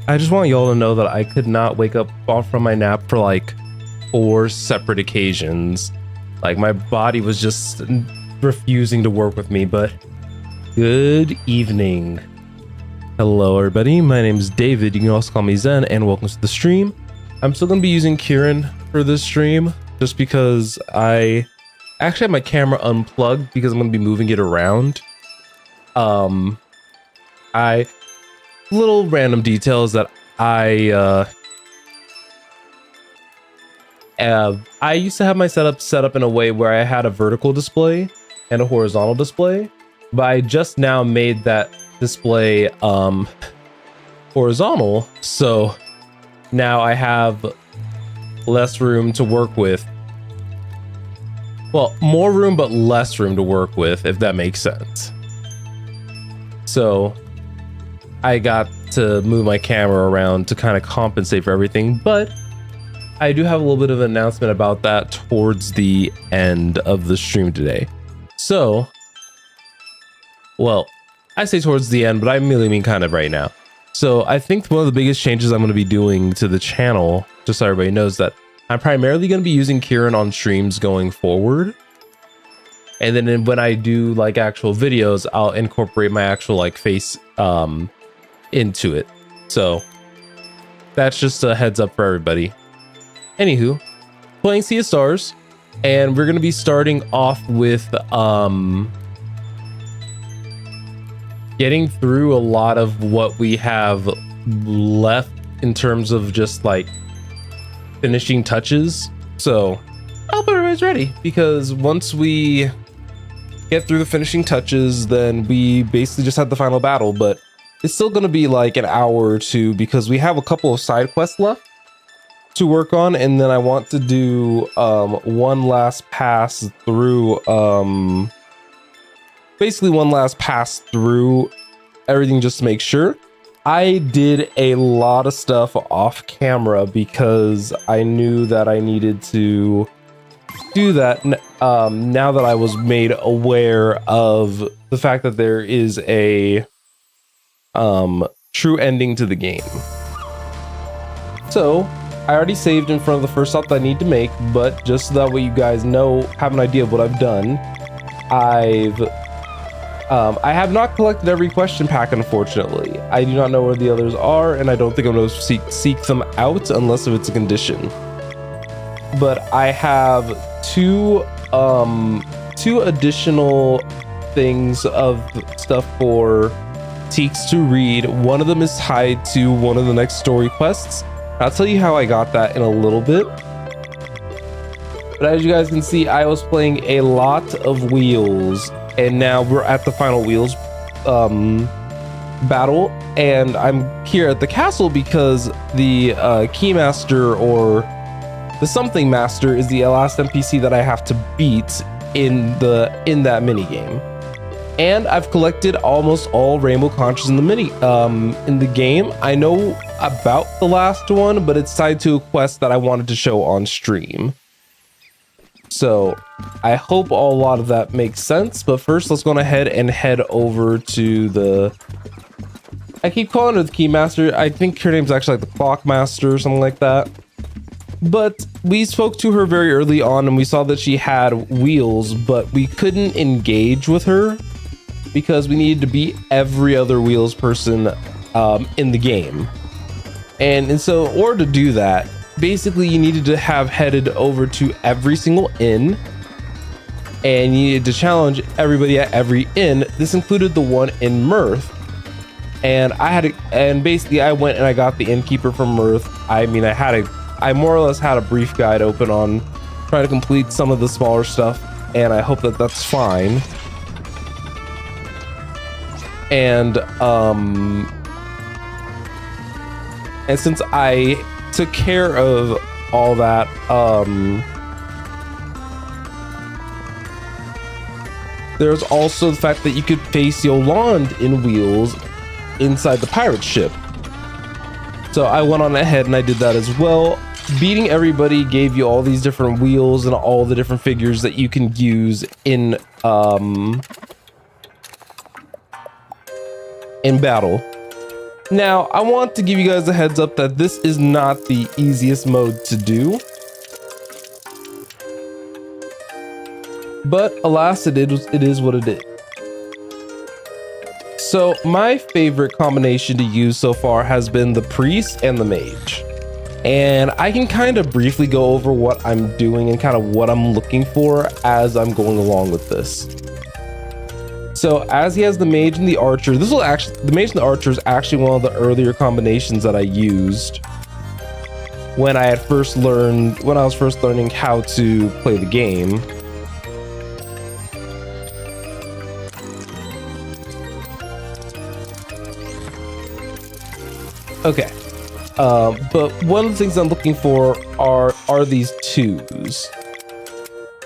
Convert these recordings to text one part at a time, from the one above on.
I just want y'all to know that I could not wake up off from my nap for like 4 separate occasions. Like my body was just refusing to work with me, but good evening. Hello everybody, my name is David, you can also call me Zen, and welcome to the stream. I'm still going to be using Kieran for this stream, just because I actually have my camera unplugged because I'm going to be moving it around. Little random details that I used to have my setup set up in a way where I had a vertical display and a horizontal display, but I just now made that display horizontal, so now I have less room to work with. Well, more room but less room to work with, if that makes sense. So I got to move my camera around to kind of compensate for everything, but I do have a little bit of an announcement about that towards the end of the stream today. So, well, I say towards the end, but I really mean kind of right now. So I think one of the biggest changes I'm going to be doing to the channel, just so everybody knows, that I'm primarily going to be using Kieran on streams going forward. And then when I do like actual videos, I'll incorporate my actual like face into it. So that's just a heads up for everybody. Anywho, playing Sea of Stars, and we're going to be starting off with getting through a lot of what we have left in terms of just like finishing touches. So I hope everybody's ready, because once we get through the finishing touches, then we basically just have the final battle. But it's still going to be like an hour or two because we have a couple of side quests left to work on, and then I want to do one last pass through basically one last pass through everything just to make sure. I did a lot of stuff off camera because I knew that I needed to do that now that I was made aware of the fact that there is a true ending to the game. So I already saved in front of the first stop that I need to make, but just so that way you guys know, have an idea of what I've done, I have not collected every question pack, unfortunately. I do not know where the others are, and I don't think I'm going to seek them out unless if it's a condition. But I have two additional things of stuff for Teeks to read. One of them is tied to one of the next story quests. I'll tell you how I got that in a little bit. But as you guys can see, I was playing a lot of Wheels, and now we're at the final Wheels battle, and I'm here at the castle because the Keymaster, or the Something Master, is the last NPC that I have to beat in that mini game. And I've collected almost all Rainbow Conches in the game. I know about the last one, but it's tied to a quest that I wanted to show on stream. So I hope a lot of that makes sense. But first, let's go ahead and head over to the... I keep calling her the Keymaster. I think her name's actually like the Clockmaster or something like that. But we spoke to her very early on, and we saw that she had wheels, but we couldn't engage with her because we needed to beat every other wheels person in the game. And so in order to do that, basically you needed to have headed over to every single inn, and you needed to challenge everybody at every inn. This included the one in Mirth. And basically I went and I got the innkeeper from Mirth. I more or less had a brief guide open on trying to complete some of the smaller stuff, and I hope that that's fine. And since I took care of all that, there's also the fact that you could face Yolande in Wheels inside the pirate ship. So I went on ahead and I did that as well. Beating everybody gave you all these different wheels and all the different figures that you can use in battle. Now, I want to give you guys a heads up that this is not the easiest mode to do. But alas, it is what it is. So my favorite combination to use so far has been the priest and the mage. And I can kind of briefly go over what I'm doing and kind of what I'm looking for as I'm going along with this. So as he has the mage and the archer, the mage and the archer is actually one of the earlier combinations that I used when I was first learning how to play the game. Okay. But one of the things I'm looking for are these twos.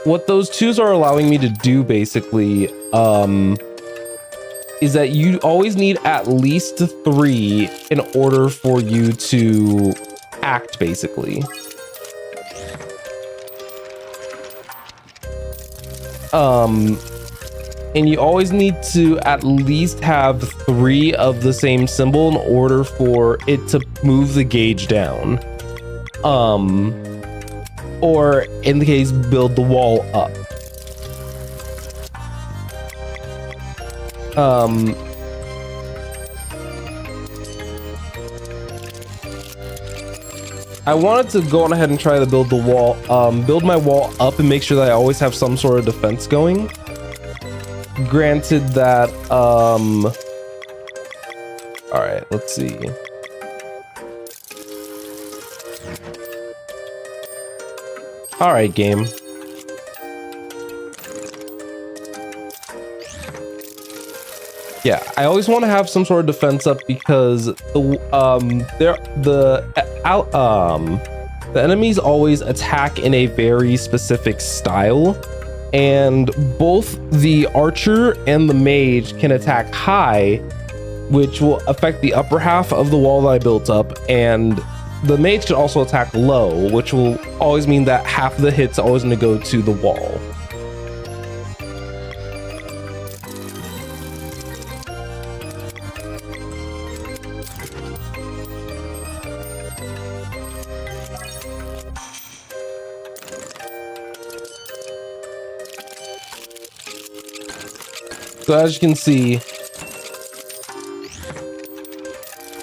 What those twos are allowing me to do basically is that you always need at least 3 in order for you to act basically. And you always need to at least have 3 of the same symbol in order for it to move the gauge down. Or in the case, build the wall up. I wanted to go on ahead and try to build my wall up and make sure that I always have some sort of defense going. Granted that, all right, let's see. All right, game. Yeah, I always want to have some sort of defense up because the enemies always attack in a very specific style, and both the archer and the mage can attack high, which will affect the upper half of the wall that I built up, and the mage can also attack low, which will always mean that half of the hits are always going to go to the wall. So as you can see,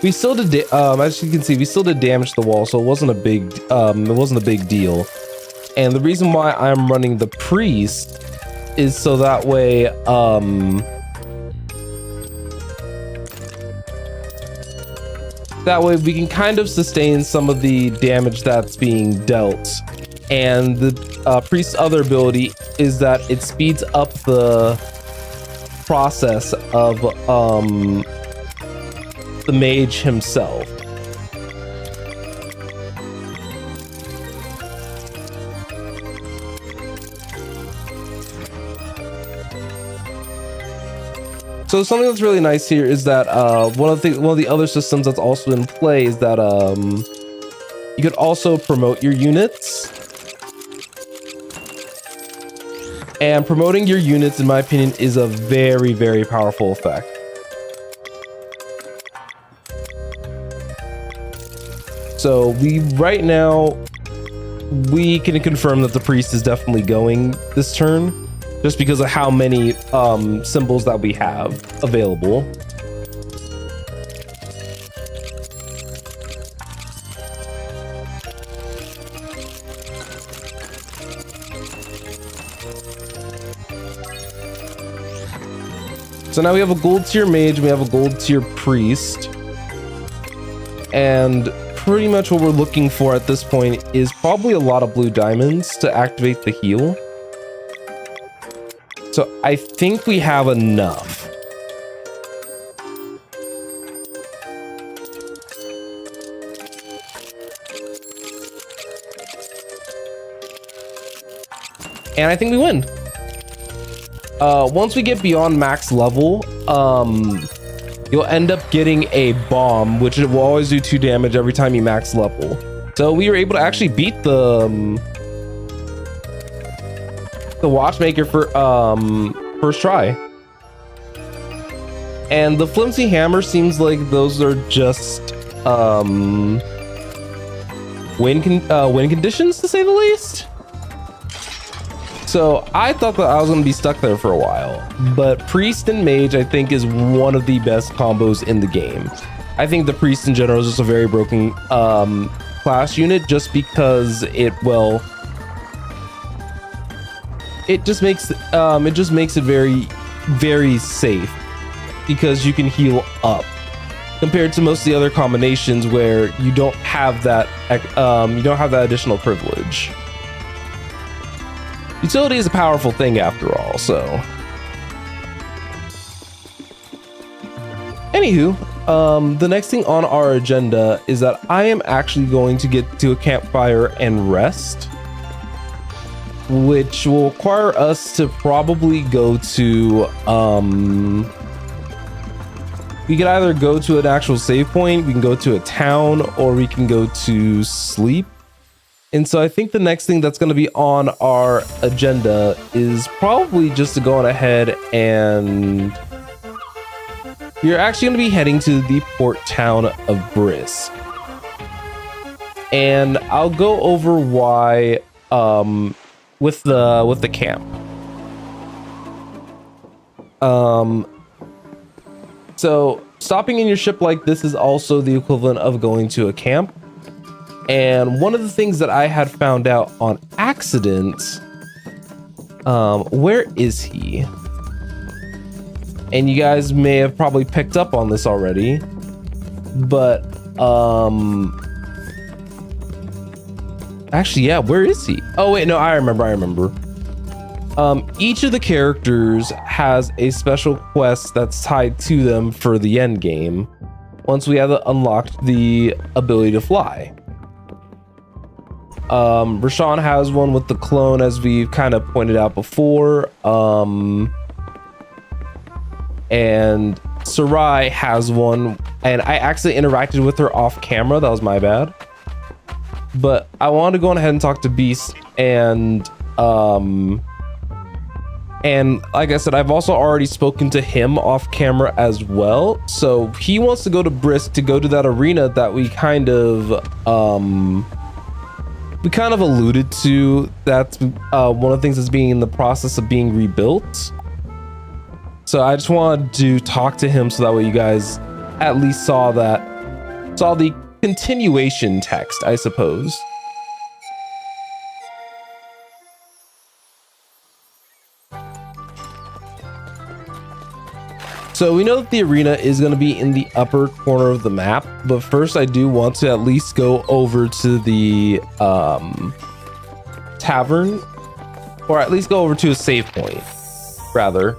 we still did damage to the wall, so it wasn't a big deal. And the reason why I'm running the priest is so that way we can kind of sustain some of the damage that's being dealt. And the priest's other ability is that it speeds up the process of the mage himself. So something that's really nice here is that one of the other systems that's also in play is that you could also promote your units. And promoting your units, in my opinion, is a very, very powerful effect. So right now, we can confirm that the priest is definitely going this turn, just because of how many symbols that we have available. So now we have a gold tier mage, we have a gold tier priest, and pretty much what we're looking for at this point is probably a lot of blue diamonds to activate the heal. So I think we have enough. And I think we win. Once we get beyond max level, you'll end up getting a bomb, which will always do 2 damage every time you max level. So we were able to actually beat the watchmaker for first try. And the flimsy hammer seems like those are just win conditions, to say the least. So I thought that I was going to be stuck there for a while, but priest and mage I think is one of the best combos in the game. I think the priest in general is just a very broken class unit, just because it just makes it very, very safe, because you can heal up compared to most of the other combinations where you don't have that additional privilege. Utility is a powerful thing after all, so. Anywho, the next thing on our agenda is that I am actually going to get to a campfire and rest, which will require us to probably go to, we could either go to an actual save point, we can go to a town, or we can go to sleep. And so I think the next thing that's going to be on our agenda is probably just to go on ahead and we're actually going to be heading to the port town of Brisk. And I'll go over why with the camp. So stopping in your ship like this is also the equivalent of going to a camp. And one of the things that I had found out on accident, where is he? And you guys may have probably picked up on this already, but actually, yeah, where is he? Oh wait, no, I remember. Each of the characters has a special quest that's tied to them for the end game once we have unlocked the ability to fly. Rashawn has one with the clone, as we've kind of pointed out before. And Sarai has one, and I actually interacted with her off camera. That was my bad. But I wanted to go on ahead and talk to Beast, and like I said, I've also already spoken to him off camera as well. So he wants to go to Brisk to go to that arena that we kind of alluded to. That's one of the things that's being in the process of being rebuilt. So I just wanted to talk to him so that way you guys at least saw the continuation text, I suppose. So we know that the arena is going to be in the upper corner of the map, but first I do want to at least go over to the tavern, or at least go over to a save point, rather.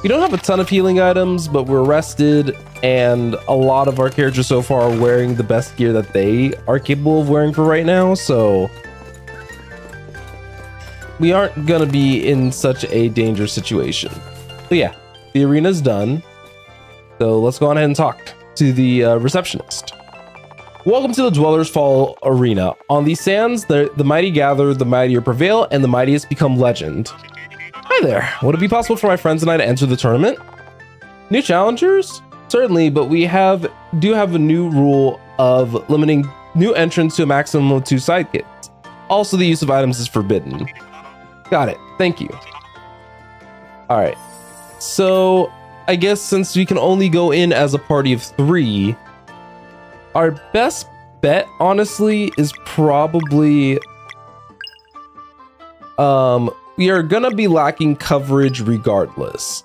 We don't have a ton of healing items, but we're rested, and a lot of our characters so far are wearing the best gear that they are capable of wearing for right now, so we aren't gonna be in such a dangerous situation. But yeah, the arena's done, so let's go on ahead and talk to the receptionist. Welcome to the Dwellers Fall Arena. On these sands, the mighty gather, the mightier prevail, and the mightiest become legend. Hi there. Would it be possible for my friends and I to enter the tournament? New challengers? Certainly, but we do have a new rule of limiting new entrants to a maximum of 2 sidekicks. Also, the use of items is forbidden. Got it. Thank you. All right. So I guess since we can only go in as a party of 3, our best bet, honestly, is probably we are gonna be lacking coverage regardless,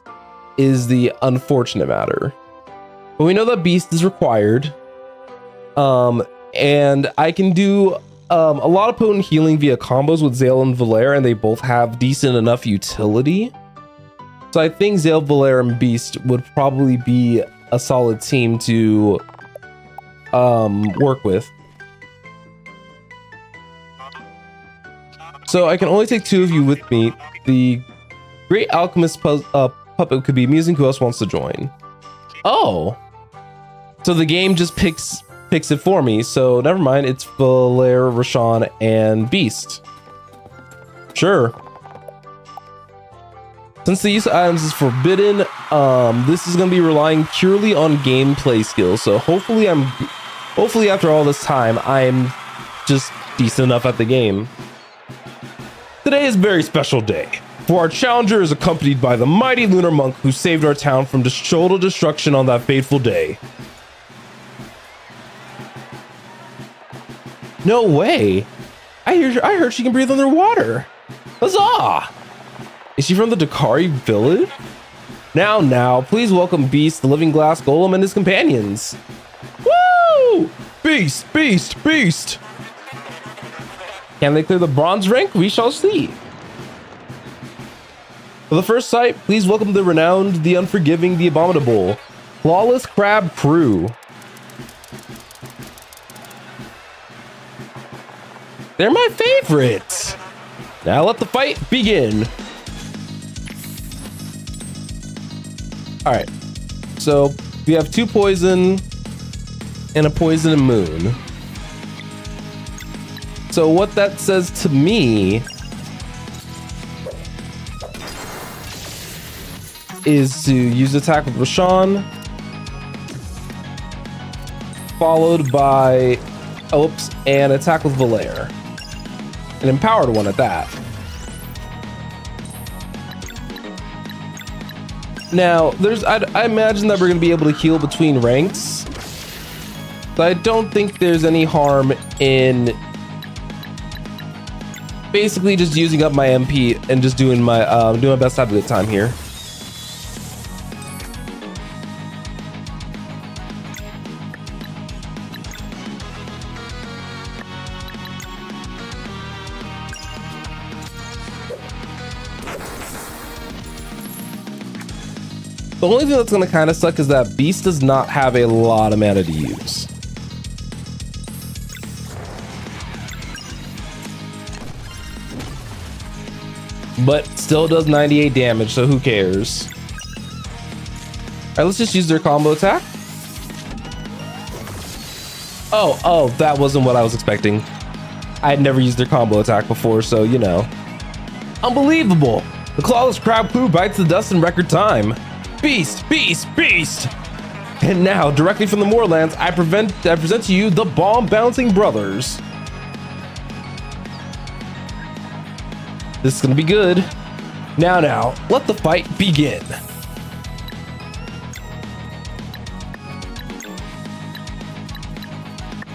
is the unfortunate matter. But we know that Beast is required. And I can do a lot of potent healing via combos with Zale and Valere, and they both have decent enough utility. So I think Zale, Valere, and Beast would probably be a solid team to work with. So I can only take 2 of you with me. The Great Alchemist puppet could be amusing. Who else wants to join? Oh, so the game just picks it for me. So never mind. It's Valere, Rashawn, and Beast. Sure. Since the use of items is forbidden, this is going to be relying purely on gameplay skills. So hopefully after all this time, I'm just decent enough at the game. Today is a very special day, for our challenger is accompanied by the mighty lunar monk who saved our town from total destruction on that fateful day. No way! I heard she can breathe underwater. Huzzah! Is she from the Dakari village? Now, please welcome Beast, the living glass golem, and his companions. Woo! Beast! Can they clear the bronze rank? We shall see. For the first sight, please welcome the renowned, the unforgiving, the abominable, Flawless Crab Crew. They're my favorites. Now let the fight begin. All right, so we have 2 poison and a poison and moon. So what that says to me is to use attack with Roshan, followed by an attack with Valair, an empowered one at that. Now, I imagine that we're going to be able to heal between ranks, but I don't think there's any harm in basically just using up my MP and just doing my best to have a good time here. The only thing that's going to kind of suck is that Beast does not have a lot of mana to use. But still does 98 damage, so who cares? All right, let's just use their combo attack. Oh, that wasn't what I was expecting. I had never used their combo attack before, so you know. Unbelievable! The Clawless Crab Crew bites the dust in record time. Beast! And now, directly from the Moorlands, I present to you the Bomb Bouncing Brothers. This is gonna be good. Now, let the fight begin.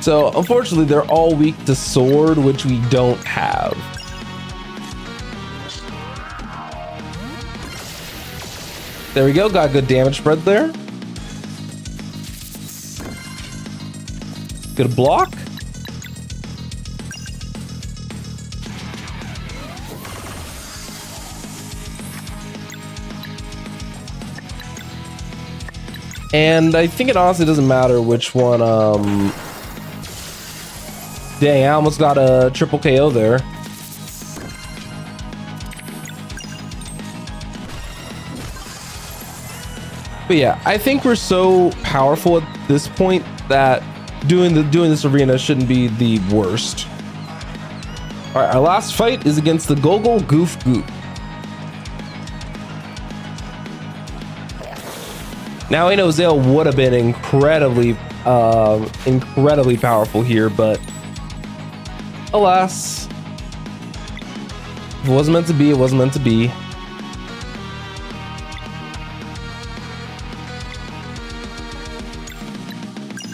So, unfortunately, they're all weak to sword, which we don't have. There we go, got good damage spread there. Good block. And I think it honestly doesn't matter which one, dang, I almost got a triple KO there. But yeah, I think we're so powerful at this point that doing this arena shouldn't be the worst. All right, our last fight is against the Gogol Goof Goop. Now I know Zale would have been incredibly powerful here, but alas, if it wasn't meant to be, it wasn't meant to be.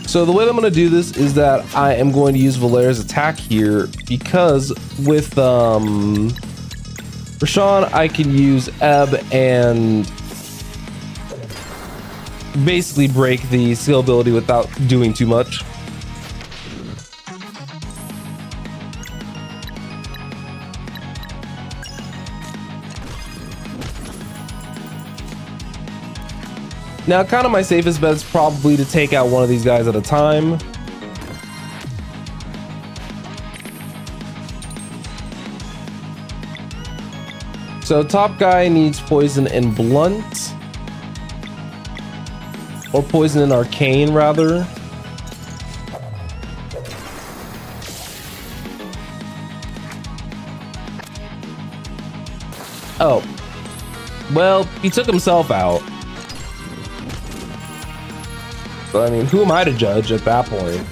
So the way that I'm going to do this is that I am going to use Valair's attack here, because with Roshan I can use Ebb and basically break the skill ability without doing too much. Now, kind of my safest bet is probably to take out one of these guys at a time. So top guy needs poison and blunt. Or poison and arcane, rather. Oh. Well, he took himself out. So, I mean, who am I to judge at that point?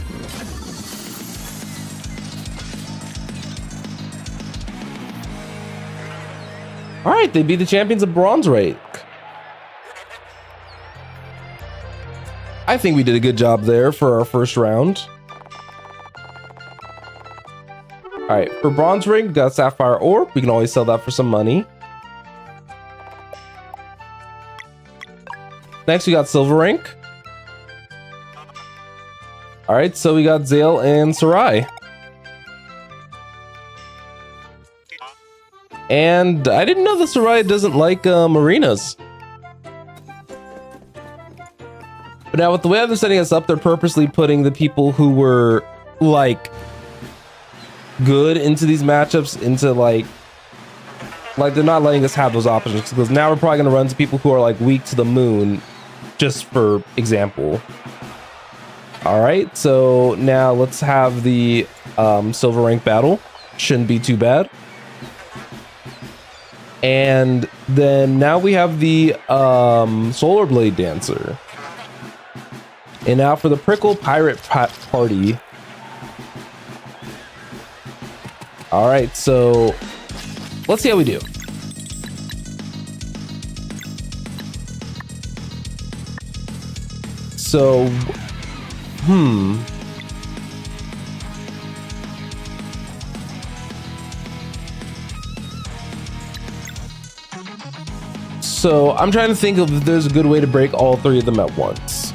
All right, they beat the champions of Bronze Rank. I think we did a good job there for our first round. All right, for Bronze Ring, we got Sapphire Ore. We can always sell that for some money. Next, we got Silver Rank. All right, so we got Zale and Sarai. And I didn't know that Sarai doesn't like arenas. But now with the way they're setting us up, they're purposely putting the people who were like good into these matchups into like they're not letting us have those options, because now we're probably going to run to people who are like weak to the moon, just for example. All right, so now let's have the silver rank battle. Shouldn't be too bad. And then now we have the Solar Blade Dancer. And now for the Prickle Pirate Party. All right, so let's see how we do. So, So I'm trying to think of if there's a good way to break all three of them at once.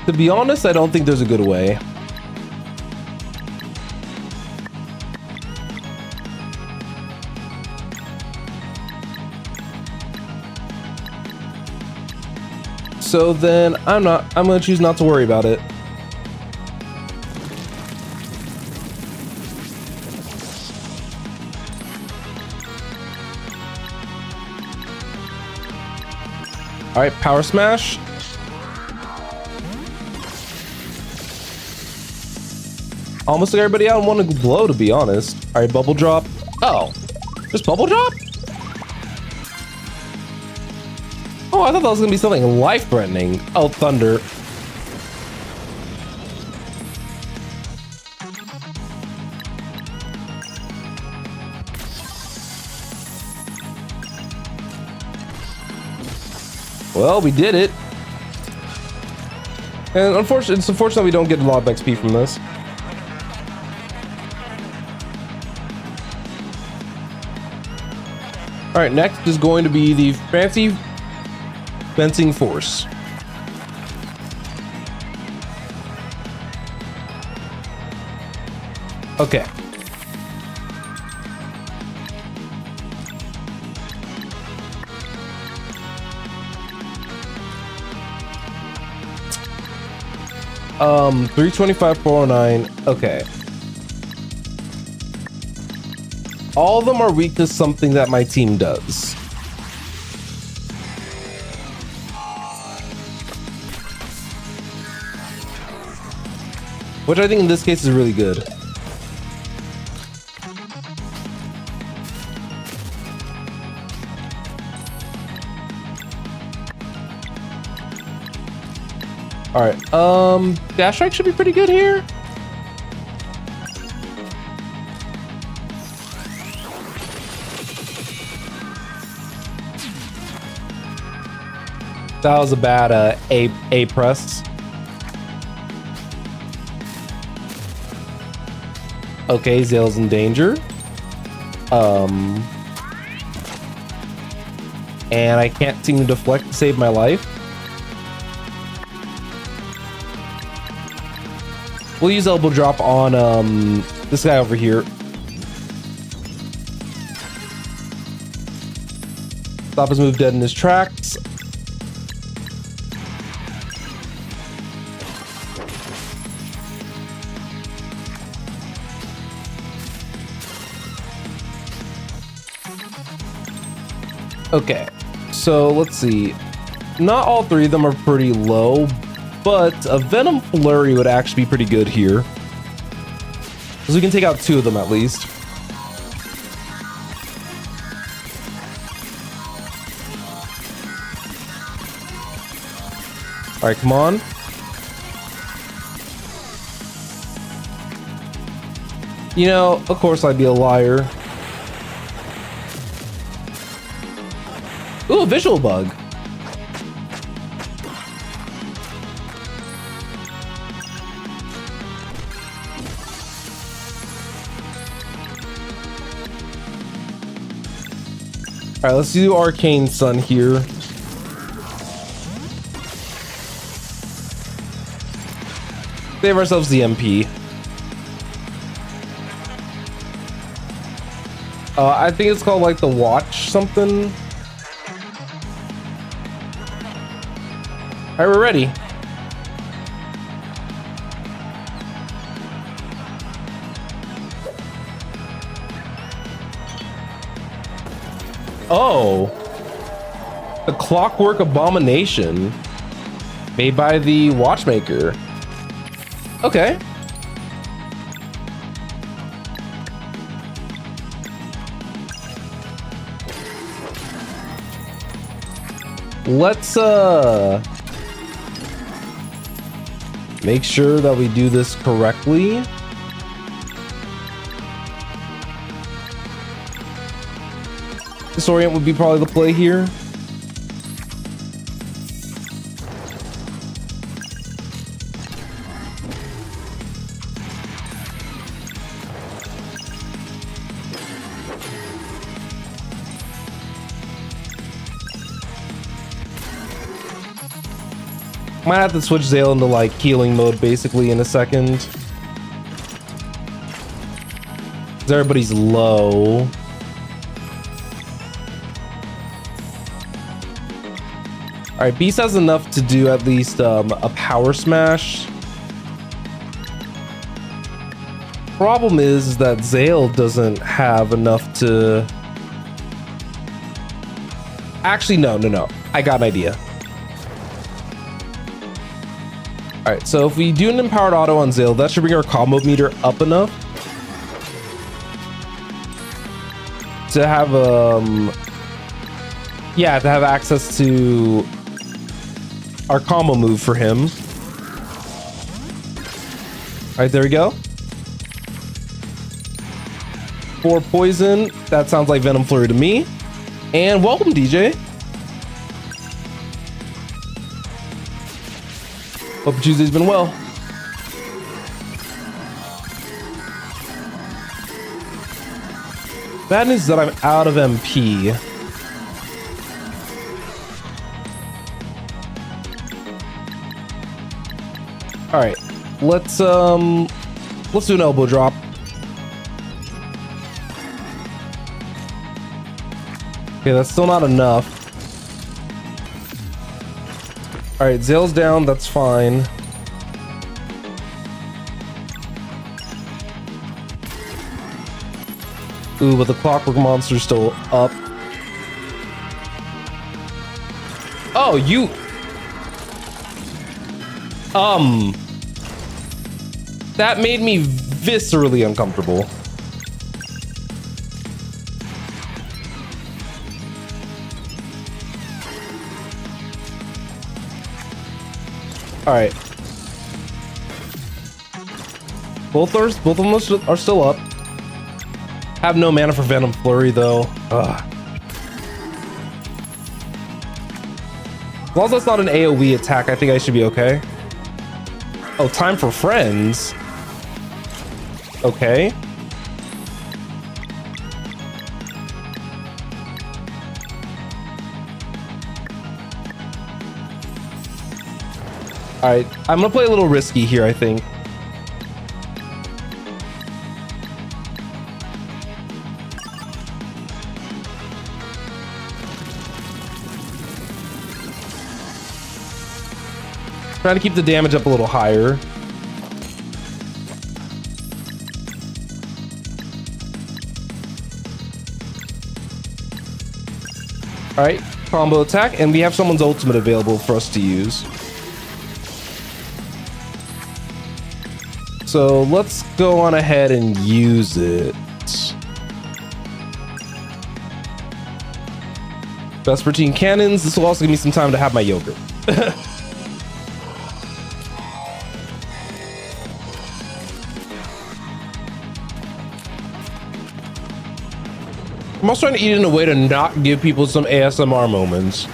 To be honest, I don't think there's a good way. So then I'm gonna choose not to worry about it. All right, Power Smash. Almost like everybody out in one blow, to be honest. All right, Bubble Drop. Oh, just Bubble Drop? Oh, I thought that was gonna be something life-threatening. Oh, Thunder. Well, we did it. And it's unfortunate we don't get a lot of XP from this. All right, next is going to be the Fancy Fencing Force. Okay. Um, 325, 409. Okay. All of them are weak to something that my team does. Which I think in this case is really good. All right, Dash Strike should be pretty good here. That was a bad A press. Okay, Zale's in danger. And I can't seem to deflect to save my life. We'll use Elbow Drop on this guy over here. Stop his move dead in his tracks. Okay, so let's see. Not all three of them are pretty low, But a Venom Flurry would actually be pretty good here. Because we can take out 2 of them at least. Alright, come on. You know, of course I'd be a liar. Ooh, visual bug. Alright, let's do Arcane Sun here. Save ourselves the MP. I think it's called like the Watch something. Alright, we're ready. Oh, the Clockwork Abomination made by the Watchmaker. Okay. Let's make sure that we do this correctly. Disorient would be probably the play here. Might have to switch Zale into like healing mode basically in a second. 'Cause everybody's low. Alright, Beast has enough to do at least a power smash. Problem is that Zale doesn't have enough to... Actually, no. I got an idea. Alright, so if we do an empowered auto on Zale, that should bring our combo meter up enough to have to have access to our combo move for him. Alright, there we go. 4 poison. That sounds like Venom Flurry to me. And welcome, DJ. Hope Tuesday's been well. Bad news is that I'm out of MP. All right, let's do an elbow drop. Okay, that's still not enough. All right, Zale's down. That's fine. Ooh, but the Clockwork Monster's still up. Oh, you... That made me viscerally uncomfortable. All right. Both of them are still up. Have no mana for Venom Flurry though. Ugh. As long as that's not an AoE attack, I think I should be okay. Oh, time for friends. Okay. All right, I'm gonna play a little risky here, I think. Trying to keep the damage up a little higher. All right, combo attack, and we have someone's ultimate available for us to use. So let's go on ahead and use it. Vespertine cannons. This will also give me some time to have my yogurt. I'm also trying to eat it in a way to not give people some ASMR moments.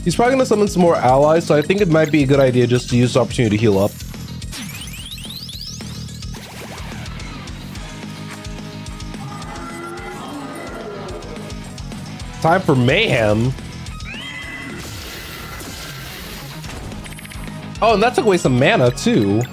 He's probably gonna summon some more allies, so I think it might be a good idea just to use the opportunity to heal up. Time for mayhem. Oh, and that took away some mana too.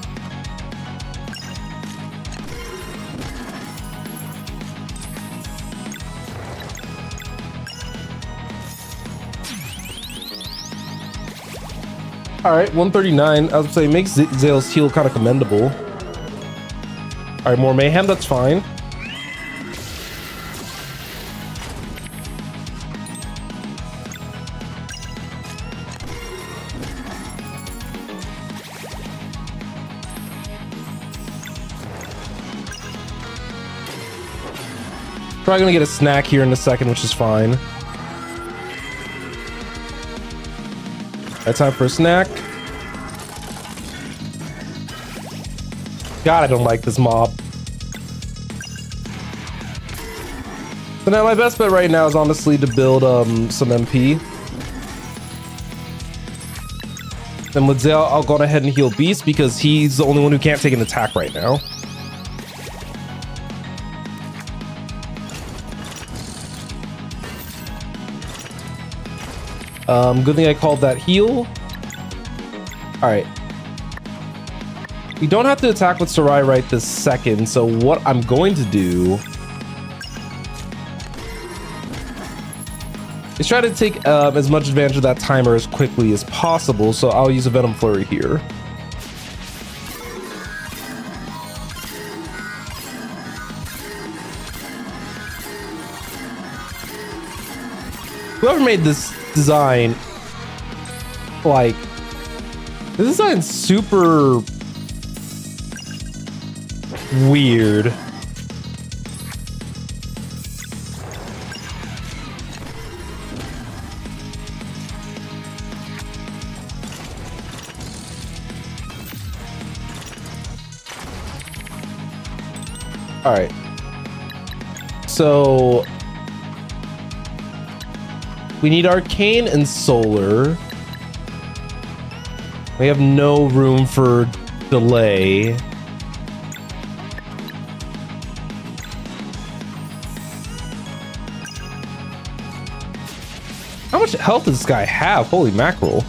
All right, 139. I was saying, makes Zale's heal kind of commendable. All right, more mayhem. That's fine. Probably gonna get a snack here in a second, which is fine. Time for a snack. God, I don't like this mob. So now my best bet right now is honestly to build some MP. Then with Zale, I'll go ahead and heal Beast because he's the only one who can't take an attack right now. Good thing I called that heal. All right. We don't have to attack with Sarai right this second, so what I'm going to do is try to take as much advantage of that timer as quickly as possible, so I'll use a Venom Flurry here. Whoever made this design, like, this design's super weird. All right, so we need Arcane and Solar. We have no room for delay. How much health does this guy have? Holy mackerel.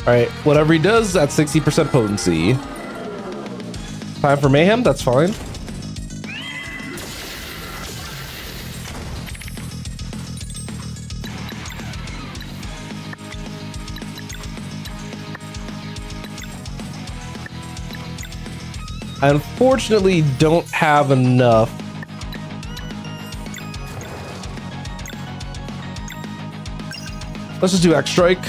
All right, whatever he does, that's 60% potency. Time for mayhem, that's fine. I unfortunately don't have enough. Let's just do X Strike.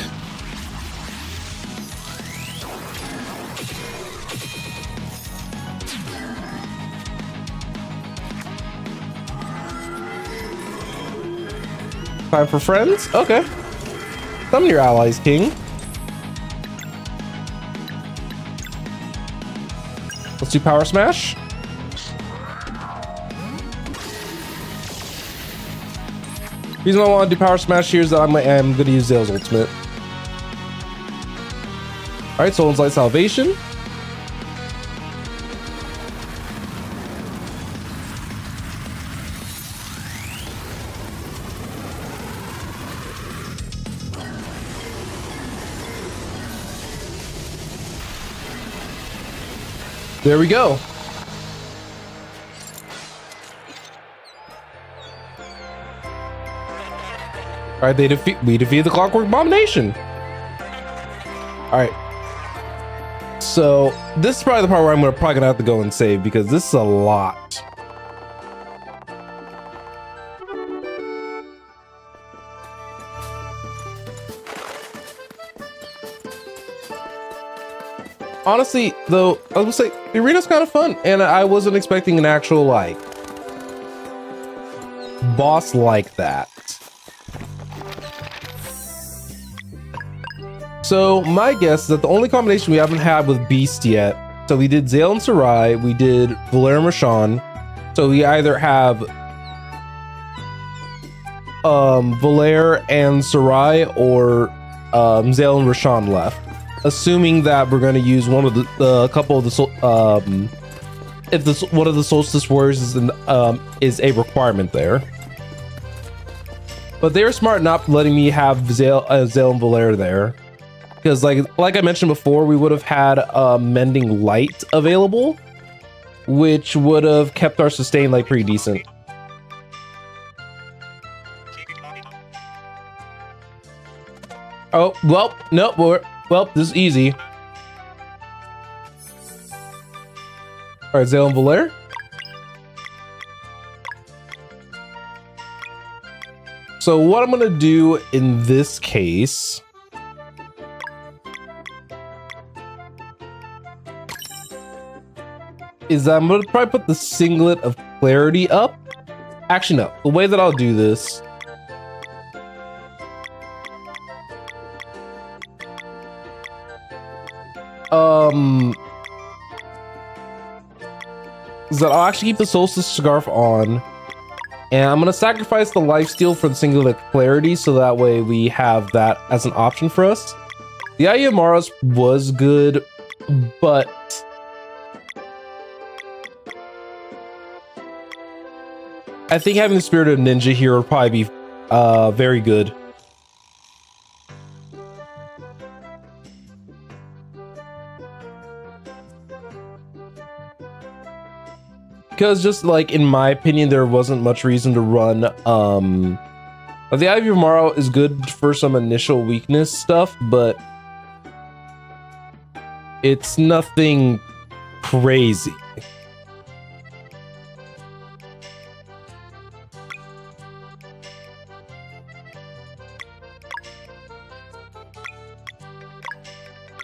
Time for friends? Okay. Summon your allies, King. Let's do Power Smash. Reason I want to do Power Smash here is that I'm going to use Zale's ultimate. Alright, Soul's Light Salvation. There we go. All right, we defeat the Clockwork Abomination. All right. So this is probably the part where I'm probably gonna have to go and save because this is a lot. Honestly, though, I was gonna say the arena's kind of fun, and I wasn't expecting an actual like boss like that. So my guess is that the only combination we haven't had with Beast yet. So we did Zale and Sarai, we did Volaire and Rashawn. So we either have Volaire and Sarai or Zale and Rashawn left. Assuming that we're going to use one of the couple of the if this one of the Solstice Warriors is a requirement there. But they're smart not letting me have Zale and Volaire there. Because like I mentioned before, we would have had Mending Light available, which would have kept our sustain like pretty decent. Oh, well, nope, well, this is easy. All right, Zale and Volaire. So what I'm gonna do in this case is I'm gonna probably put the Singlet of Clarity up. Actually, no. The way that I'll do this is that I'll actually keep the Solstice Scarf on, and I'm gonna sacrifice the Lifesteal for the Singlet of Clarity, so that way we have that as an option for us. The Ayamaras was good, but I think having the Spirit of Ninja here would probably be very good. Because just like in my opinion, there wasn't much reason to run. The Ivy of Morrow is good for some initial weakness stuff, but it's nothing crazy.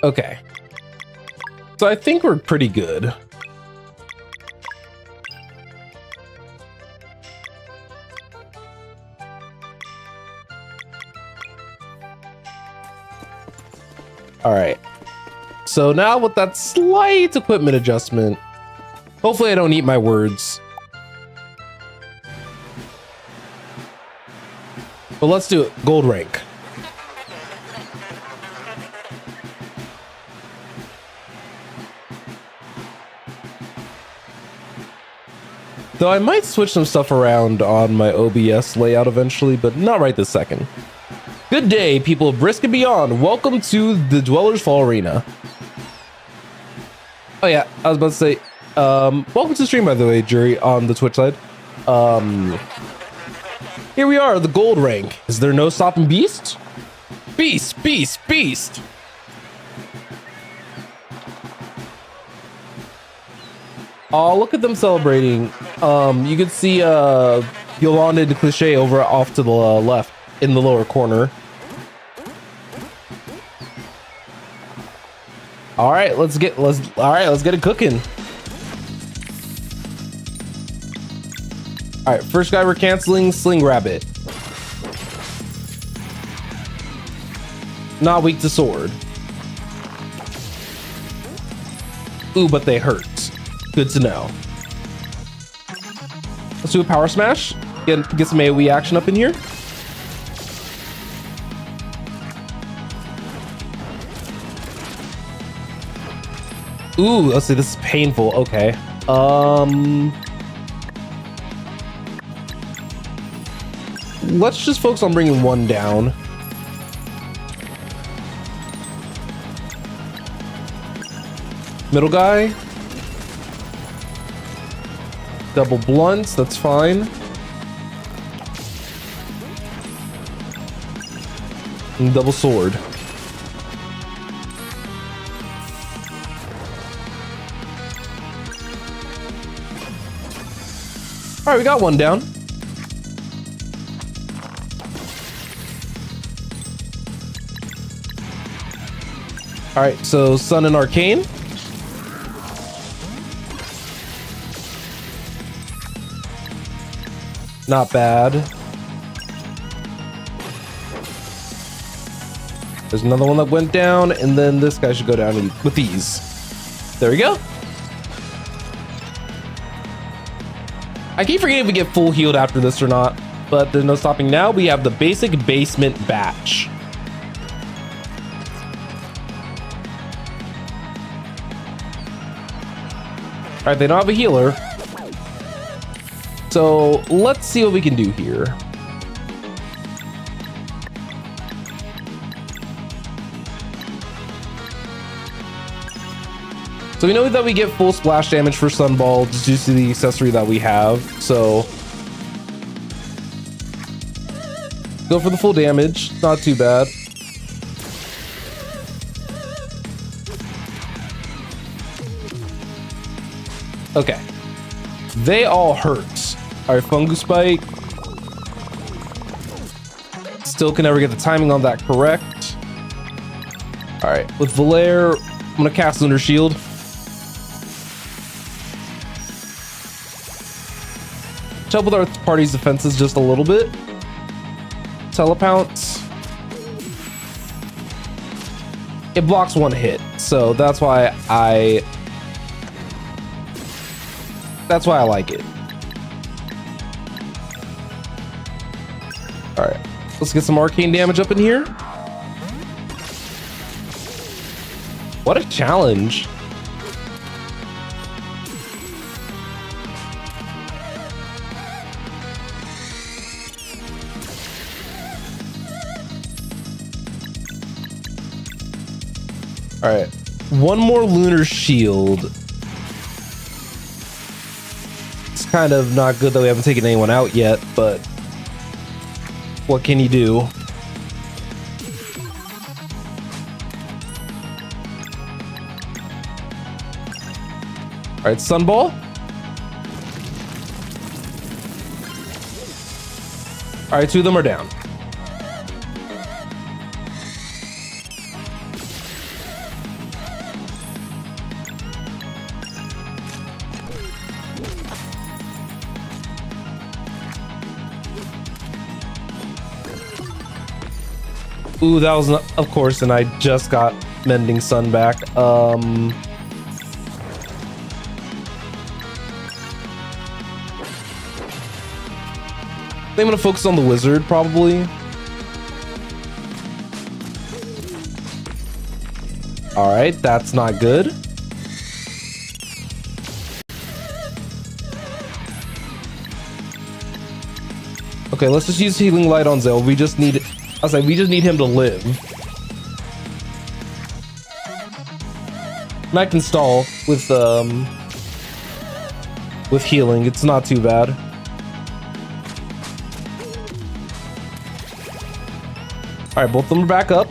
Okay, so I think we're pretty good. All right, so now with that slight equipment adjustment, hopefully I don't eat my words. But let's do it. Gold rank. Though I might switch some stuff around on my OBS layout eventually, but not right this second. Good day, people of Brisk and beyond. Welcome to the Dwellers Fall Arena. Oh yeah, I was about to say, welcome to the stream, by the way, Jury, on the Twitch side. Here we are, the gold rank. Is there no stopping Beast? Beast, beast, beast. Oh, look at them celebrating. You can see Yolanda and Cliché over off to the left in the lower corner. All right, let's get it cooking. All right, first guy we're canceling, Sling Rabbit. Not weak to sword. Ooh, but they hurt. Good to know. Let's do a power smash. Get some AoE action up in here. Ooh, let's see, this is painful. Okay. Let's just focus on bringing one down. Middle guy. Double blunts, that's fine. And double sword. All right, we got one down. All right, so Sun and Arcane. Not bad. There's another one that went down, and then this guy should go down with these. There we go. I keep forgetting if we get full healed after this or not, but there's no stopping now. We have the basic basement batch. All right, they don't have a healer. So let's see what we can do here. So we know that we get full splash damage for Sunball just due to the accessory that we have. So go for the full damage. Not too bad. Okay. They all hurt. All right, Fungus Spike. Still can never get the timing on that correct. All right, with Valair, I'm gonna cast Lunar Shield. Help with our party's defenses just a little bit. Telepounce. It blocks one hit, so that's why I like it. All right, let's get some arcane damage up in here. What a challenge. All right, one more Lunar Shield. It's kind of not good that we haven't taken anyone out yet, but what can you do? All right, Sunball. All right, two of them are down. Ooh, that was, of course, and I just got Mending Sun back. I think I'm gonna focus on the wizard, probably. All right, that's not good. Okay, let's just use Healing Light on Zell. We just need him to live. And I can stall with healing. It's not too bad. All right, both of them are back up.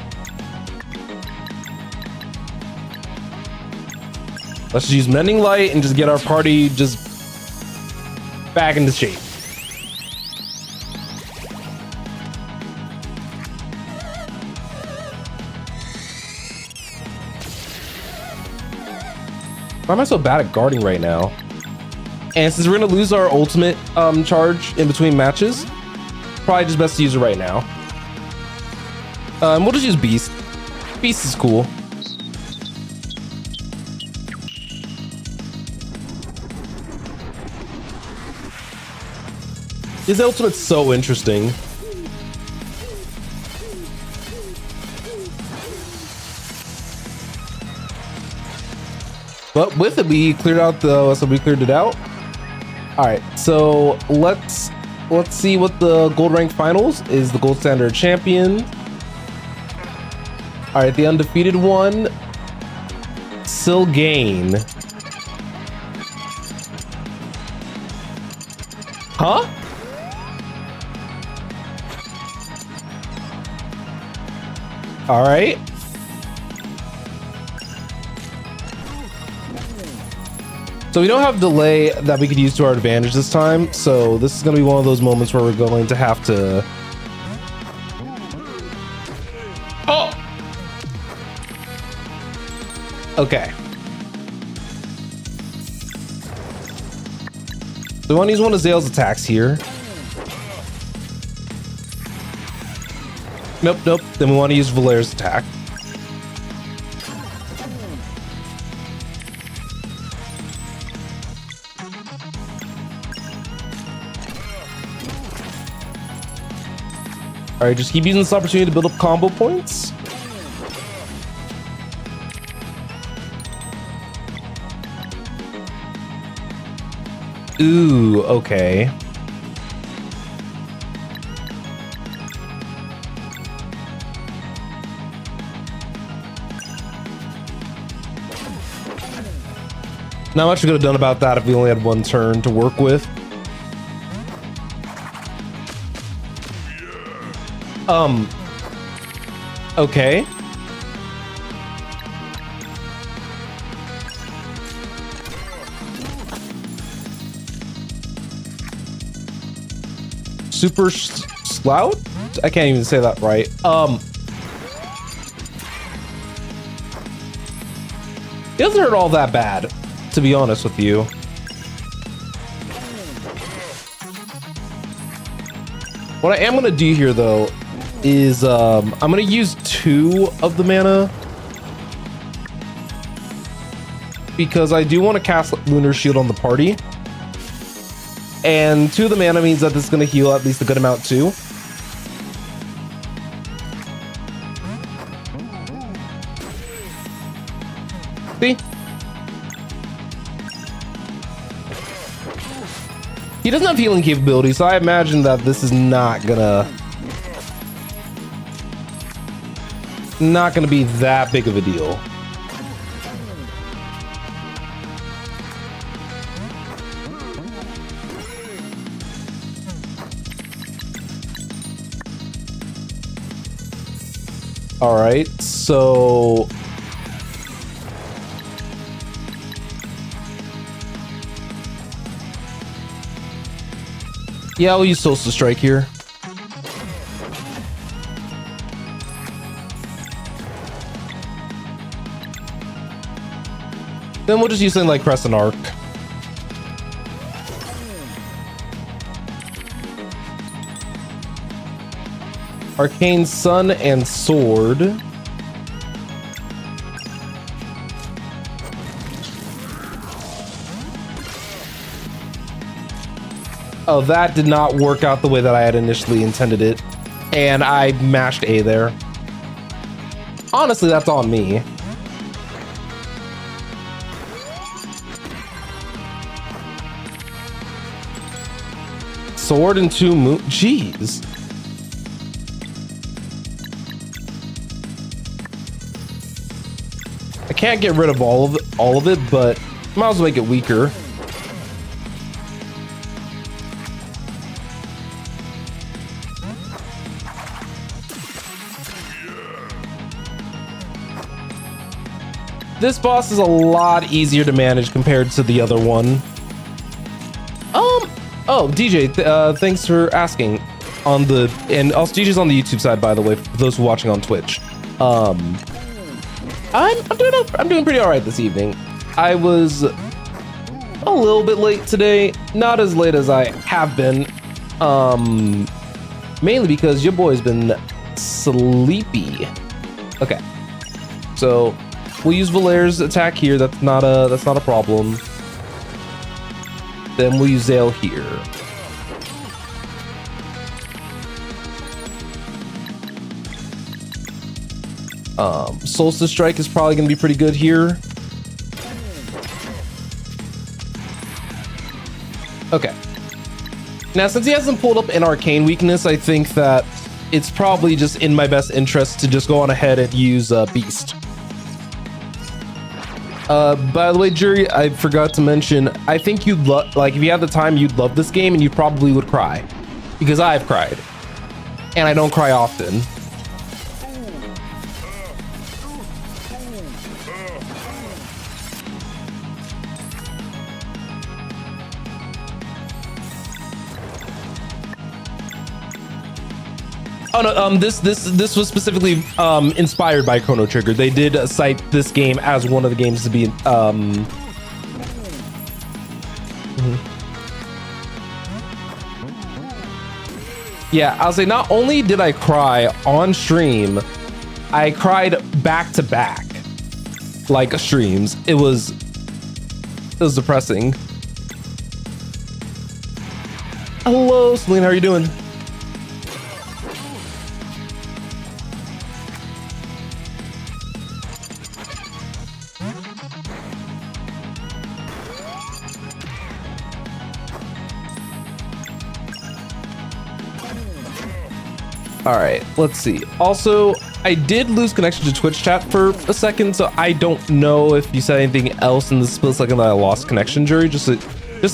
Let's just use Mending Light and just get our party just back into shape. Why am I so bad at guarding right now? And since we're gonna lose our ultimate charge in between matches, probably just best to use it right now. We'll just use Beast. Beast is cool. His ultimate's so interesting. But with it, we cleared out we cleared it out. All right, so let's see what the gold rank finals is. The gold standard champion. All right, the undefeated one, Sylgain. Huh? All right. So we don't have delay that we could use to our advantage this time. So this is going to be one of those moments where we're going to have to... Oh! Okay. So we want to use one of Zale's attacks here. Nope, nope. Then we want to use Valaire's attack. All right, just keep using this opportunity to build up combo points. Ooh, okay. Not much we could have done about that if we only had one turn to work with. Okay. Super Slout? I can't even say that right. It doesn't hurt all that bad, to be honest with you. What I am gonna do here though is I'm gonna use 2 of the mana because I do want to cast Lunar Shield on the party, and 2 of the mana means that this is gonna heal at least a good amount too. See? He doesn't have healing capability, so I imagine that this is not gonna be that big of a deal. All right, so yeah, I'll use Solstice Strike here. Then we'll just use something like Crescent Arc. Arcane Sun and Sword. Oh, that did not work out the way that I had initially intended it. And I mashed A there. Honestly, that's on me. Sword and 2 moon. Jeez. I can't get rid of all of it, but might as well make it weaker. This boss is a lot easier to manage compared to the other one. Oh, DJ, thanks for asking. And also DJ's on the YouTube side, by the way, for those who are watching on Twitch. I'm doing pretty all right this evening. I was a little bit late today, not as late as I have been. Mainly because your boy's been sleepy. Okay, so we'll use Valaire's attack here. That's not a problem. Then we'll use Zale here. Solstice Strike is probably going to be pretty good here. Okay. Now, since he hasn't pulled up an arcane weakness, I think that it's probably just in my best interest to just go on ahead and use Beast. By the way, Jury, I forgot to mention, I think you'd like, if you had the time, you'd love this game and you probably would cry. Because I've cried. And I don't cry often. Oh no, this was specifically inspired by Chrono Trigger. They did cite this game as one of the games to be Yeah, I'll say not only did I cry on stream, I cried back to back, like streams. It was depressing. Hello, Celine, how are you doing? All right, let's see. Also, I did lose connection to Twitch chat for a second, so I don't know if you said anything else in the split second that I lost connection, Jury. Just as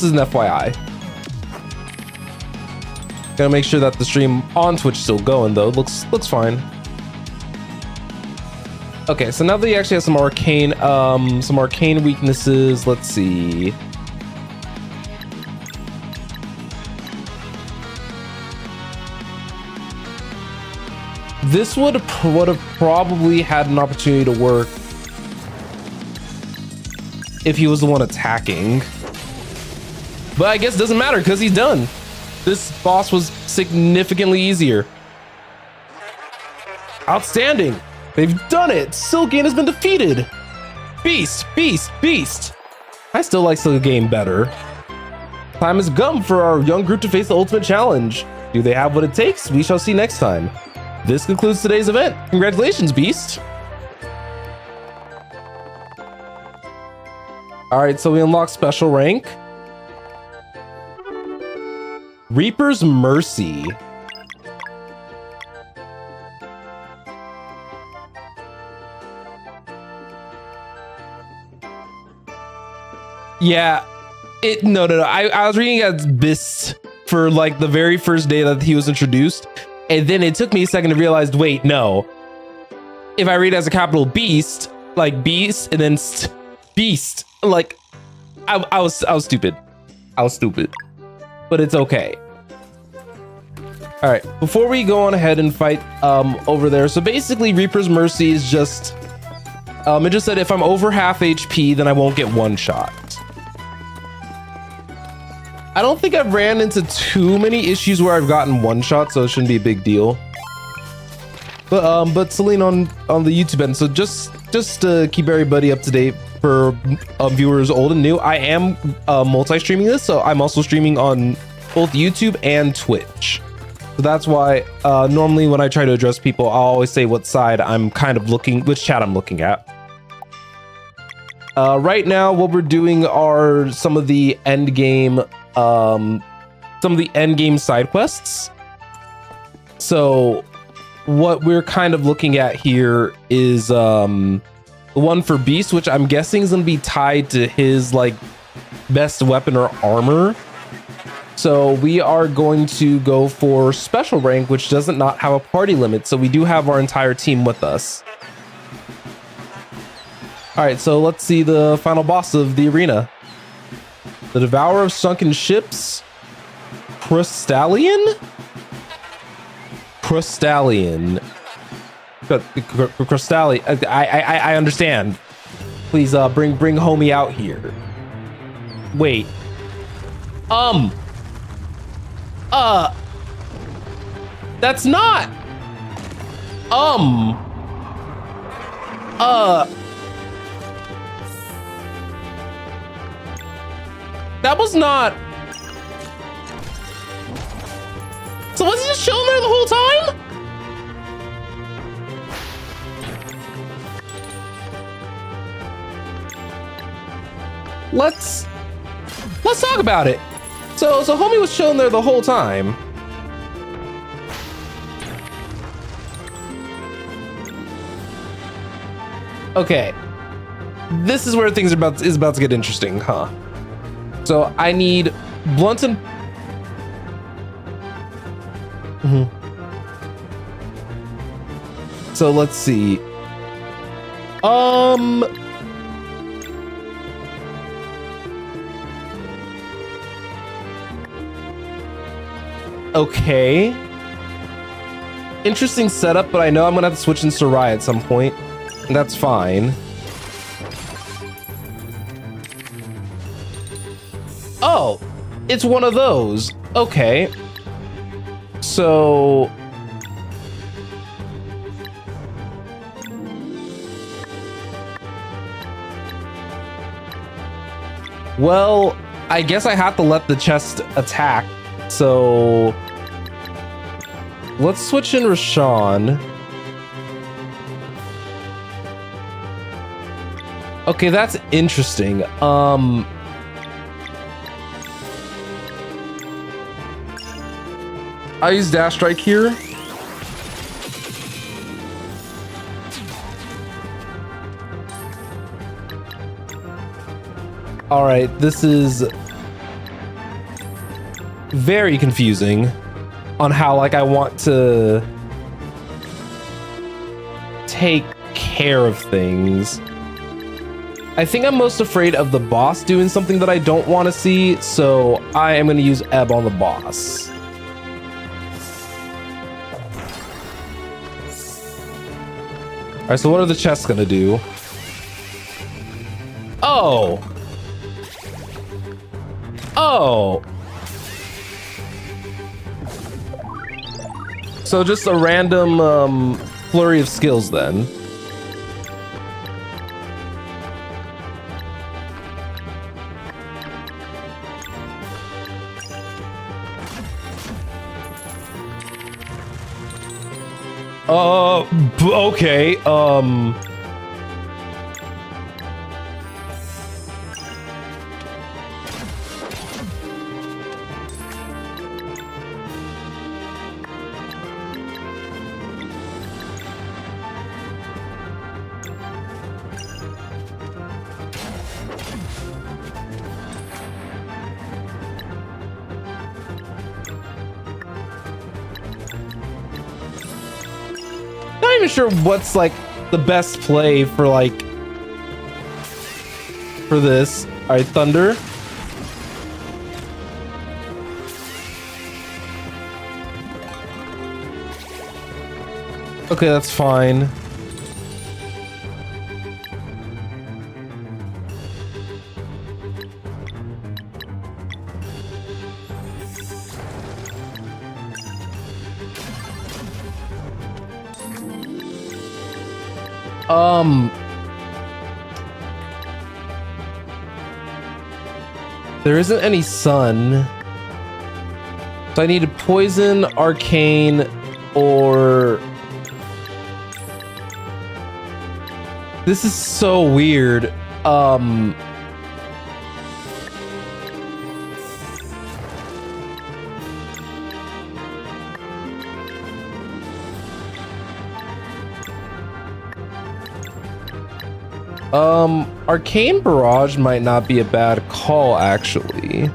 an FYI. Gotta make sure that the stream on Twitch is still going though. Looks fine. Okay, so now that you actually have some arcane weaknesses, let's see. This would have probably had an opportunity to work if he was the one attacking. But I guess it doesn't matter because he's done. This boss was significantly easier. Outstanding. They've done it. Silkane has been defeated. Beast, beast, beast. I still like Silkane better. Time has come for our young group to face the ultimate challenge. Do they have what it takes? We shall see next time. This concludes today's event. Congratulations, Beast. All right, so we unlock special rank. Reaper's Mercy. Yeah, no. I was reading as Beast for like the very first day that he was introduced. And then it took me a second to realize, wait, no. If I read it as a capital Beast, like Beast, and then Beast, like I was stupid. I was stupid, but it's okay. All right, before we go on ahead and fight over there. So basically, Reaper's Mercy is just it just said if I'm over half HP, then I won't get one shot. I don't think I've ran into too many issues where I've gotten one shot, so it shouldn't be a big deal. But Celine on the YouTube end, so just to keep everybody up to date for viewers old and new, I am multi-streaming this, so I'm also streaming on both YouTube and Twitch. So that's why normally when I try to address people, I'll always say what side I'm kind of looking, which chat I'm looking at. Right now, what we're doing are some of the end game side quests. So what we're kind of looking at here is the one for Beast, which I'm guessing is going to be tied to his like best weapon or armor. So we are going to go for special rank, which doesn't not have a party limit. So we do have our entire team with us. All right, so let's see the final boss of the arena. The Devourer of Sunken Ships, Crystallion? Crystallion. Crystallion. I understand. Please bring homie out here. Wait. That's not. That was not. So was he just chilling there the whole time? Let's talk about it. So homie was chilling there the whole time. Okay. this is where things are about to get interesting, huh? So I need blunt and So let's see. Okay. Interesting setup, but I know I'm gonna have to switch into Sarai at some point, and that's fine. Oh, it's one of those. Okay. So well, I guess I have to let the chest attack. So let's switch in Roshan. Okay, that's interesting. I use Dash Strike here. All right, this is very confusing on how like I want to take care of things. I think I'm most afraid of the boss doing something that I don't want to see, so I am going to use Ebb on the boss. All right, so what are the chests going to do? Oh. Oh. So just a random flurry of skills then. Okay. Not even sure what's like the best play for like for this. All right, Thunder. Okay, that's fine. There isn't any sun. So I need to poison, arcane, or... This is so weird. Arcane Barrage might not be a bad call, actually.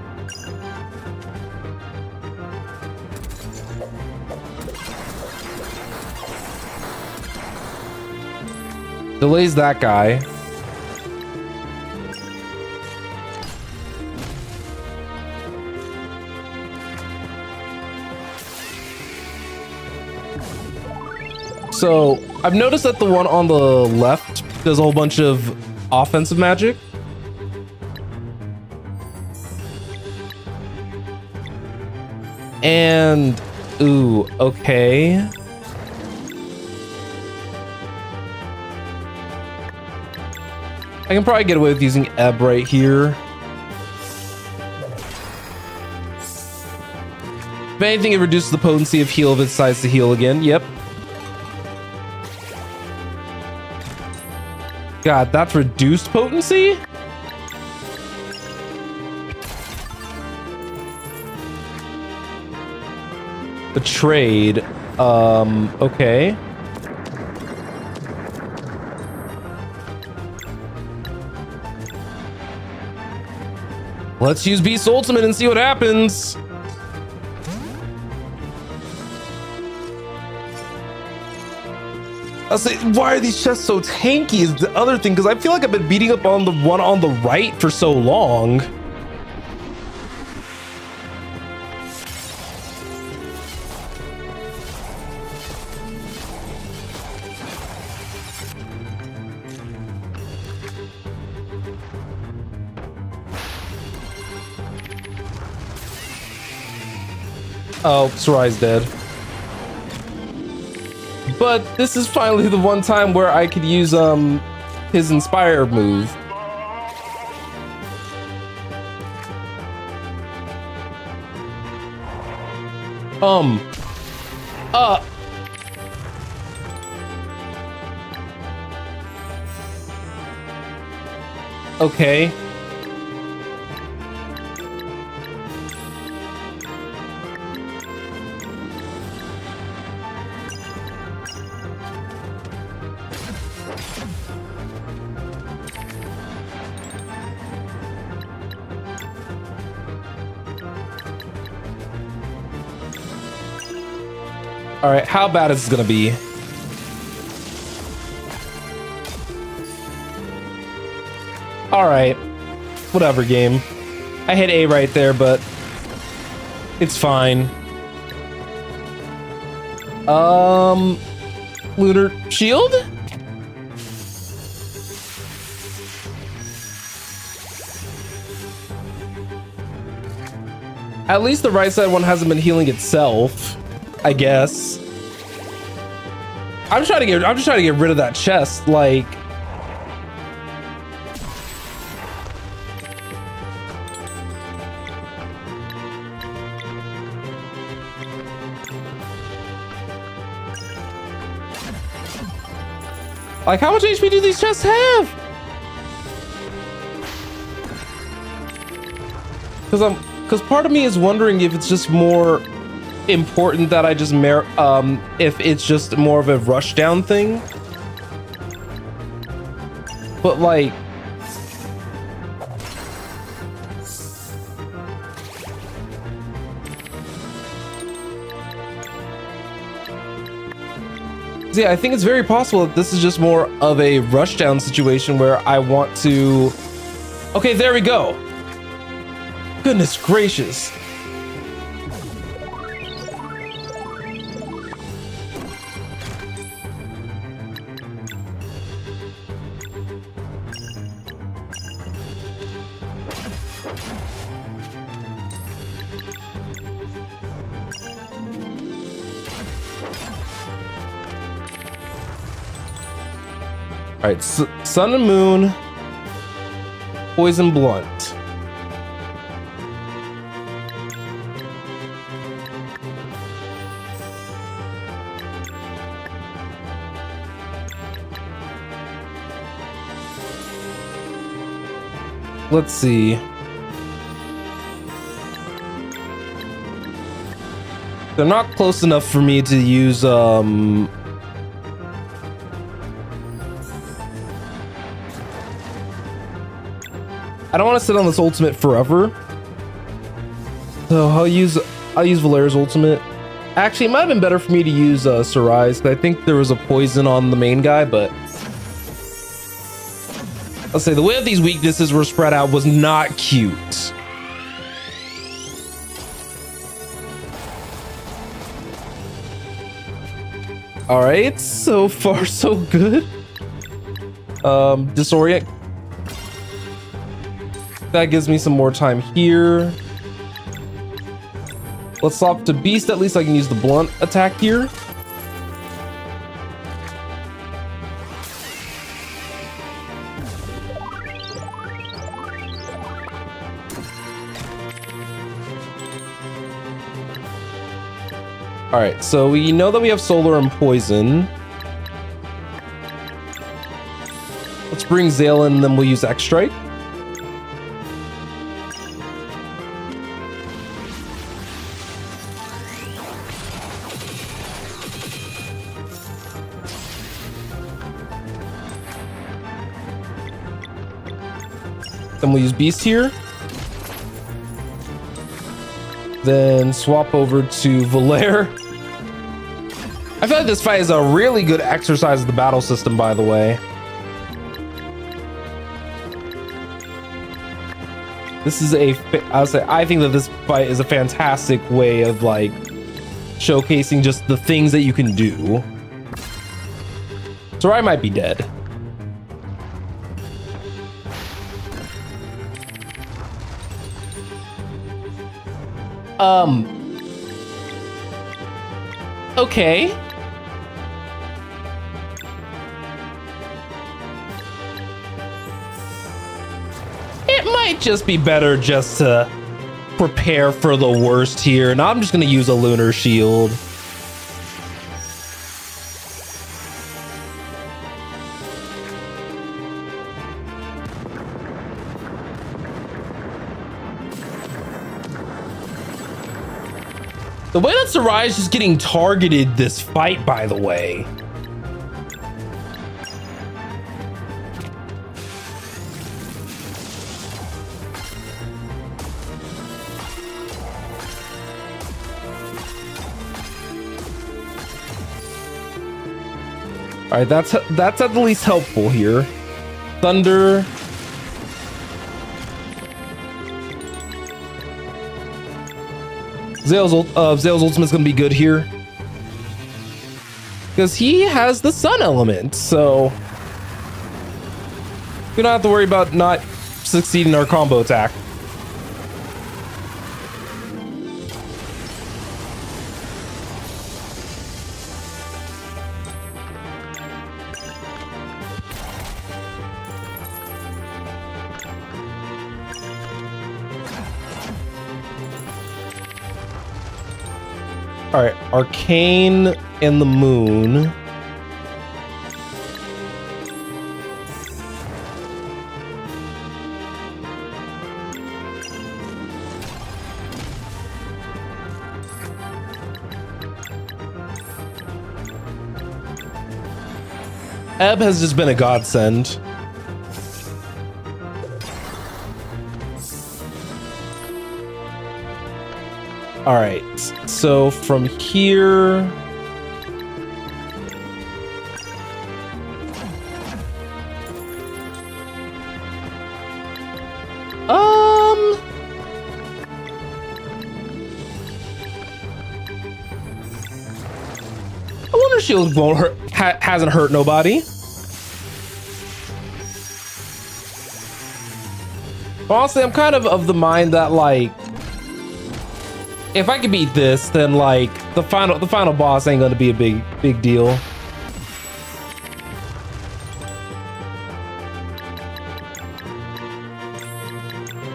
Delays that guy. So I've noticed that the one on the left does a whole bunch of offensive magic. And ooh, okay. I can probably get away with using Ebb right here. If anything, it reduces the potency of heal if it decides to heal again. Yep. God, that's reduced potency? Betrayed. Okay. Let's use Beast Ultimate and see what happens. I'll say, why are these chests so tanky is the other thing, because I feel like I've been beating up on the one on the right for so long. Oh, Sarai's dead. But this is finally the one time where I could use his Inspire move. Okay. All right, how bad is this gonna be? All right, whatever, game. I hit A right there, but it's fine. Lunar Shield? At least the right side one hasn't been healing itself, I guess. I'm just trying to get rid of that chest, like. Like, how much HP do these chests have? Because part of me is wondering if it's just more important that I just if it's just more of a rush down thing. But like, yeah, I think it's very possible that this is just more of a rush down situation where I want to. Okay, there we go. Goodness gracious. All right, Sun and Moon, Poison Blunt. Let's see. They're not close enough for me to use I don't want to sit on this ultimate forever, so I'll use Valera's ultimate. Actually, it might have been better for me to use Sarai's, because I think there was a poison on the main guy, but I'll say the way that these weaknesses were spread out was not cute. All right, so far so good. Disorient. That gives me some more time here. Let's swap to Beast. At least I can use the blunt attack here. All right, so we know that we have Solar and Poison. Let's bring Zale in, and then we'll use X-Strike. Then we'll use Beast here. Then swap over to Volair. I feel like this fight is a really good exercise of the battle system, by the way. This is I think that this fight is a fantastic way of like showcasing just the things that you can do. So I might be dead. Okay. It might just be better just to prepare for the worst here. And I'm just going to use a lunar shield. The way that Sarai is just getting targeted this fight, by the way. All right, that's at the least helpful here. Thunder. Zale's ultimate's gonna be good here because he has the sun element, so we don't have to worry about not succeeding our combo attack. All right, Arcane and the Moon. Ebb has just been a godsend. All right, so from here, I wonder shield won't hurt, hasn't hurt nobody. Honestly, I'm kind of the mind that like, if I could beat this, then like the final boss ain't gonna be a big deal.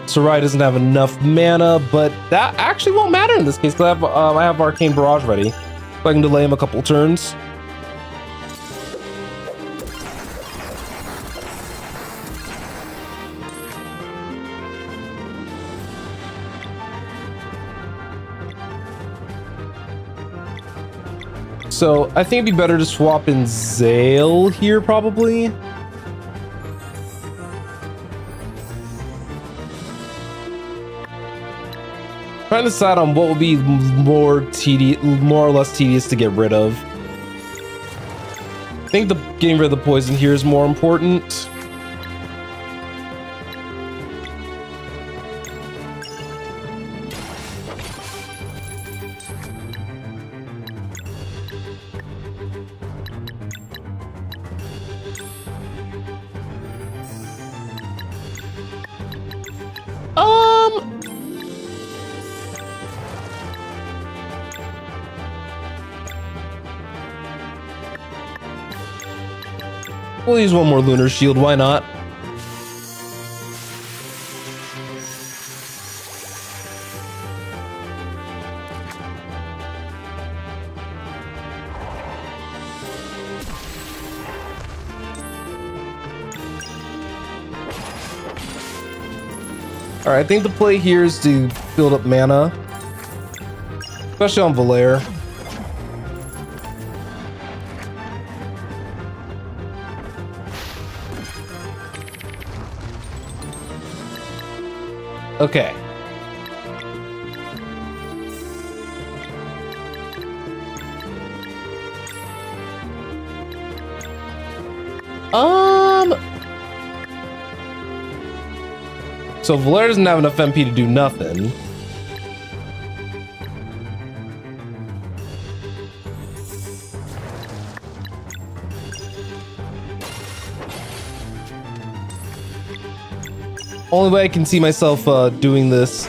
Sarai doesn't have enough mana, but that actually won't matter in this case because I have Arcane Barrage ready, so I can delay him a couple turns. So I think it'd be better to swap in Zale here, probably. Trying to decide on what will be more or less tedious to get rid of. I think getting rid of the poison here is more important. We'll use one more lunar shield, why not? All right, I think the play here is to build up mana, especially on Volair. Okay. So Valera doesn't have enough MP to do nothing. Only way I can see myself doing this.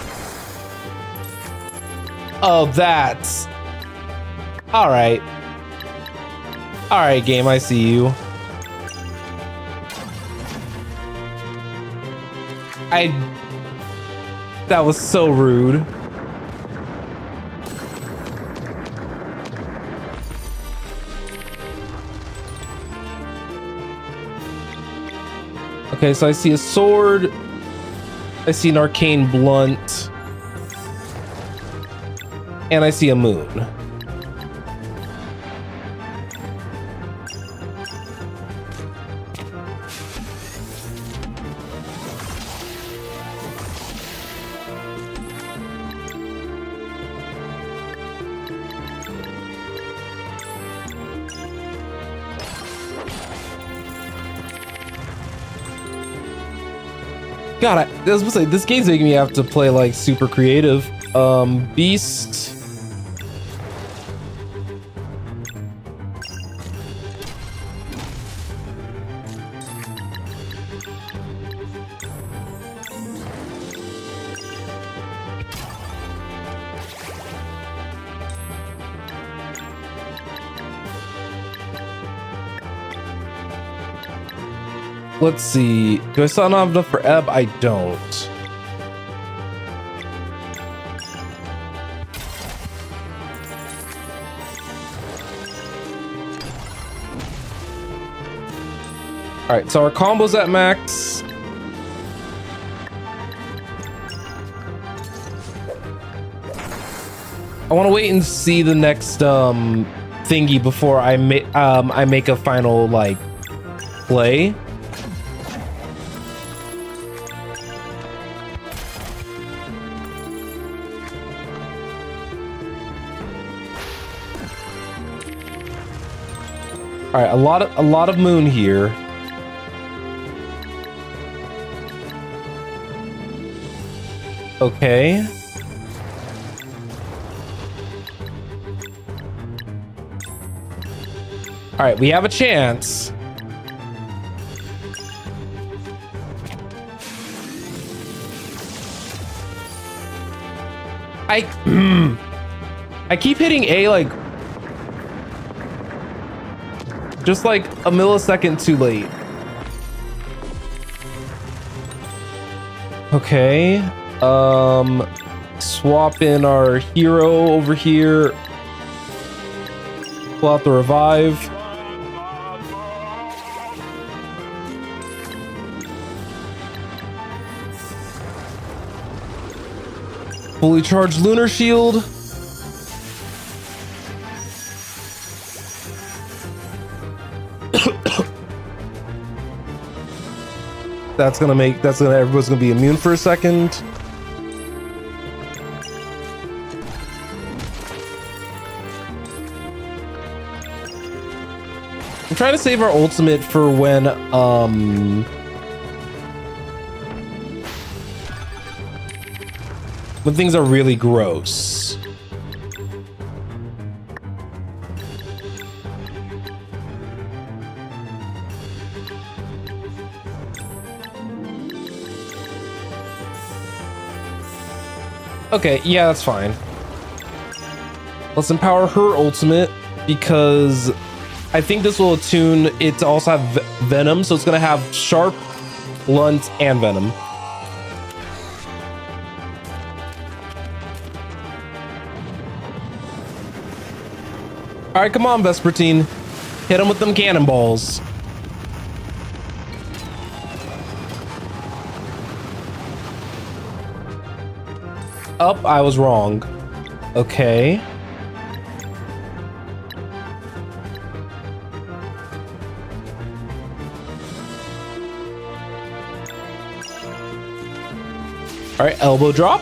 Oh, that's... Alright. Alright, game, I see you. That was so rude. Okay, so I see a sword. I see an arcane blunt. And I see a moon. God, I was supposed to say, this game's making me have to play like super creative. Beast. Let's see. Do I still not have enough for Ebb? I don't. All right, so our combo's at max. I want to wait and see the next thingy before I make a final like play. All right, a lot of moon here. Okay. All right, we have a chance. I keep hitting A like just like a millisecond too late. Okay. Swap in our hero over here. Pull out the revive. Fully charged lunar shield. Everyone's gonna be immune for a second. I'm trying to save our ultimate for when things are really gross. Okay, yeah, that's fine. Let's empower her ultimate because I think this will attune it to also have venom, so it's gonna have sharp, blunt, and venom. All right, come on, Vespertine. Hit him with them cannonballs. Up, I was wrong. Okay. All right, elbow drop.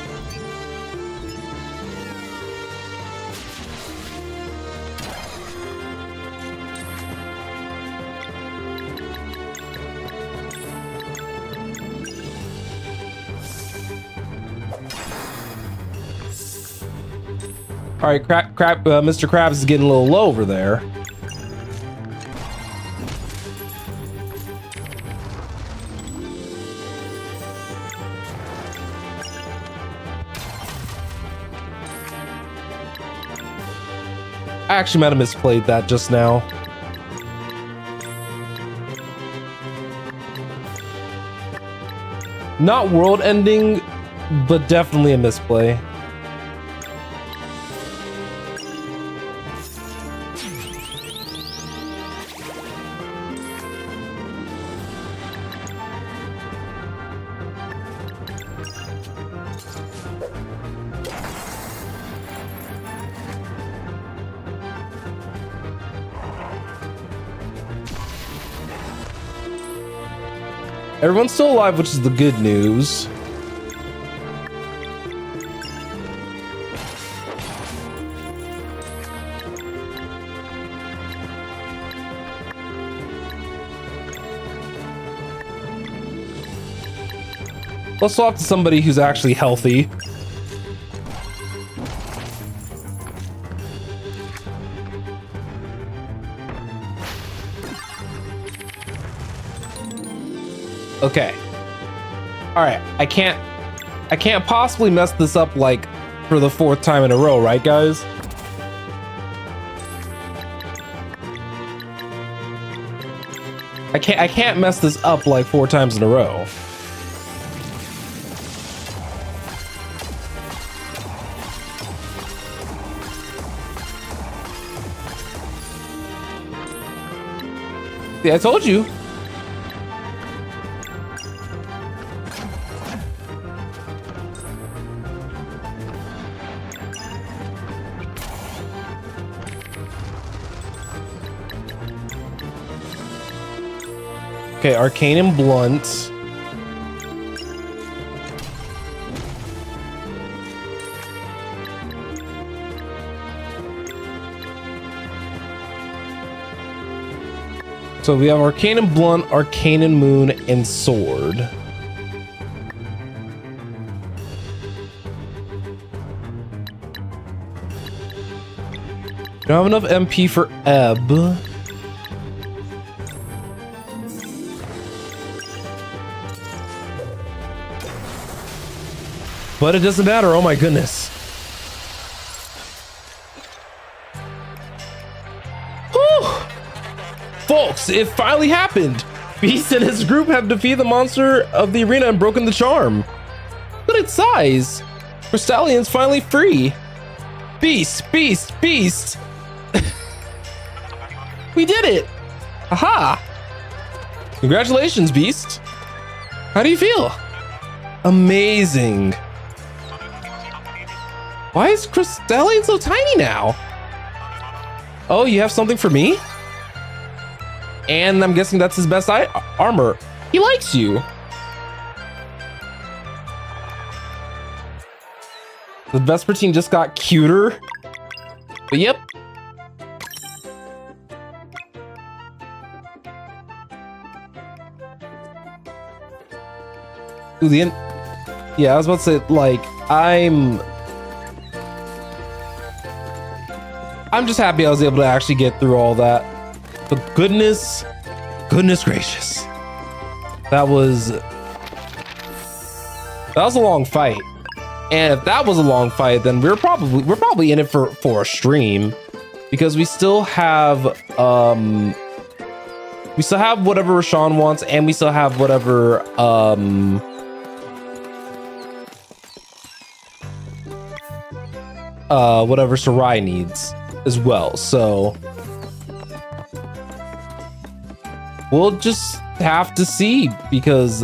All right, Mr. Krabs is getting a little low over there. I actually might have misplayed that just now. Not world ending, but definitely a misplay. Everyone's still alive, which is the good news. Let's swap to somebody who's actually healthy. Okay. All right. I can't possibly mess this up like for the 4th time in a row, right, guys? I can't mess this up like 4 times in a row. See, I told you. Okay, Arcane and Blunt. So we have Arcane and Blunt, Arcane and Moon, and Sword. Don't have enough MP for Ebb. But it doesn't matter. Oh my goodness. Whew. Folks, it finally happened. Beast and his group have defeated the monster of the arena and broken the charm. Look at its size. Crystallion's finally free. Beast, Beast, Beast. We did it. Aha. Congratulations, Beast. How do you feel? Amazing. Why is Crystallion so tiny now? Oh, you have something for me? And I'm guessing that's his best armor. He likes you. The Vespertine just got cuter. But yep. Ooh, yeah, I was about to say, like, I'm just happy I was able to actually get through all that. But goodness gracious. That was a long fight. And if that was a long fight, then we're probably in it for a stream, because we still have whatever Rashawn wants, and we still have whatever whatever Sarai needs as well. So we'll just have to see, because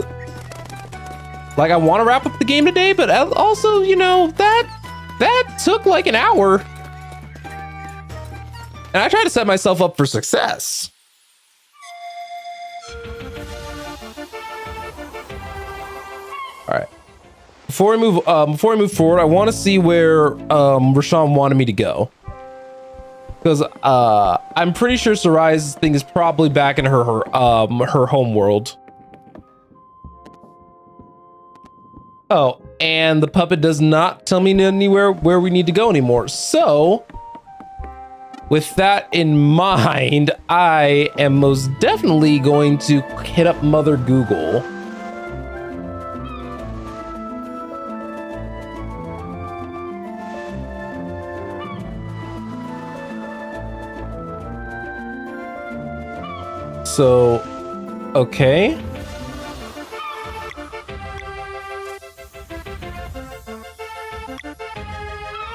like I want to wrap up the game today, but also, you know, that took like an hour, and I try to set myself up for success. All right. Before we move forward, I want to see where Rashawn wanted me to go, because I'm pretty sure Sarai's thing is probably back in her home world. Oh, and the puppet does not tell me anywhere where we need to go anymore. So with that in mind, I am most definitely going to hit up Mother Google. So, okay.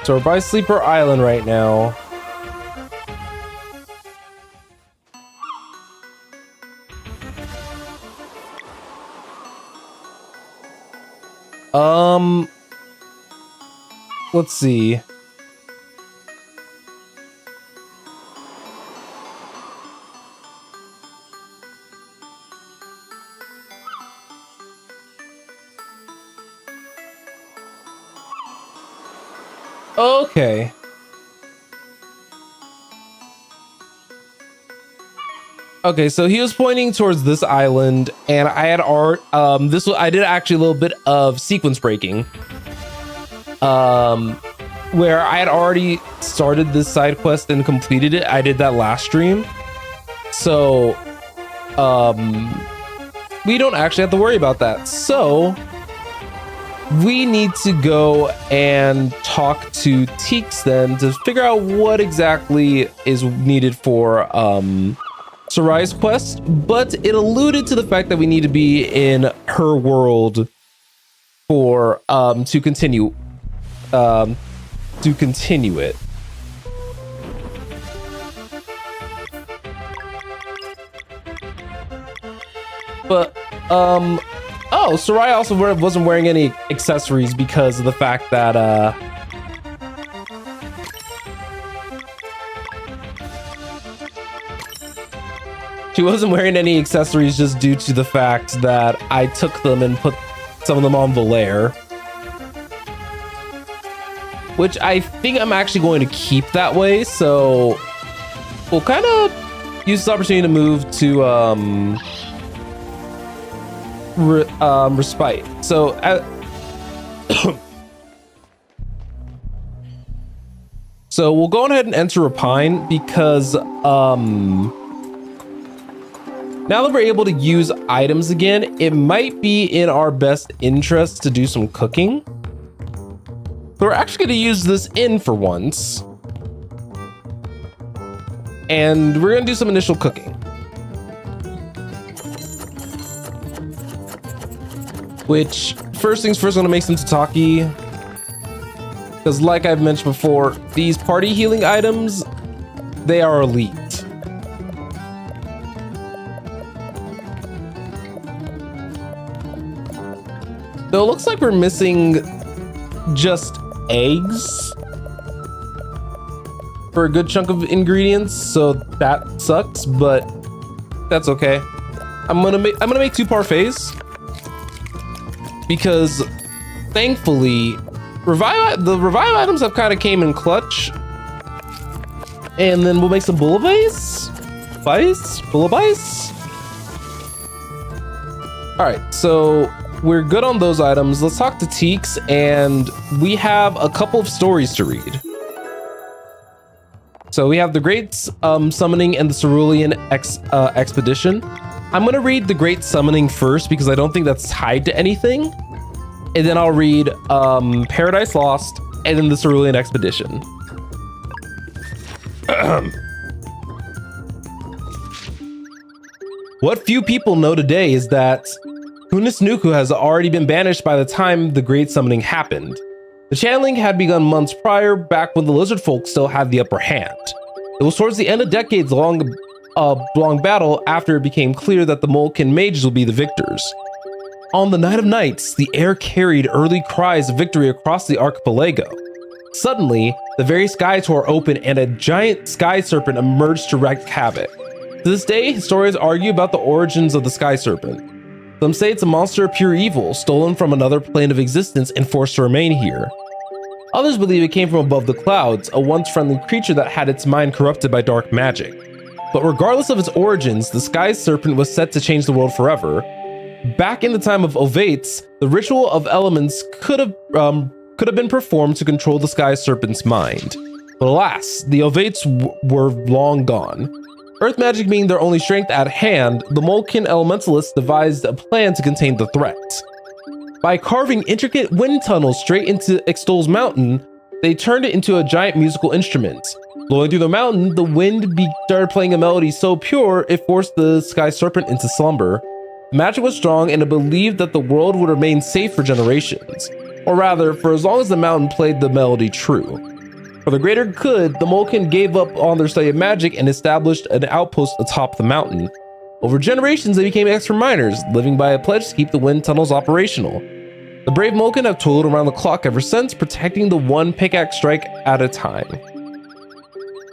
So we're by Sleeper Island right now. Let's see. Okay. Okay, so he was pointing towards this island, and I had I did actually a little bit of sequence breaking. Where I had already started this side quest and completed it. I did that last stream. So, we don't actually have to worry about that. So, we need to go and talk to Teeks then to figure out what exactly is needed for Sarai's quest, but it alluded to the fact that we need to be in her world for to continue it. But oh, Sarai also wasn't wearing any accessories because of the fact that she wasn't wearing any accessories just due to the fact that I took them and put some of them on Valair, which I think I'm actually going to keep that way. So we'll kind of use this opportunity to move to Respite. So so we'll go ahead and enter Repine because now that we're able to use items again, it might be in our best interest to do some cooking. So we're actually going to use this inn for once, and we're going to do some initial cooking. Which, first things first, I'm gonna make some tataki. Because like I've mentioned before, these party healing items, they are elite. So it looks like we're missing just eggs for a good chunk of ingredients, so that sucks, but that's okay. I'm gonna make 2 parfaits. Because thankfully the revive items have kind of came in clutch, and then we'll make some bouillabaisse. All right, so we're good on those items. Let's talk to Teeks, and we have a couple of stories to read. So we have the Great Summoning and the Cerulean Expedition. I'm gonna read the Great Summoning first because I don't think that's tied to anything. And then I'll read Paradise Lost and then the Cerulean Expedition. What few people know today is that Kunis Nuku has already been banished by the time the Great Summoning happened. The channeling had begun months prior, back when the lizard folk still had the upper hand. It was towards the end of decades long battle after it became clear that the Molken mages would be the victors. On the night of nights, the air carried early cries of victory across the archipelago. Suddenly, the very sky tore open and a giant sky serpent emerged to wreak havoc. To this day, historians argue about the origins of the sky serpent. Some say it's a monster of pure evil, stolen from another plane of existence and forced to remain here. Others believe it came from above the clouds, a once friendly creature that had its mind corrupted by dark magic. But regardless of its origins, the sky serpent was set to change the world forever. Back in the time of Ovates, the ritual of elements could have been performed to control the Sky Serpent's mind. But alas, the Ovates were long gone. Earth magic being their only strength at hand, the Molken Elementalists devised a plan to contain the threat. By carving intricate wind tunnels straight into Ixtal's mountain, they turned it into a giant musical instrument. Blowing through the mountain, the wind started playing a melody so pure it forced the Sky Serpent into slumber. The magic was strong and it believed that the world would remain safe for generations. Or rather, for as long as the mountain played the melody true. For the greater good, the Molken gave up on their study of magic and established an outpost atop the mountain. Over generations, they became expert miners, living by a pledge to keep the wind tunnels operational. The brave Molken have toiled around the clock ever since, protecting the one pickaxe strike at a time.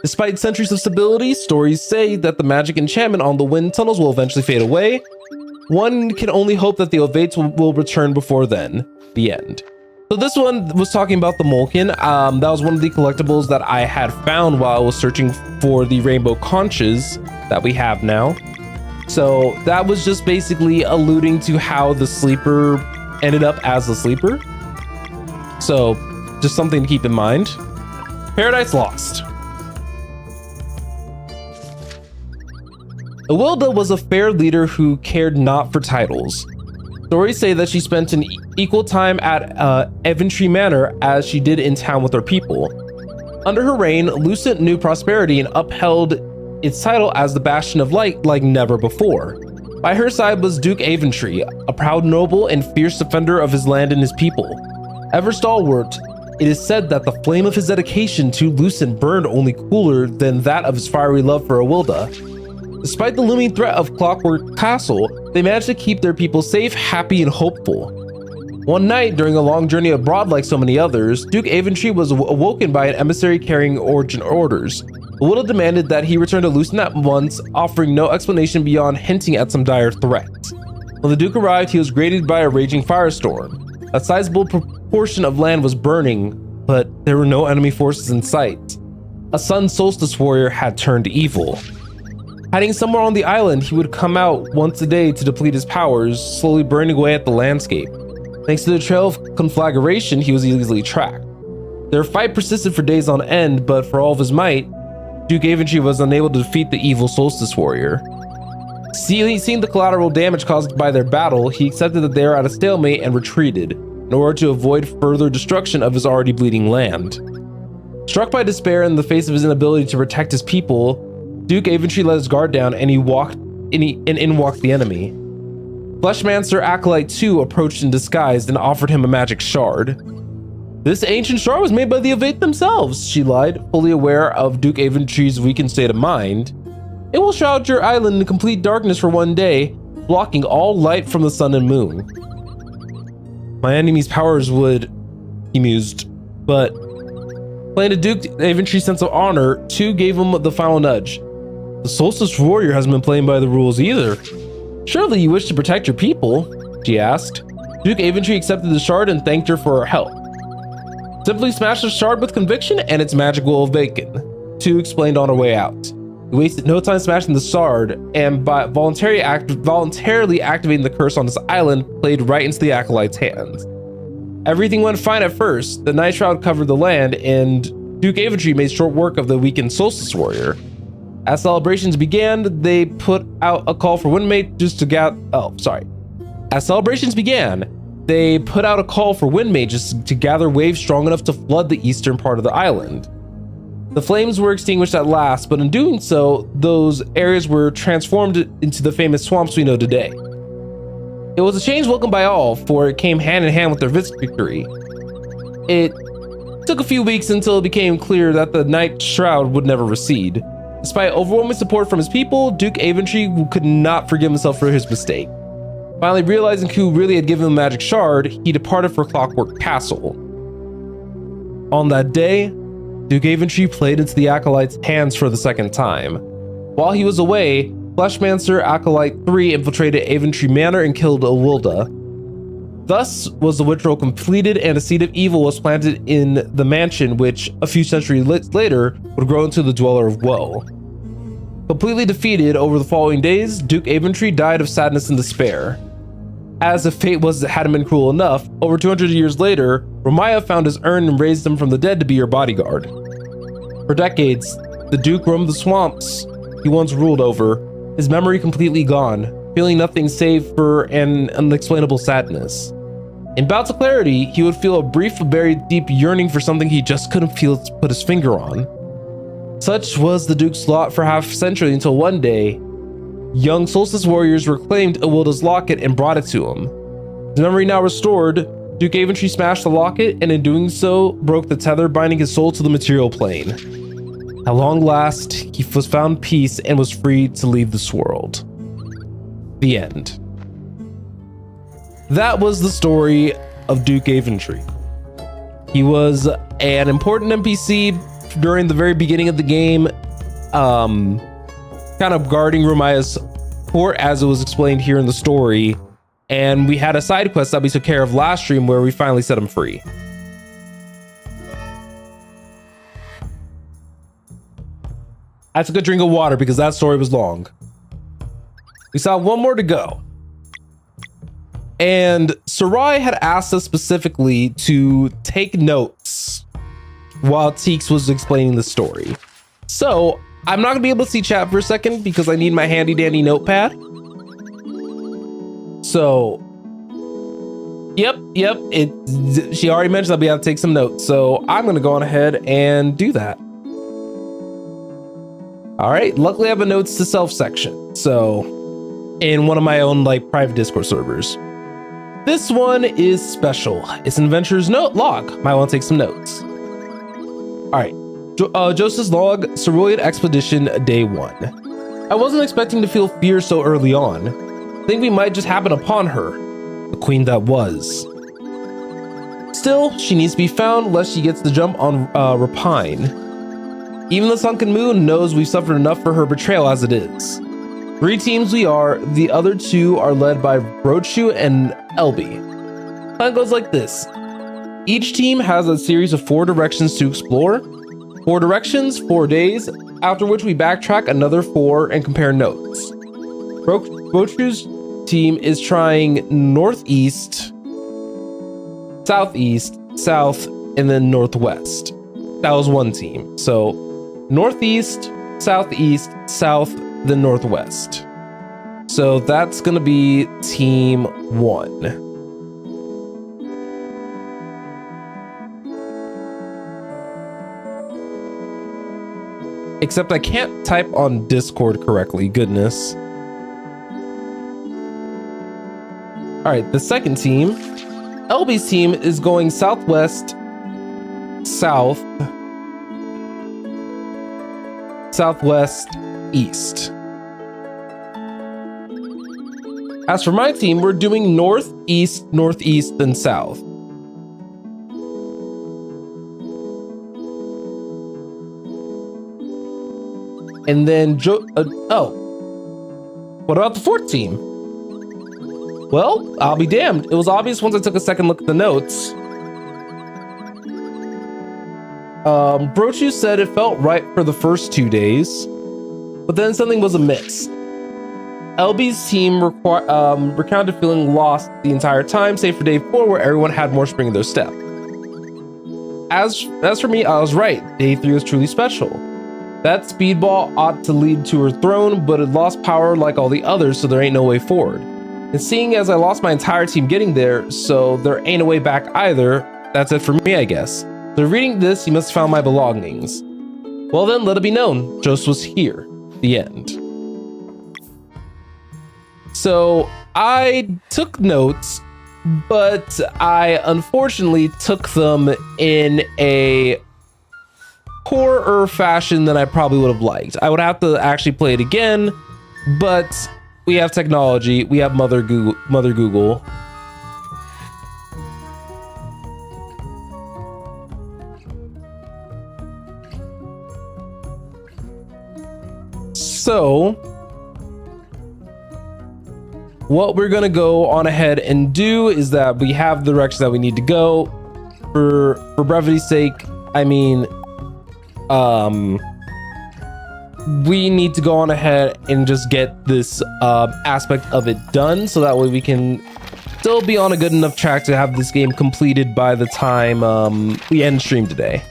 Despite centuries of stability, stories say that the magic enchantment on the wind tunnels will eventually fade away. One can only hope that the Ovates will return before then. The end. So this one was talking about the Molken. That was one of the collectibles that I had found while I was searching for the rainbow conches that we have now. So that was just basically alluding to how the sleeper ended up as the sleeper. So just something to keep in mind. Paradise Lost. Awilda was a fair leader who cared not for titles. Stories say that she spent an equal time at Eventry Manor as she did in town with her people. Under her reign, Lucent knew prosperity and upheld its title as the Bastion of Light like never before. By her side was Duke Aventry, a proud noble and fierce defender of his land and his people. Ever stalwart, it is said that the flame of his dedication to Lucent burned only cooler than that of his fiery love for Awilda. Despite the looming threat of Clockwork Castle, they managed to keep their people safe, happy, and hopeful. One night, during a long journey abroad like so many others, Duke Aventry was awoken by an emissary carrying urgent orders. Awilda demanded that he return to Lucent at once, offering no explanation beyond hinting at some dire threat. When the Duke arrived, he was greeted by a raging firestorm. A sizable proportion of land was burning, but there were no enemy forces in sight. A Sun Solstice warrior had turned evil. Hiding somewhere on the island, he would come out once a day to deplete his powers, slowly burning away at the landscape. Thanks to the trail of conflagration, he was easily tracked. Their fight persisted for days on end, but for all of his might, Duke Aventry was unable to defeat the evil Solstice warrior. Seeing the collateral damage caused by their battle, he accepted that they were at a stalemate and retreated, in order to avoid further destruction of his already bleeding land. Struck by despair in the face of his inability to protect his people, Duke Aventry let his guard down and in walked the enemy. Fleshmancer Acolyte 2 approached in disguise and offered him a magic shard. This ancient shard was made by the Ovate themselves, she lied, fully aware of Duke Aventry's weakened state of mind. It will shroud your island in complete darkness for one day, blocking all light from the sun and moon. My enemy's powers would, he mused, but playing to Duke Aventry's sense of honor, 2 gave him the final nudge. The Solstice warrior hasn't been playing by the rules either. Surely you wish to protect your people, she asked. Duke Aventry accepted the shard and thanked her for her help. Simply smash the shard with conviction and its magic will awaken, 2 explained on her way out. He wasted no time smashing the shard, and by voluntarily activating the curse on his island, played right into the Acolyte's hands. Everything went fine at first. The night shroud covered the land, and Duke Aventry made short work of the weakened Solstice warrior. As celebrations began, they put out a call for wind mages to gather. As celebrations began, they put out a call for wind mages to gather waves strong enough to flood the eastern part of the island. The flames were extinguished at last, but in doing so, those areas were transformed into the famous swamps we know today. It was a change welcomed by all, for it came hand in hand with their victory. It took a few weeks until it became clear that the night shroud would never recede. Despite overwhelming support from his people, Duke Aventry could not forgive himself for his mistake. Finally realizing who really had given him the magic shard, he departed for Clockwork Castle. On that day, Duke Aventry played into the Acolyte's hands for the second time. While he was away, Fleshmancer Acolyte 3 infiltrated Aventry Manor and killed Awilda. Thus was the ritual completed and a seed of evil was planted in the mansion, which a few centuries later would grow into the Dweller of Woe. Completely defeated over the following days, Duke Aventry died of sadness and despair. As if fate hadn't been cruel enough, over 200 years later, Ramaya found his urn and raised him from the dead to be her bodyguard. For decades, the Duke roamed the swamps he once ruled over, his memory completely gone, feeling nothing save for an unexplainable sadness. In bouts of clarity, he would feel a brief, buried deep yearning for something he just couldn't put his finger on. Such was the Duke's lot for half a century until one day, young Solstice warriors reclaimed Awilda's locket and brought it to him. His memory now restored, Duke Aventry smashed the locket and in doing so, broke the tether binding his soul to the material plane. At long last, he was found peace and was free to leave this world. The end. That was the story of Duke Aventry. He was an important NPC during the very beginning of the game, kind of guarding Ramaya's port as it was explained here in the story, and we had a side quest that we took care of last stream where we finally set him free. I took a drink of water because that story was long. We still have one more to go. And Sarai had asked us specifically to take notes while Teeks was explaining the story. So I'm not gonna be able to see chat for a second because I need my handy dandy notepad. So, yep. She already mentioned I'll be able to take some notes. So I'm gonna go on ahead and do that. All right, luckily I have a notes to self section. So in one of my own like private Discord servers. This one is special. It's an adventurer's note log. Might want to take some notes. All right. Joseph's log, Cerulean Expedition, Day 1. I wasn't expecting to feel fear so early on. I think we might just happen upon her, the queen that was. Still, she needs to be found lest she gets the jump on Rapine. Even the Sunken Moon knows we've suffered enough for her betrayal as it is. 3 teams we are, the other 2 are led by Brochu and Elby. Plan goes like this. Each team has a series of 4 directions to explore. 4 directions, 4 days, after which we backtrack another 4 and compare notes. Brochu's team is trying northeast, southeast, south, and then northwest. That was one team. So northeast, southeast, south, then northwest. So that's gonna be team 1. Except I can't type on Discord correctly, goodness. All right, the second team, Elby's team is going southwest, south, southwest, east. As for my team, we're doing north, east, northeast, then south. And then what about the 4th team? Well, I'll be damned. It was obvious once I took a second look at the notes. Brochu said it felt right for the first 2 days, but then something was amiss. LB's team recounted feeling lost the entire time, save for day 4 where everyone had more spring in their step. As for me, I was right. Day 3 was truly special. That speedball ought to lead to her throne, but it lost power like all the others, so there ain't no way forward. And seeing as I lost my entire team getting there, so there ain't a way back either, that's it for me, I guess. So reading this, you must have found my belongings. Well then, let it be known, Joseph was here. The end. So I took notes, but I unfortunately took them in a poorer fashion than I probably would have liked. I would have to actually play it again, but we have technology. We have Mother Google. So what we're gonna go on ahead and do is that we have the directions that we need to go. For brevity's sake, I mean, we need to go on ahead and just get this aspect of it done, so that way we can still be on a good enough track to have this game completed by the time we end stream today.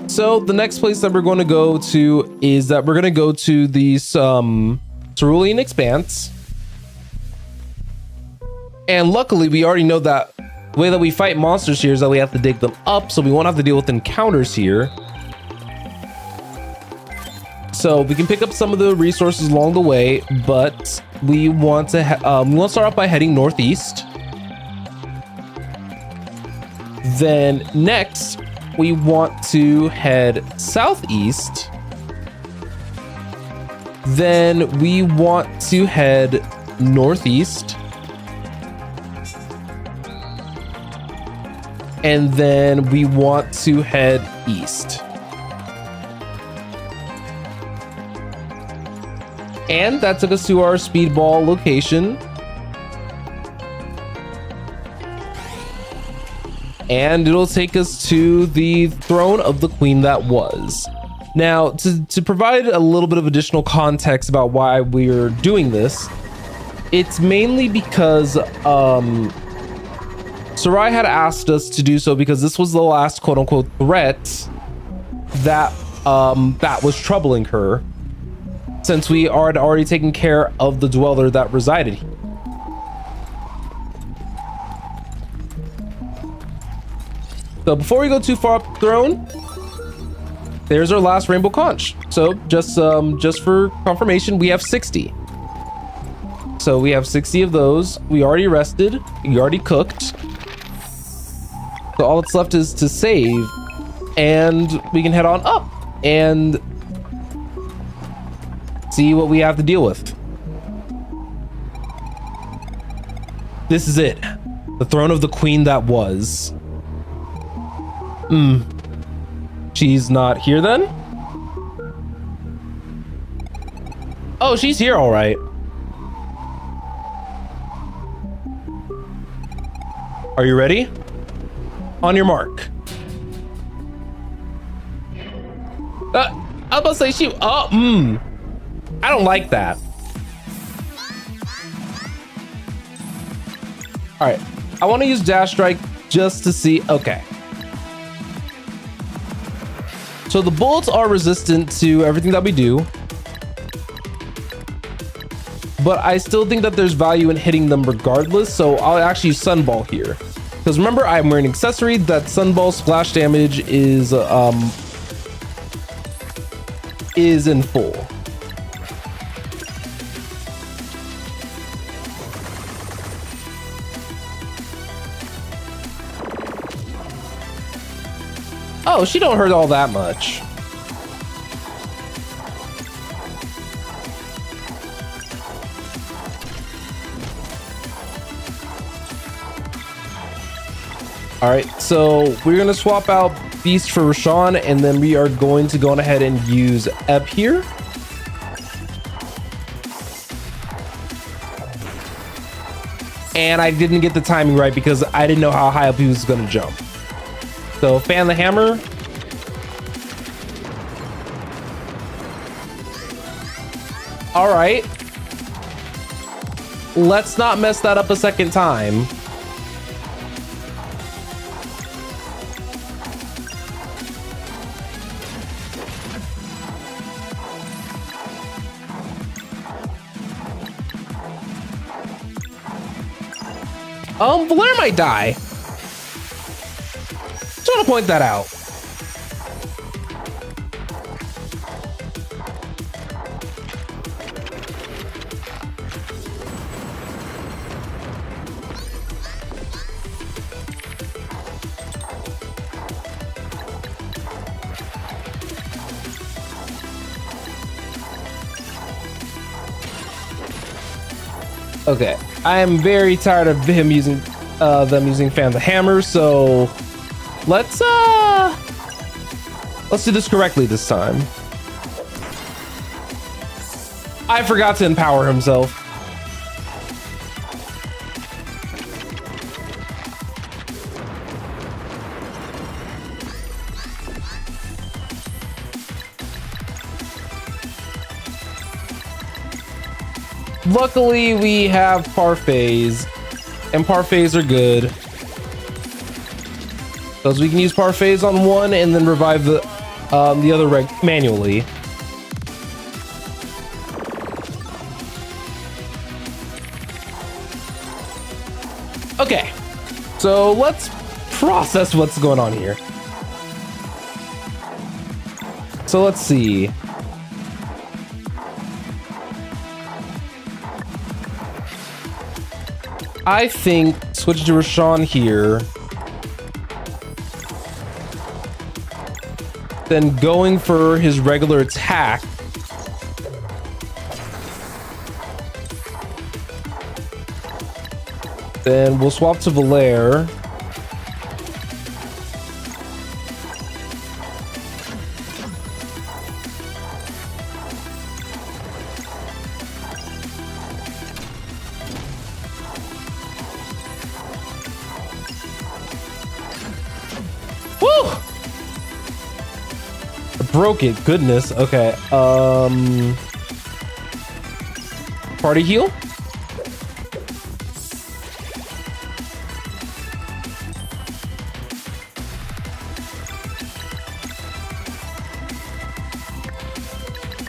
So the next place that we're going to go to is that we're going to go to the Cerulean Expanse. And luckily, we already know that the way that we fight monsters here is that we have to dig them up, so we won't have to deal with encounters here. So we can pick up some of the resources along the way, but we want to start off by heading northeast. Then next, we want to head southeast. Then we want to head northeast. And then we want to head east. And that took us to our speedball location. And it'll take us to the throne of the queen that was. Now, to provide a little bit of additional context about why we're doing this, it's mainly because Sarai had asked us to do so because this was the last quote-unquote threat that that was troubling her, since we had already taken care of the dweller that resided here. So before we go too far up the throne, there's our last rainbow conch. So just for confirmation, we have 60. So we have 60 of those. We already rested. We already cooked. So all that's left is to save, and we can head on up and see what we have to deal with. This is it. The throne of the queen that was. She's not here then? Oh, she's here, all right. Are you ready? On your mark. I was about to say she. I don't like that. All right, I want to use Dash Strike just to see. Okay. So the bullets are resistant to everything that we do, but I still think that there's value in hitting them regardless. So I'll actually use Sunball here, because remember, I'm wearing an accessory that Sunball splash damage is in full. Oh, she don't hurt all that much. All right, so we're gonna swap out Beast for Rashawn, and then we are going to go on ahead and use Ebb here. And I didn't get the timing right because I didn't know how high up he was gonna jump. So fan the hammer. All right. Let's not mess that up a second time. Blair might die. Just want to point that out. Okay, I am very tired of him using them using Fan the Hammer, so let's do this correctly this time. I forgot to empower himself. luckily we have parfaits, and parfaits are good. Because we can use parfaits on one and then revive the other manually. Okay, so let's process what's going on here. So let's see. I think switch to Roshan here. Then going for his regular attack. Then we'll swap to Valair. Woo! I broke it. Goodness. Okay. Party heal?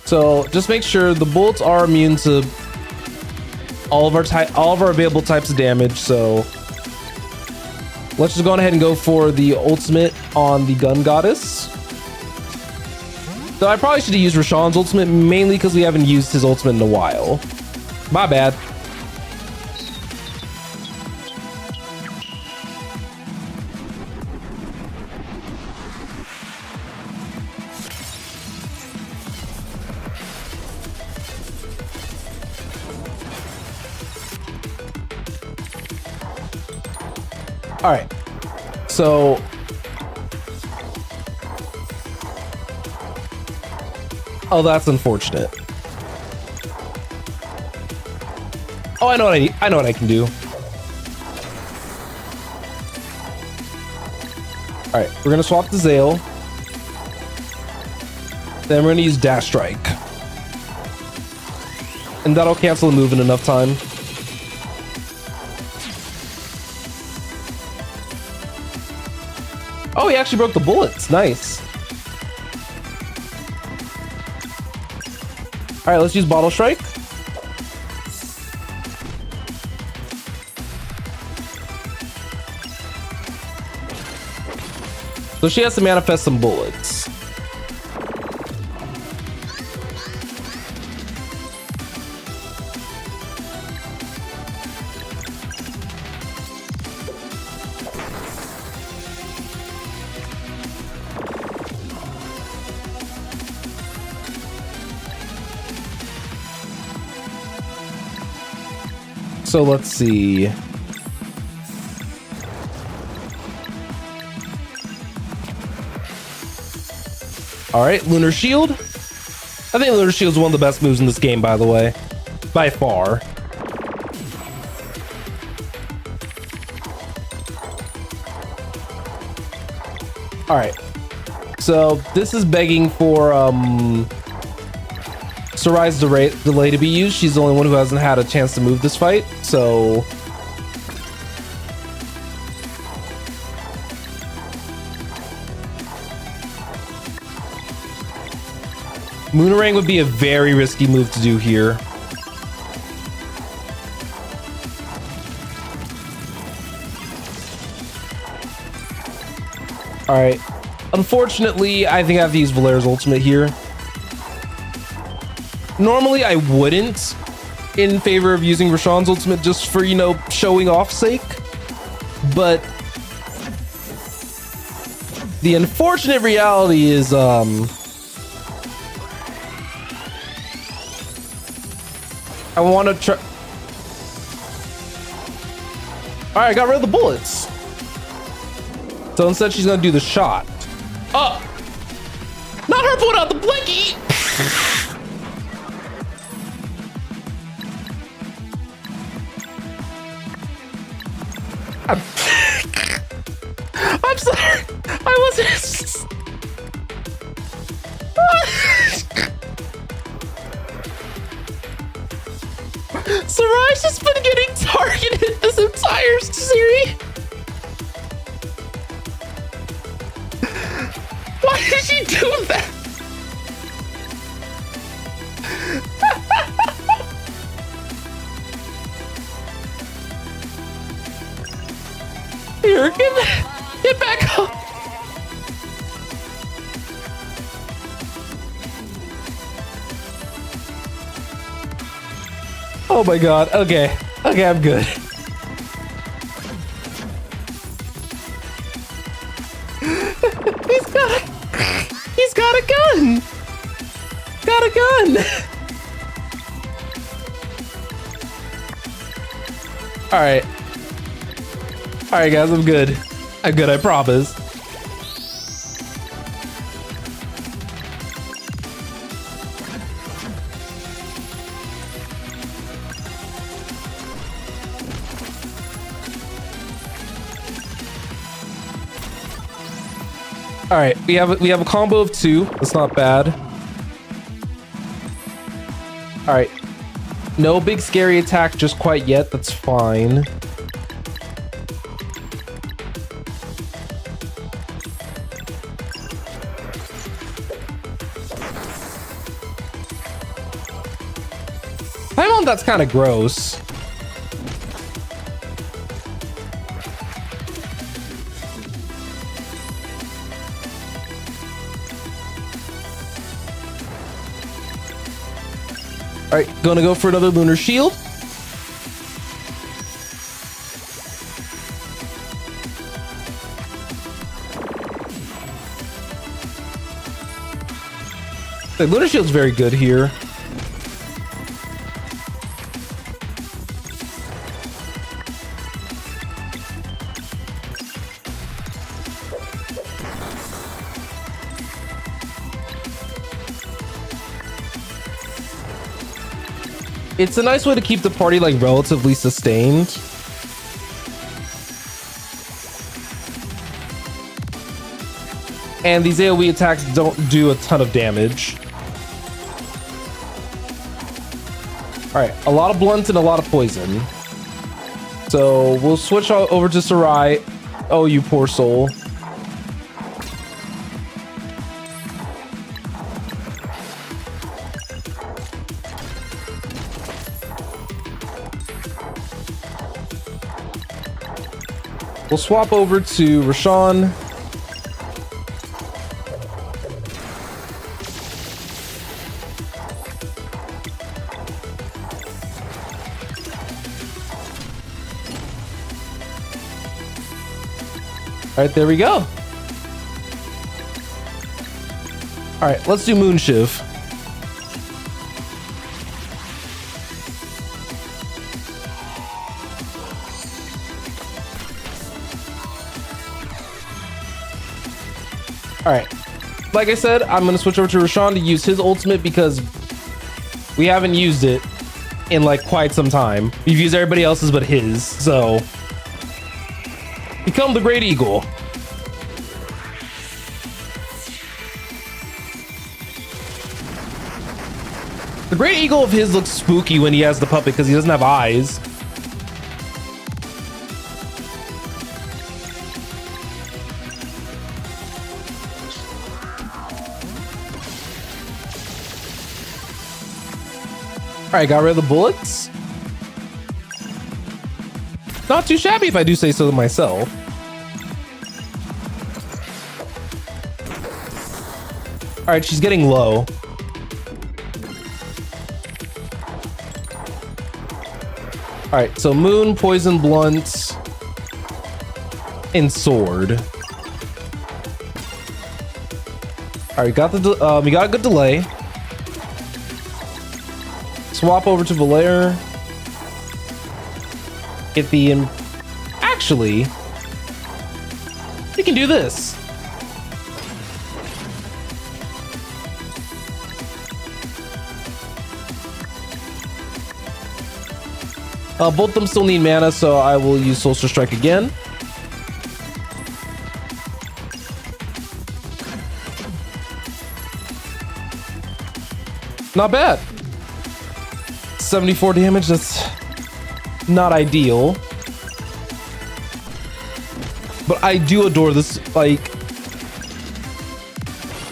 So just make sure the bullets are immune to all of our available types of damage. So let's just go on ahead and go for the ultimate on the gun goddess. So I probably should have used Roshan's ultimate, mainly because we haven't used his ultimate in a while. My bad. All right, so oh, that's unfortunate. Oh, I know what I know what I can do. All right, we're gonna swap to Zale. Then we're gonna use Dash Strike, and that'll cancel the move in enough time. Oh, he actually broke the bullets. Nice. All right, let's use Bottle Strike. So she has to manifest some bullets. So let's see. All right, Lunar Shield. I think Lunar Shield is one of the best moves in this game, by the way, by far. All right, so this is begging for Sarai's delay to be used. She's the only one who hasn't had a chance to move this fight, so Moonerang would be a very risky move to do here. All right, unfortunately, I think I have to use Valair's ultimate here. Normally, I wouldn't in favor of using Roshan's ultimate just for, you know, showing off sake. But the unfortunate reality is, I want to try. All right, I got rid of the bullets. So instead, she's going to do the shot. Oh, not her pulling out the blinky. I'm sorry. I wasn't. Sarai's just been getting targeted this entire series. Why did she do that? Here, get back up. Oh my god. Okay. Okay, I'm good. He's got a gun. Got a gun. All right. All right, guys, I'm good. I'm good, I promise. All right, we have a combo of 2. That's not bad. All right, no big scary attack just quite yet. That's fine. Paimon, that's kind of gross. All right, gonna go for another Lunar Shield. The Lunar Shield's very good here. It's a nice way to keep the party like relatively sustained. And these AoE attacks don't do a ton of damage. All right, a lot of blunt and a lot of poison. So we'll switch over to Sarai. Oh, you poor soul. We'll swap over to Roshan. All right, there we go. All right, let's do Moonshiv. All right, like I said, I'm gonna switch over to Roshan to use his ultimate because we haven't used it in like quite some time. We've used everybody else's but his, so become the Great Eagle. The Great Eagle of his looks spooky when he has the puppet because he doesn't have eyes. All right, got rid of the bullets. Not too shabby if I do say so myself. All right, she's getting low. All right, so Moon, Poison, Blunt, and Sword. All right, we got a good delay. Swap over to Valair. Get the actually, we can do this. Both of them still need mana, so I will use Soulstar Strike again. Not bad. 74 damage, that's not ideal. But I do adore this, like...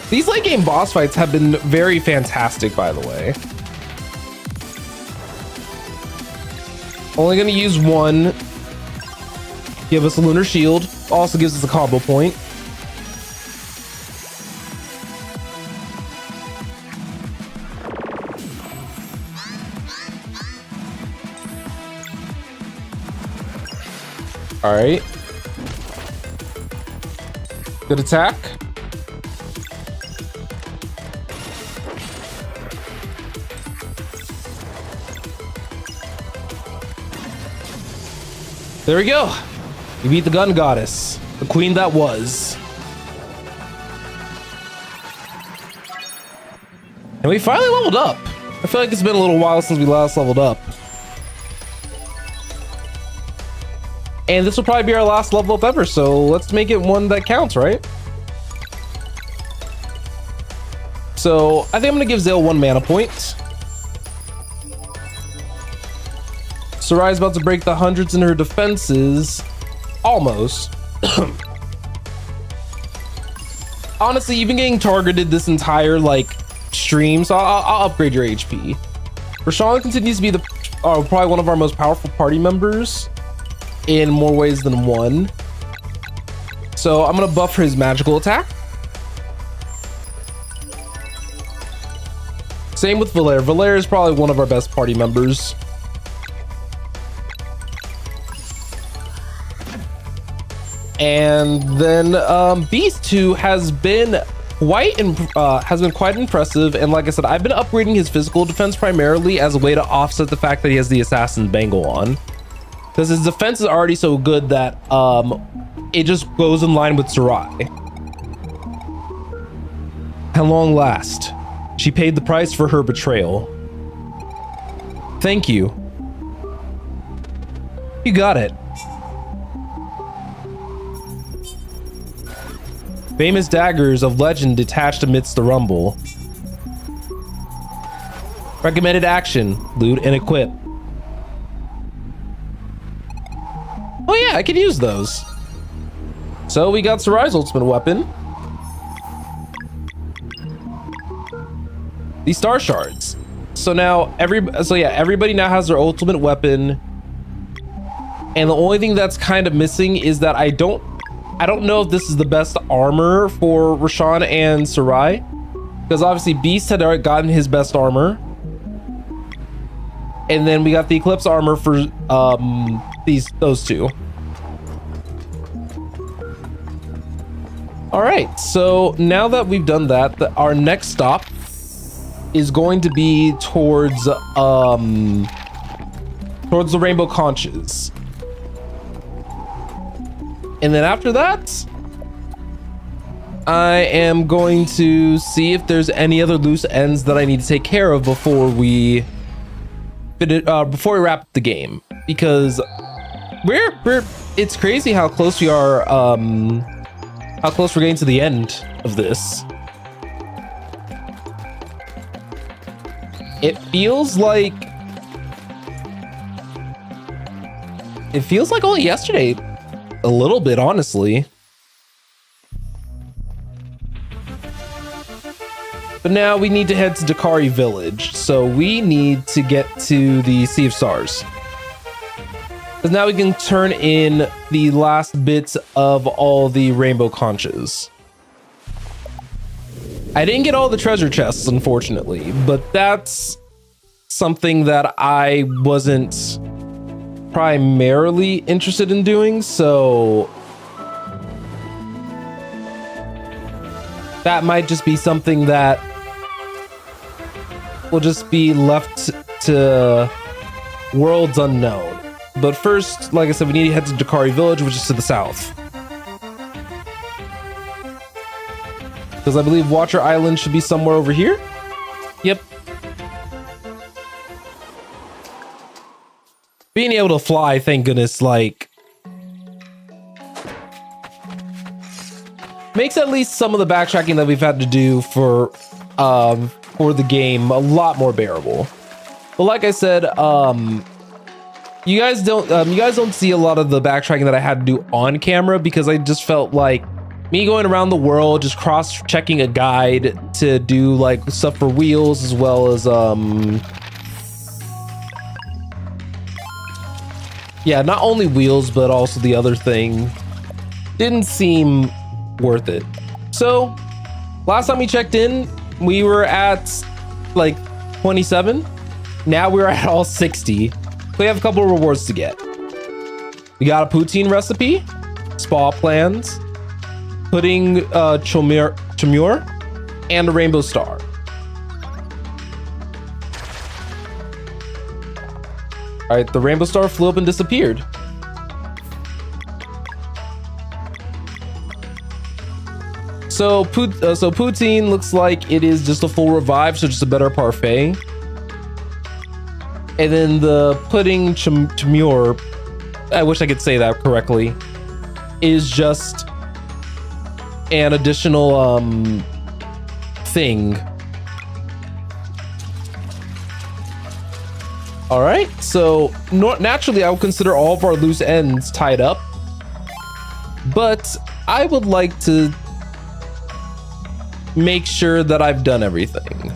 These late game boss fights have been very fantastic, by the way. Only gonna use one. Give us a Lunar Shield. Also gives us a combo point. All right. Good attack. There we go. We beat the gun goddess, the queen that was. And we finally leveled up. I feel like it's been a little while since we last leveled up. And this will probably be our last level up ever, so let's make it one that counts, right? So I think I'm gonna give Zale 1 mana point. Sarai's about to break the hundreds in her defenses. Almost. Honestly, you've been getting targeted this entire like stream, so I'll upgrade your HP. Roshan continues to be the probably one of our most powerful party members in more ways than one. So I'm gonna buff his magical attack. Same with Valere. Valere is probably one of our best party members. And then Beast, who has been quite impressive, and like I said, I've been upgrading his physical defense primarily as a way to offset the fact that he has the assassin bangle on, because his defense is already so good that it just goes in line with Sarai. At long last, she paid the price for her betrayal. Thank you. You got it. Famous daggers of legend detached amidst the rumble. Recommended action, loot and equip. Oh yeah, I could use those. So we got Sarai's ultimate weapon. The Star Shards. So now everybody now has their ultimate weapon. And the only thing that's kind of missing is that I don't know if this is the best armor for Roshan and Sarai, because obviously Beast had already gotten his best armor, and then we got the Eclipse armor for those two. All right, so now that we've done that, our next stop is going to be towards the Rainbow Conches. And then after that, I am going to see if there's any other loose ends that I need to take care of before we wrap up the game, because it's crazy how close we are, how close we're getting to the end of this. It feels like only yesterday. A little bit, honestly. But now we need to head to Dakari Village. So we need to get to the Sea of Stars, because now we can turn in the last bits of all the rainbow conches. I didn't get all the treasure chests, unfortunately, but that's something that I wasn't primarily interested in doing, so that might just be something that will just be left to worlds unknown. But first, like I said, we need to head to Dakari Village, which is to the south, because I believe Watcher Island should be somewhere over here. Yep. Being able to fly, thank goodness, like, makes at least some of the backtracking that we've had to do for the game a lot more bearable. But like I said, you guys don't see a lot of the backtracking that I had to do on camera because I just felt like me going around the world, just cross-checking a guide to do like stuff for wheels as well as yeah, not only wheels but also the other thing didn't seem worth it. So last time we checked in, we were at like 27. Now we're at all 60. We have a couple of rewards to get. We got a poutine recipe, spa plans, pudding chumur, and a rainbow star. All right, the rainbow star flew up and disappeared. So poutine looks like it is just a full revive, so just a better parfait. And then the pudding chumur, I wish I could say that correctly, is just an additional thing. All right, so naturally I would consider all of our loose ends tied up, but I would like to make sure that I've done everything.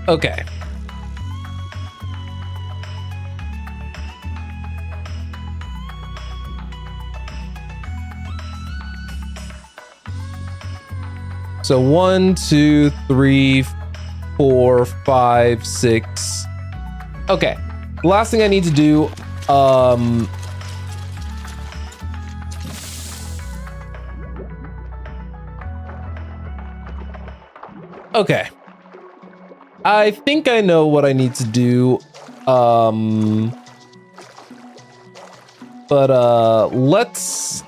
Okay. So 1, 2, 3, 4, 5, 6. Okay. The last thing I need to do, okay. I think I know what I need to do.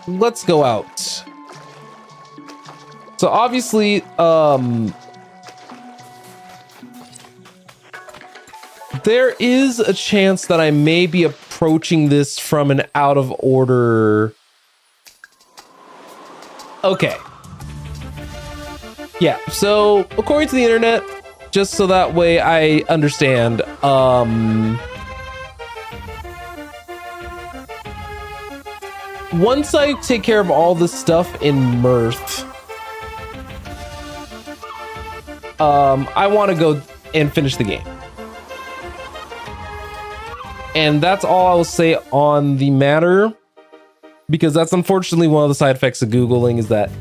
Let's go out. So obviously, there is a chance that I may be approaching this from an out of order. Okay. Yeah, so according to the internet, just so that way I understand, once I take care of all this stuff in Mirth, I want to go and finish the game. And that's all I will say on the matter, because that's unfortunately one of the side effects of Googling, is that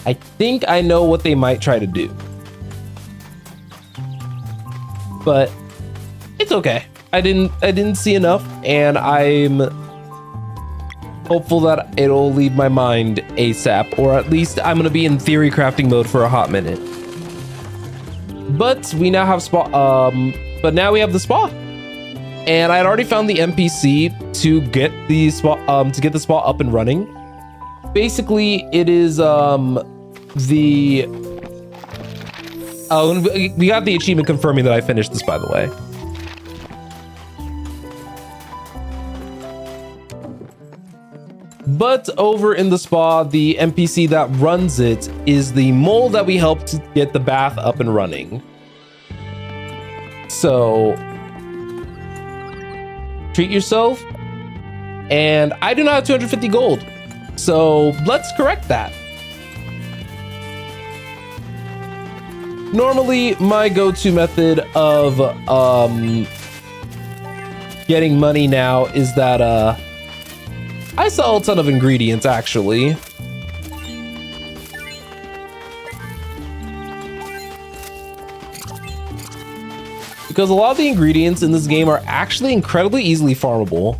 I think I know what they might try to do. But it's okay. I didn't see enough, and I'm hopeful that it'll leave my mind ASAP, or at least I'm gonna be in theory crafting mode for a hot minute. But we now have spa. But now we have the spa, and I had already found the NPC to get the spa. To get the spa up and running. Basically, it is the. Oh, we got the achievement confirming that I finished this, by the way. But over in the spa, the NPC that runs it is the mole that we helped to get the bath up and running. So treat yourself. And I do not have 250 gold. So let's correct that. Normally, my go-to method of getting money now is that I sell a ton of ingredients, actually. Because a lot of the ingredients in this game are actually incredibly easily farmable.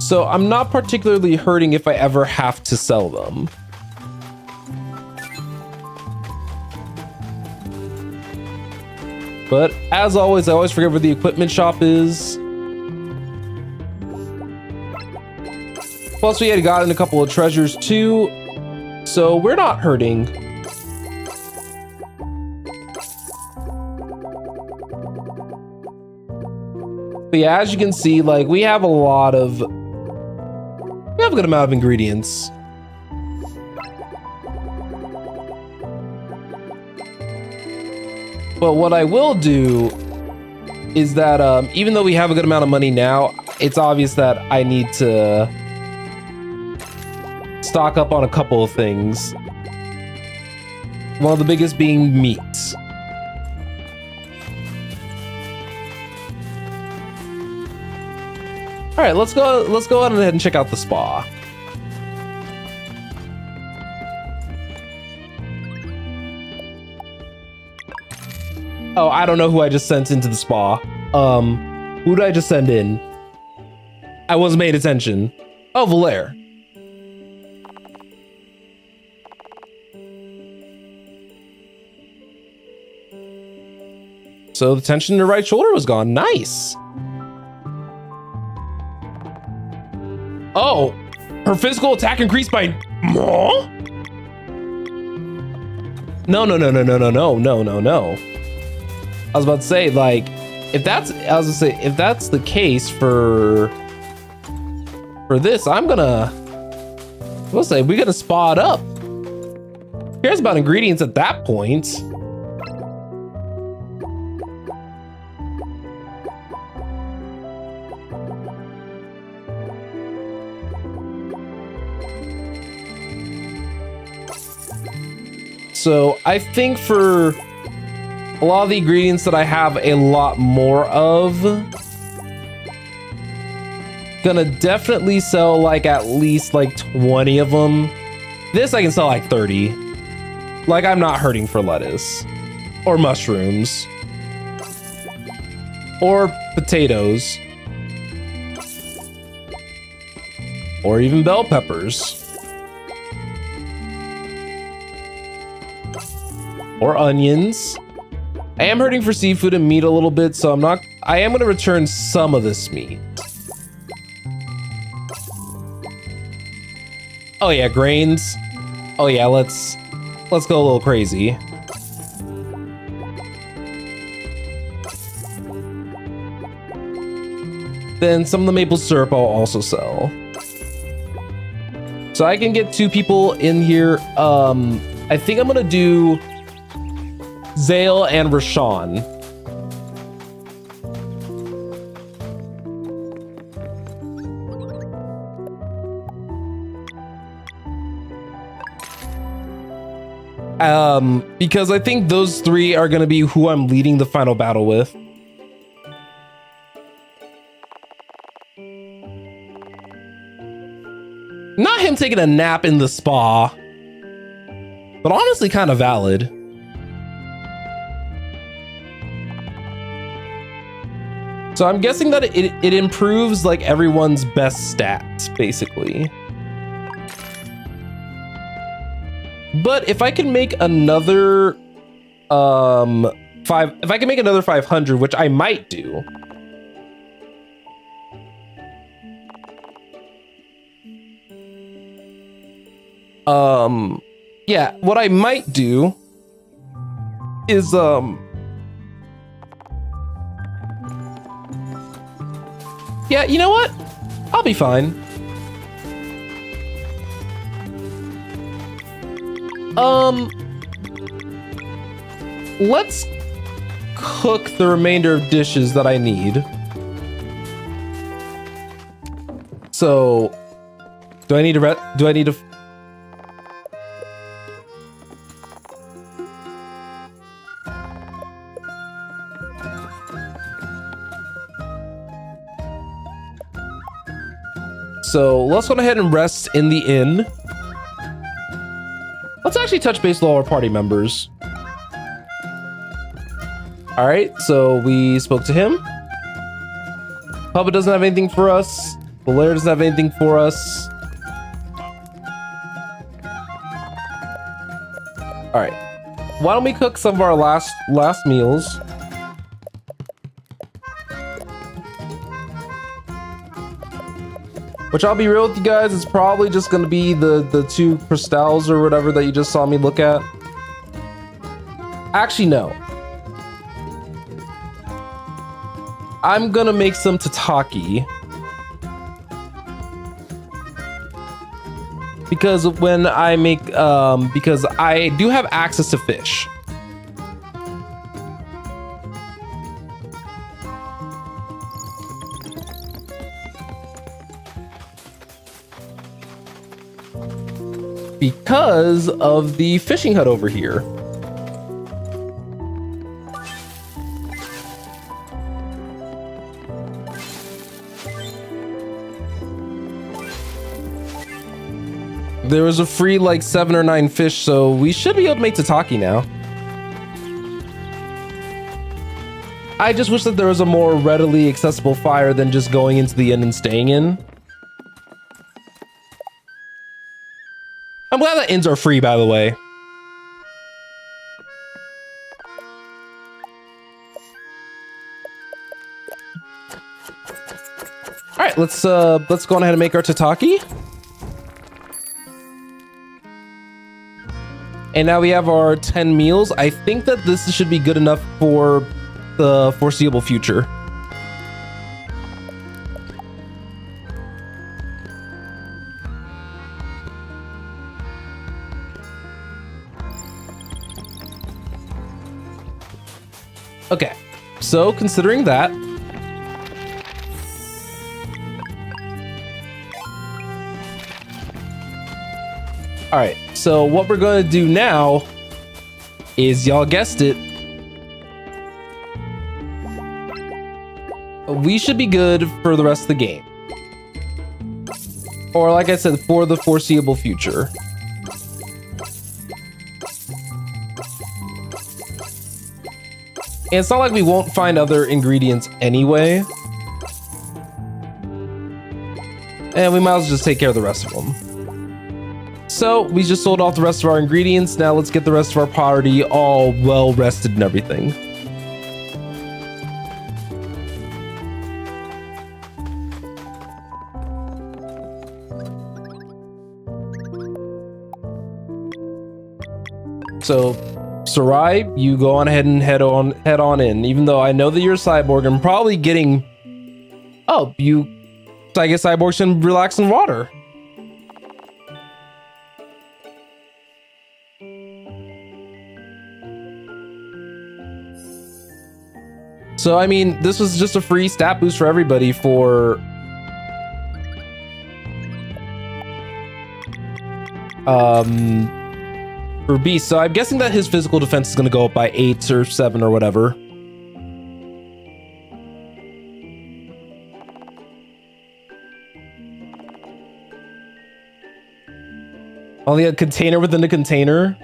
So I'm not particularly hurting if I ever have to sell them. But as always, I always forget where the equipment shop is. Plus, we had gotten a couple of treasures too, so we're not hurting. But yeah, as you can see, like, we have a lot of have a good amount of ingredients. But what I will do is that even though we have a good amount of money now, it's obvious that I need to stock up on a couple of things. One of the biggest being meat. All right, let's go ahead and check out the spa. Oh, I don't know who I just sent into the spa. Who did I just send in? I wasn't paying attention. Oh, Valere. So the tension in her right shoulder was gone. Nice. Oh, her physical attack increased by more? No. I was about to say, like, if that's the case for this, we're gonna spa it up. Who cares about ingredients at that point? So I think for a lot of the ingredients that I have a lot more of, gonna definitely sell like at least like 20 of them. This I can sell like 30. Like, I'm not hurting for lettuce or mushrooms or potatoes or even bell peppers. Or onions. I am hurting for seafood and meat a little bit, so I am going to return some of this meat. Oh yeah, grains. Oh yeah, let's go a little crazy. Then some of the maple syrup I'll also sell. So I can get 2 people in here. I think I'm going to do Zale and Rashawn. Because I think those 3 are going to be who I'm leading the final battle with. Not him taking a nap in the spa, but honestly kind of valid. So I'm guessing that it improves like everyone's best stats, basically. But if I can make another if I can make another 500, which I might do. Yeah, what I might do is yeah, you know what? I'll be fine. Let's cook the remainder of dishes that I need. So, do I need to So let's go ahead and rest in the inn. Let's actually touch base with all our party members. All right, so we spoke to him. Papa doesn't have anything for us. Valere doesn't have anything for us. All right, why don't we cook some of our last meals? Which, I'll be real with you guys, it's probably just gonna be the 2 crystals or whatever that you just saw me look at. Actually, no. I'm gonna make some tataki. because when I make because I do have access to fish. Because of the fishing hut over here. There was a free like 7 or 9 fish, so we should be able to make tataki now. I just wish that there was a more readily accessible fire than just going into the inn and staying in. I'm glad that inns are free, by the way. All right, let's go on ahead and make our tataki. And now we have our 10 meals. I think that this should be good enough for the foreseeable future. Okay, so considering that, all right, so what we're going to do now is, y'all guessed it, we should be good for the rest of the game. Or like I said, for the foreseeable future. And it's not like we won't find other ingredients anyway. And we might as well just take care of the rest of them. So we just sold off the rest of our ingredients. Now let's get the rest of our party all well rested and everything. So Sarai, you go on ahead and head on in. Even though I know that you're a cyborg, I'm probably getting... Oh, I guess cyborgs can relax in water. So, I mean, this was just a free stat boost for everybody for... for Beast. So I'm guessing that his physical defense is going to go up by 8 or 7 or whatever. Only a container within a container.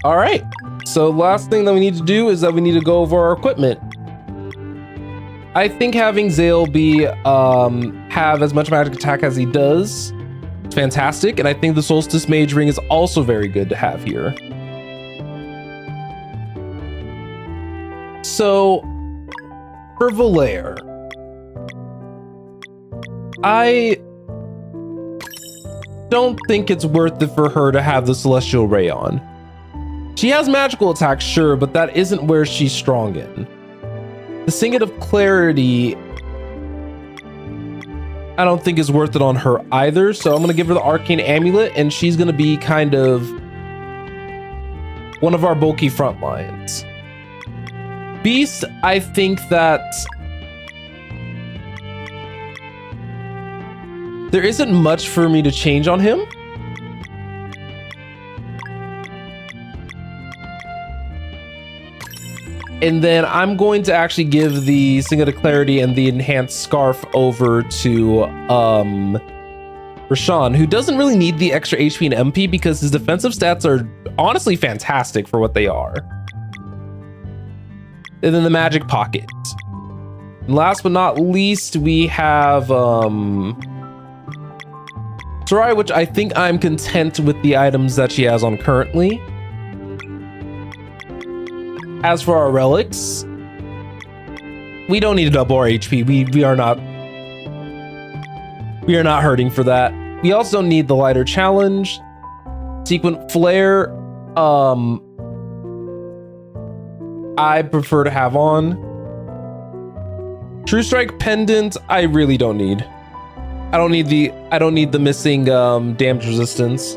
All right. So last thing that we need to do is that we need to go over our equipment. I think having Zale be have as much magic attack as he does, it's fantastic. And I think the Solstice Mage Ring is also very good to have here. So for Volaire, I don't think it's worth it for her to have the Celestial Ray on. She has magical attacks, sure, but that isn't where she's strong in. The Singlet of Clarity, I don't think is worth it on her either, so I'm going to give her the Arcane Amulet, and she's going to be kind of one of our bulky front lines. Beast, I think that there isn't much for me to change on him. And then I'm going to actually give the Singlet of Clarity and the Enhanced Scarf over to Roshan, who doesn't really need the extra HP and MP because his defensive stats are honestly fantastic for what they are. And then the Magic Pocket. And last but not least, we have Sarai, which I think I'm content with the items that she has on currently. As for our relics, we don't need to double our HP. We are not hurting for that. We also don't need the lighter challenge. Sequent flare. I prefer to have on. True Strike Pendant, I really don't need. I don't need the missing damage resistance.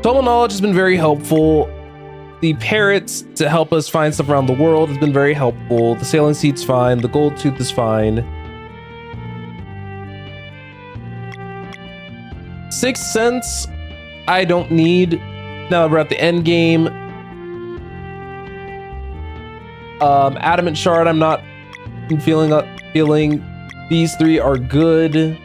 Total Knowledge has been very helpful. The Parrots to help us find stuff around the world has been very helpful. The Sailing Seat's fine. The Gold Tooth is fine. Sixth Sense, I don't need. Now we're at the end game. Adamant Shard, I'm not feeling. These three are good.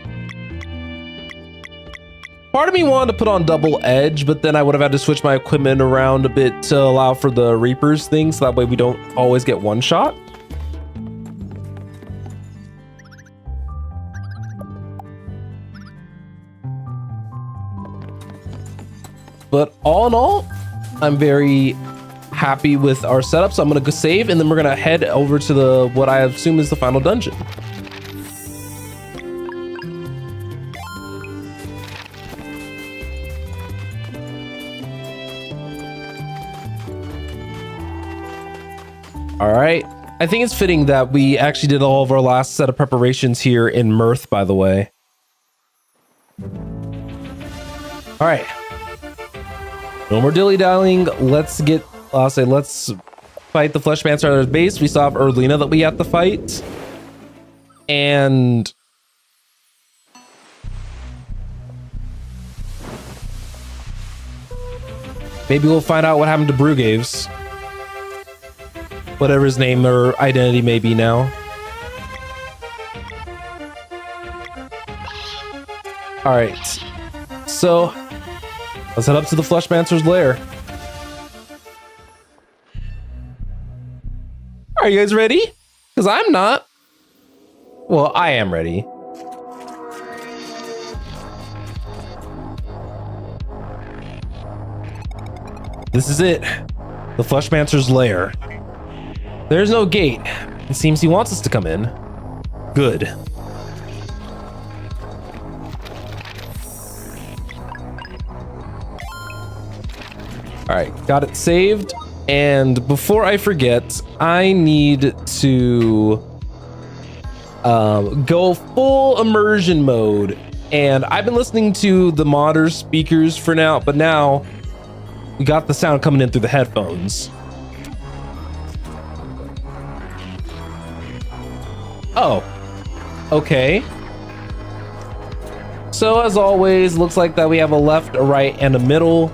Part of me wanted to put on Double Edge, but then I would have had to switch my equipment around a bit to allow for the Reapers thing, so that way we don't always get one shot. But all in all, I'm very happy with our setup, so I'm gonna go save, and then we're gonna head over to what I assume is the final dungeon. All right, I think it's fitting that we actually did all of our last set of preparations here in Mirth, by the way. All right, no more dilly-dallying. Let's fight the Fleshmancer at his base. We still have Erdlina that we have to fight. And maybe we'll find out what happened to Brugaves. Whatever his name or identity may be now. All right, so let's head up to the Fleshmancer's lair. Are you guys ready? Because I'm not. Well, I am ready. This is it. The Fleshmancer's lair. There's no gate. It seems he wants us to come in. Good. All right, got it saved. And before I forget, I need to go full immersion mode. And I've been listening to the modder speakers for now, but now we got the sound coming in through the headphones. Oh, okay. So as always, looks like that we have a left, a right, and a middle.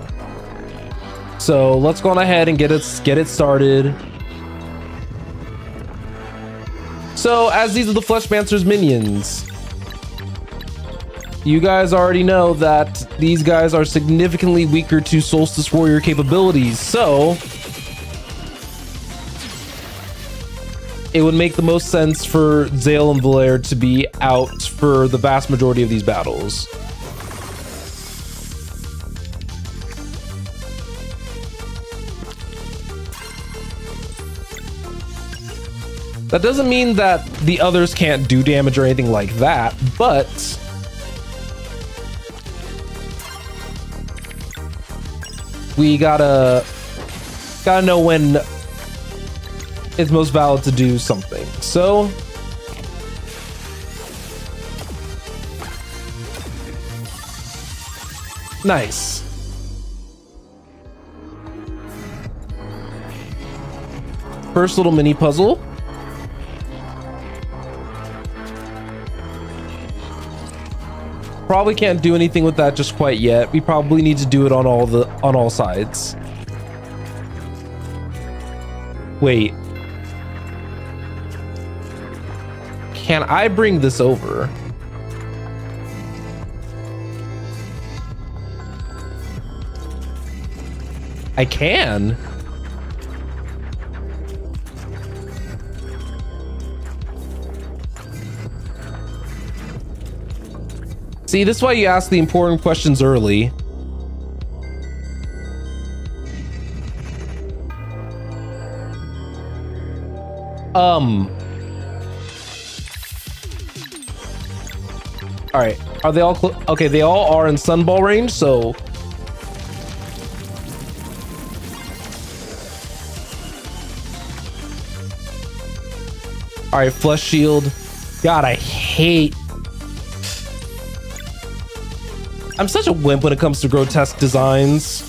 So let's go on ahead and get it started. So as these are the Fleshmancer's minions, you guys already know that these guys are significantly weaker to Solstice Warrior capabilities. So it would make the most sense for Zale and Valair to be out for the vast majority of these battles. That doesn't mean that the others can't do damage or anything like that, but we gotta know when it's most valid to do something. So nice. First little mini puzzle. Probably can't do anything with that just quite yet. We probably need to do it on all sides. Wait. Can I bring this over? I can. See, this is why you ask the important questions early. All right, are they all okay? They all are in Sunball range, so All right, flesh shield. God, I hate. I'm such a wimp when it comes to grotesque designs.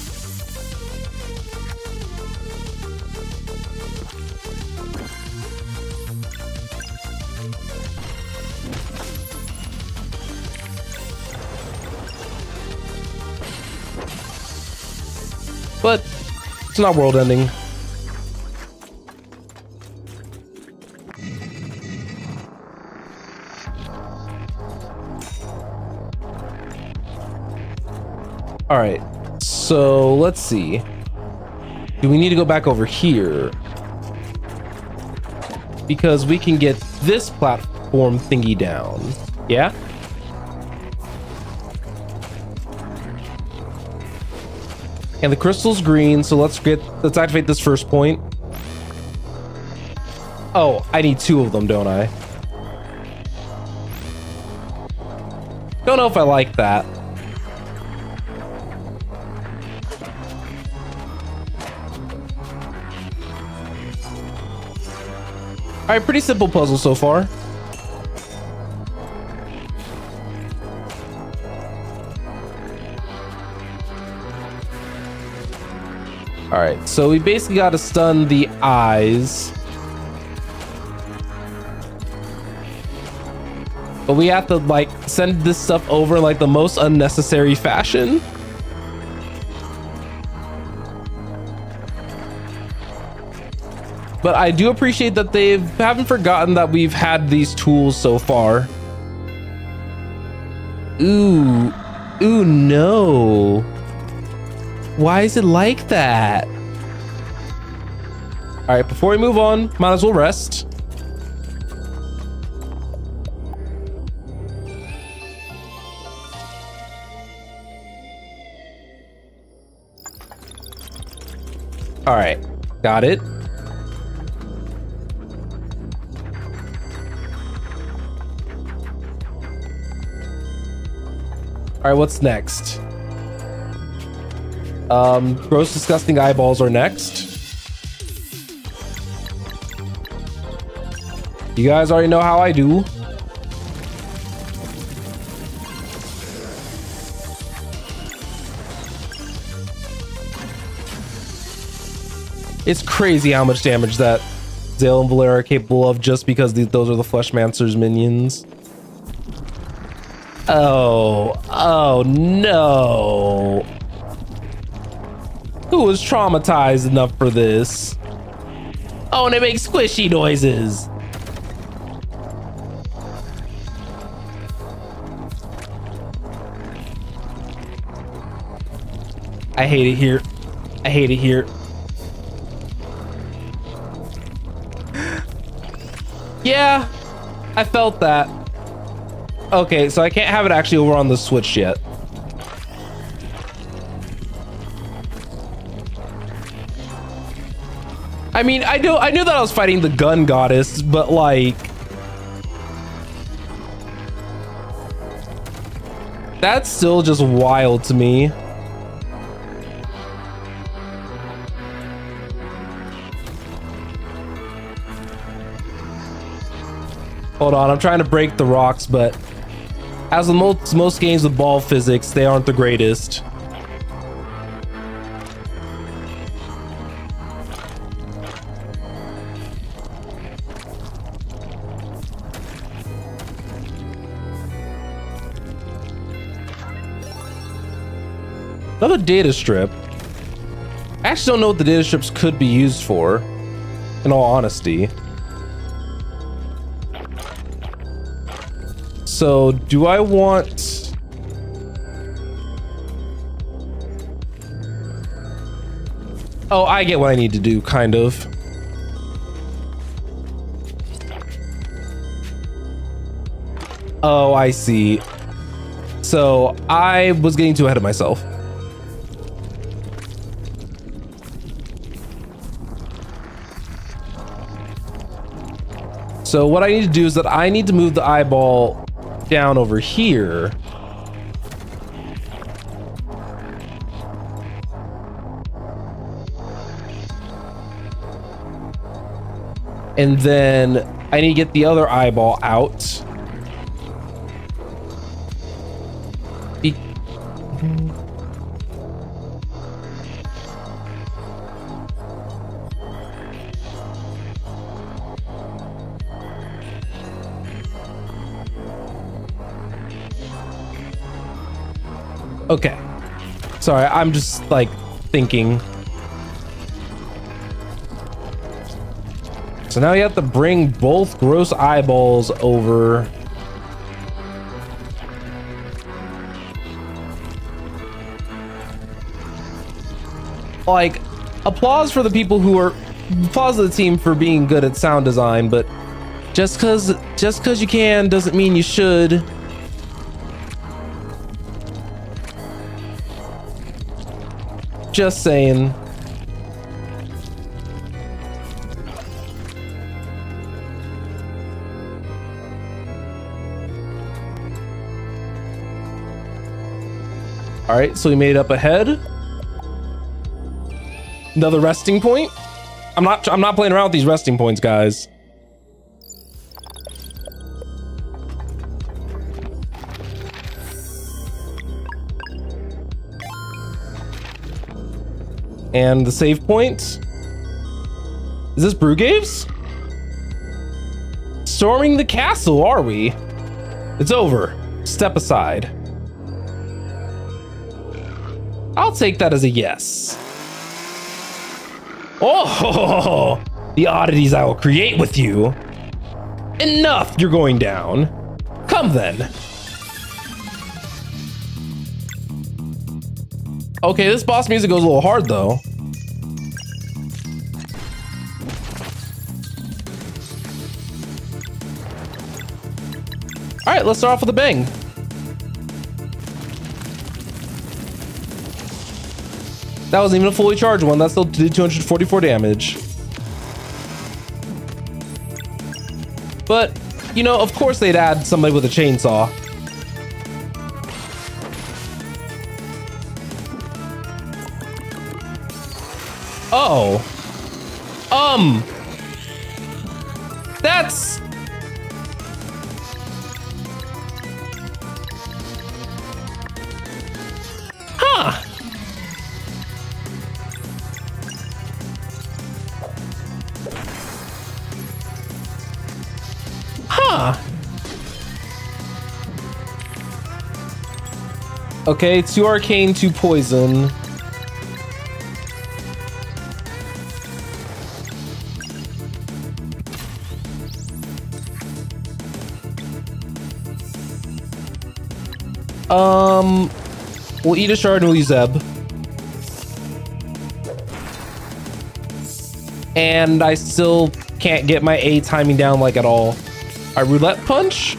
But it's not world ending. All right, so let's see. Do we need to go back over here? Because we can get this platform thingy down. Yeah? And the crystal's green, so let's activate this first point. Oh, I need 2 of them, don't I? Don't know if I like that. All right, pretty simple puzzle so far. All right, so we basically got to stun the eyes. But we have to like send this stuff over in like the most unnecessary fashion. But I do appreciate that they haven't forgotten that we've had these tools so far. Ooh, no. Why is it like that? All right, before we move on, might as well rest. All right, got it. All right, what's next? Gross, disgusting eyeballs are next. You guys already know how I do. It's crazy how much damage that Zale and Valera are capable of just because those are the Fleshmancer's minions. Oh no. Who was traumatized enough for this? Oh, and they make squishy noises. I hate it here. I hate it here. Yeah, I felt that. Okay, so I can't have it actually over on the Switch yet. I mean, I knew that I was fighting the gun goddess, but like, that's still just wild to me. Hold on, I'm trying to break the rocks, but as with most games with ball physics, they aren't the greatest. Another data strip. I actually don't know what the data strips could be used for, in all honesty. So, do I want... Oh, I get what I need to do, kind of. Oh, I see. So, I was getting too ahead of myself. So what I need to do is that I need to move the eyeball down over here. And then I need to get the other eyeball out. Okay. Sorry, I'm just like thinking. So now you have to bring both gross eyeballs over. Like, applause for the people who are, applause to the team for being good at sound design, but just cause you can doesn't mean you should. Just saying. All right, so we made it up ahead. Another resting point. I'm not playing around with these resting points, guys. And the save point. Is this Brugaves? Storming the castle, are we? It's over. Step aside. I'll take that as a yes. Oh, the oddities I will create with you. Enough, you're going down. Come then. Okay, this boss music goes a little hard though. All right, let's start off with a bang. That wasn't even a fully charged one. That still did 244 damage. But, you know, of course they'd add somebody with a chainsaw. Oh. That's... Huh. Huh. Okay, 2 arcane, 2 poison. We'll eat a shard and we'll use Zeb. And I still can't get my A timing down like at all. A roulette punch?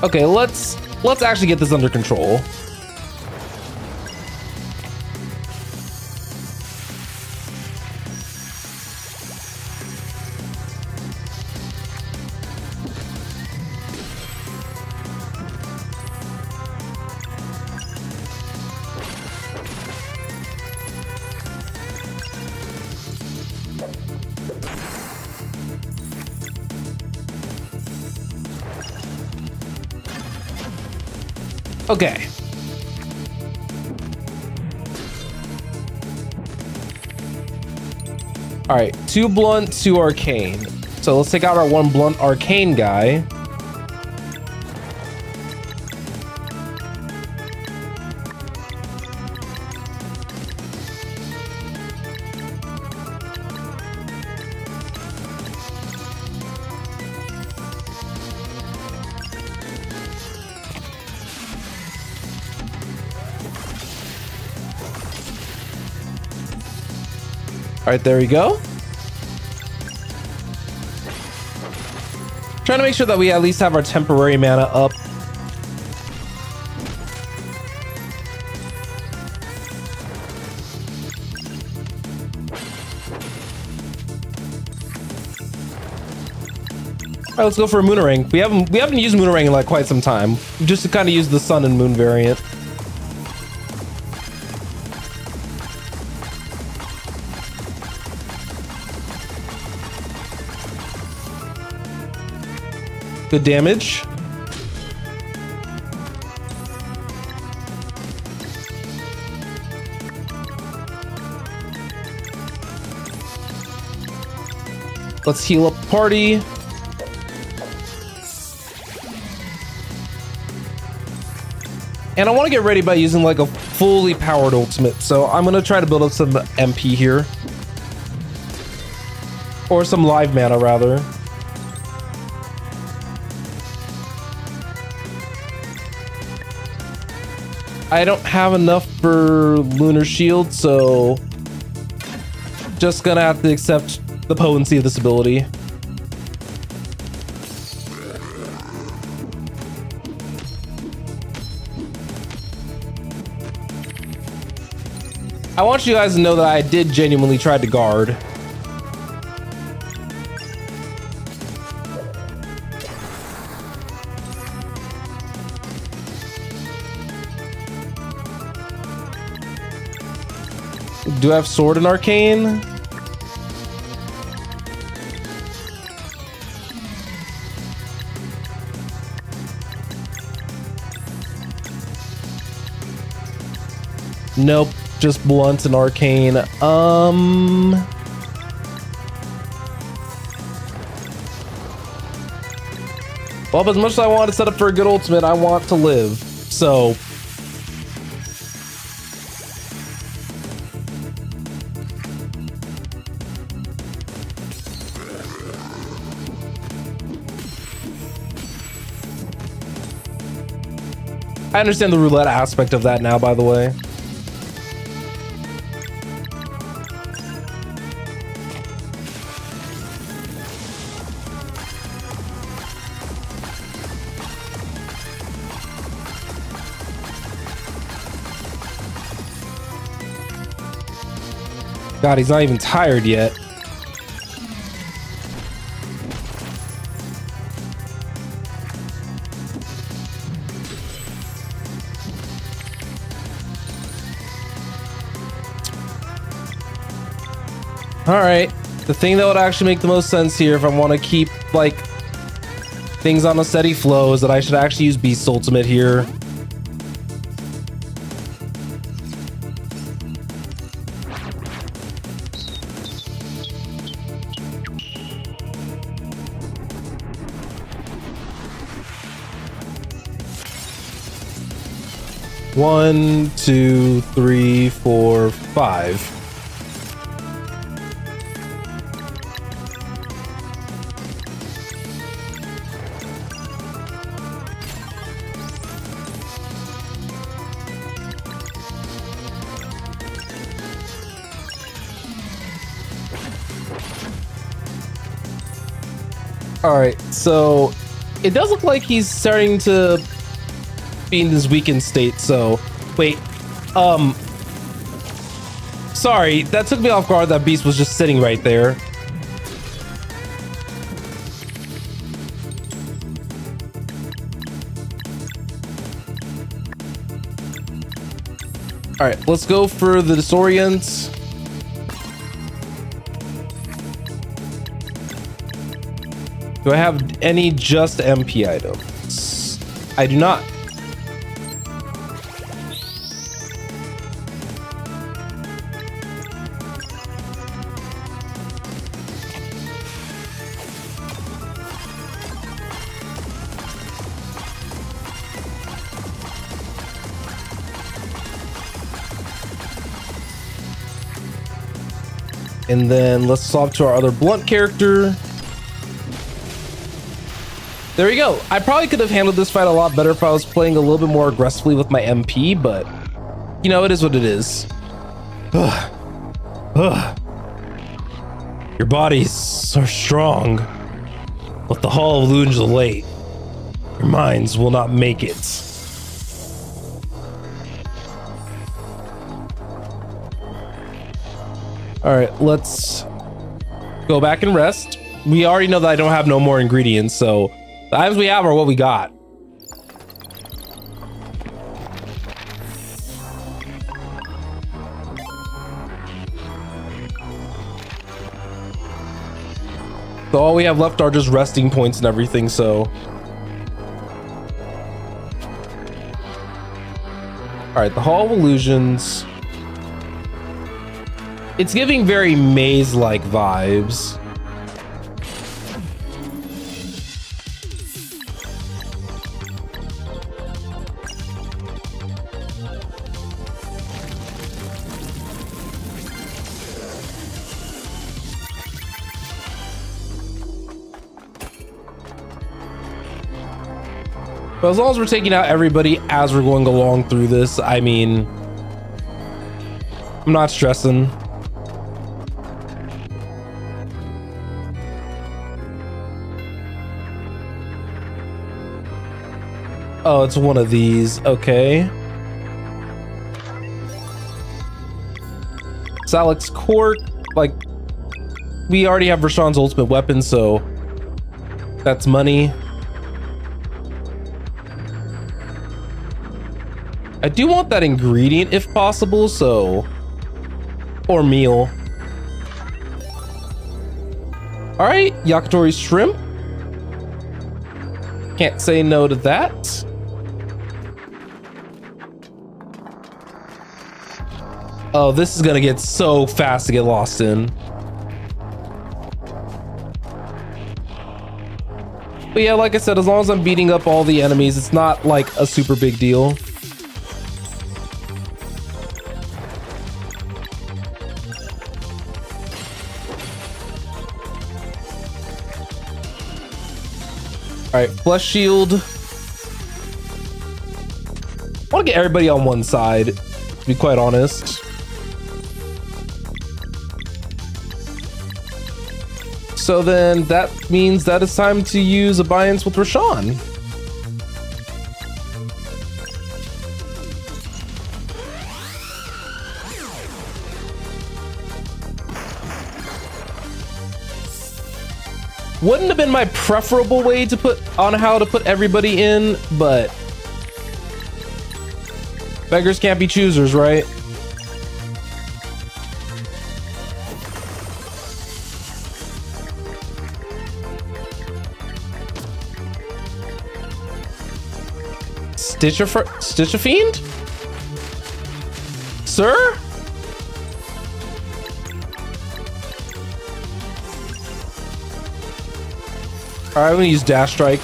Okay, let's actually get this under control. Okay. All right, 2 blunt, 2 arcane. So let's take out our 1 blunt arcane guy. All right, there we go. Trying to make sure that we at least have our temporary mana up. All right, let's go for a Moonerang. We haven't used Moonerang in like quite some time. Just to kind of use the Sun and Moon variant. Good damage. Let's heal up the party. And I want to get ready by using like a fully powered ultimate. So I'm going to try to build up some MP here. Or some live mana rather. I don't have enough for Lunar Shield, so just gonna have to accept the potency of this ability. I want you guys to know that I did genuinely try to guard. Do I have Sword and Arcane? Nope, just Blunt and Arcane. Well, as much as I want to set up for a good ultimate, I want to live. So I understand the roulette aspect of that now, by the way. God, he's not even tired yet. All right, the thing that would actually make the most sense here if I want to keep like things on a steady flow is that I should actually use Beast Ultimate here. One, two, three, four, five. All right, so it does look like he's starting to be in his weakened state. So wait, sorry, that took me off guard. That beast was just sitting right there. All right, let's go for the Disorient. Do I have any just MP items? I do not. And then let's swap to our other Blunt character. There we go. I probably could have handled this fight a lot better if I was playing a little bit more aggressively with my MP, but you know, it is what it is. Your bodies are strong, but the Hall of Lunes are late. Your minds will not make it. All right, let's go back and rest. we already know that I don't have no more ingredients, so the items we have are what we got. So all we have left are just resting points and everything, so. All right, the Hall of Illusions. It's giving very maze-like vibes. But as long as we're taking out everybody as we're going along through this, I mean, I'm not stressing. Oh, it's one of these. Okay. Salak's Court. Like, we already have Rashawn's ultimate weapon, so that's money. I do want that ingredient if possible, so, or meal. All right, Yakitori shrimp. Can't say no to that. Oh, this is gonna get so fast to get lost in. But yeah, like I said, as long as I'm beating up all the enemies, it's not like a super big deal. All right, flesh shield. I want to get everybody on one side, to be quite honest. So then that means that it's time to use Abeyance with Rashawn. Wouldn't have been my preferable way to put on how to put everybody in, but beggars can't be choosers, right? Stitch a Fiend? Sir? All right, I'm gonna use Dash Strike.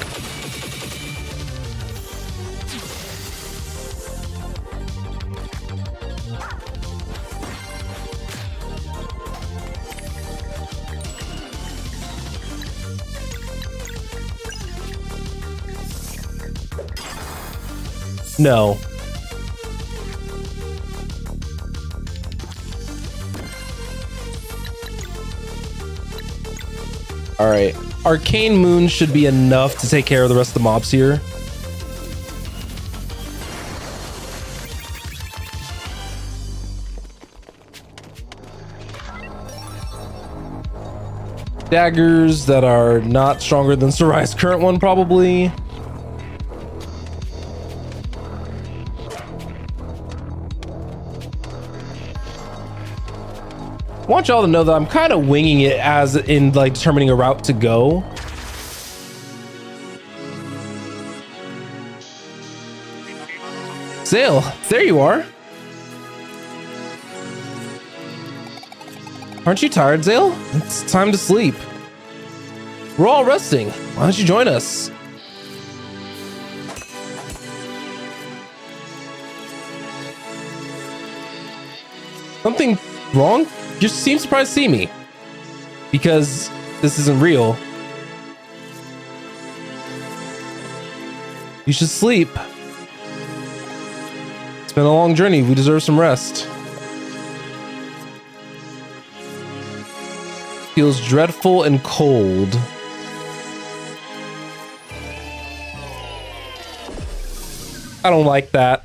No. All right. Arcane Moon should be enough to take care of the rest of the mobs here. Daggers that are not stronger than Sarai's current one, probably. I want y'all to know that I'm kind of winging it as in like determining a route to go. Zale, there you are. Aren't you tired, Zale? It's time to sleep. We're all resting. Why don't you join us? Something wrong? You seem surprised to see me. Because this isn't real. You should sleep. It's been a long journey. We deserve some rest. Feels dreadful and cold. I don't like that.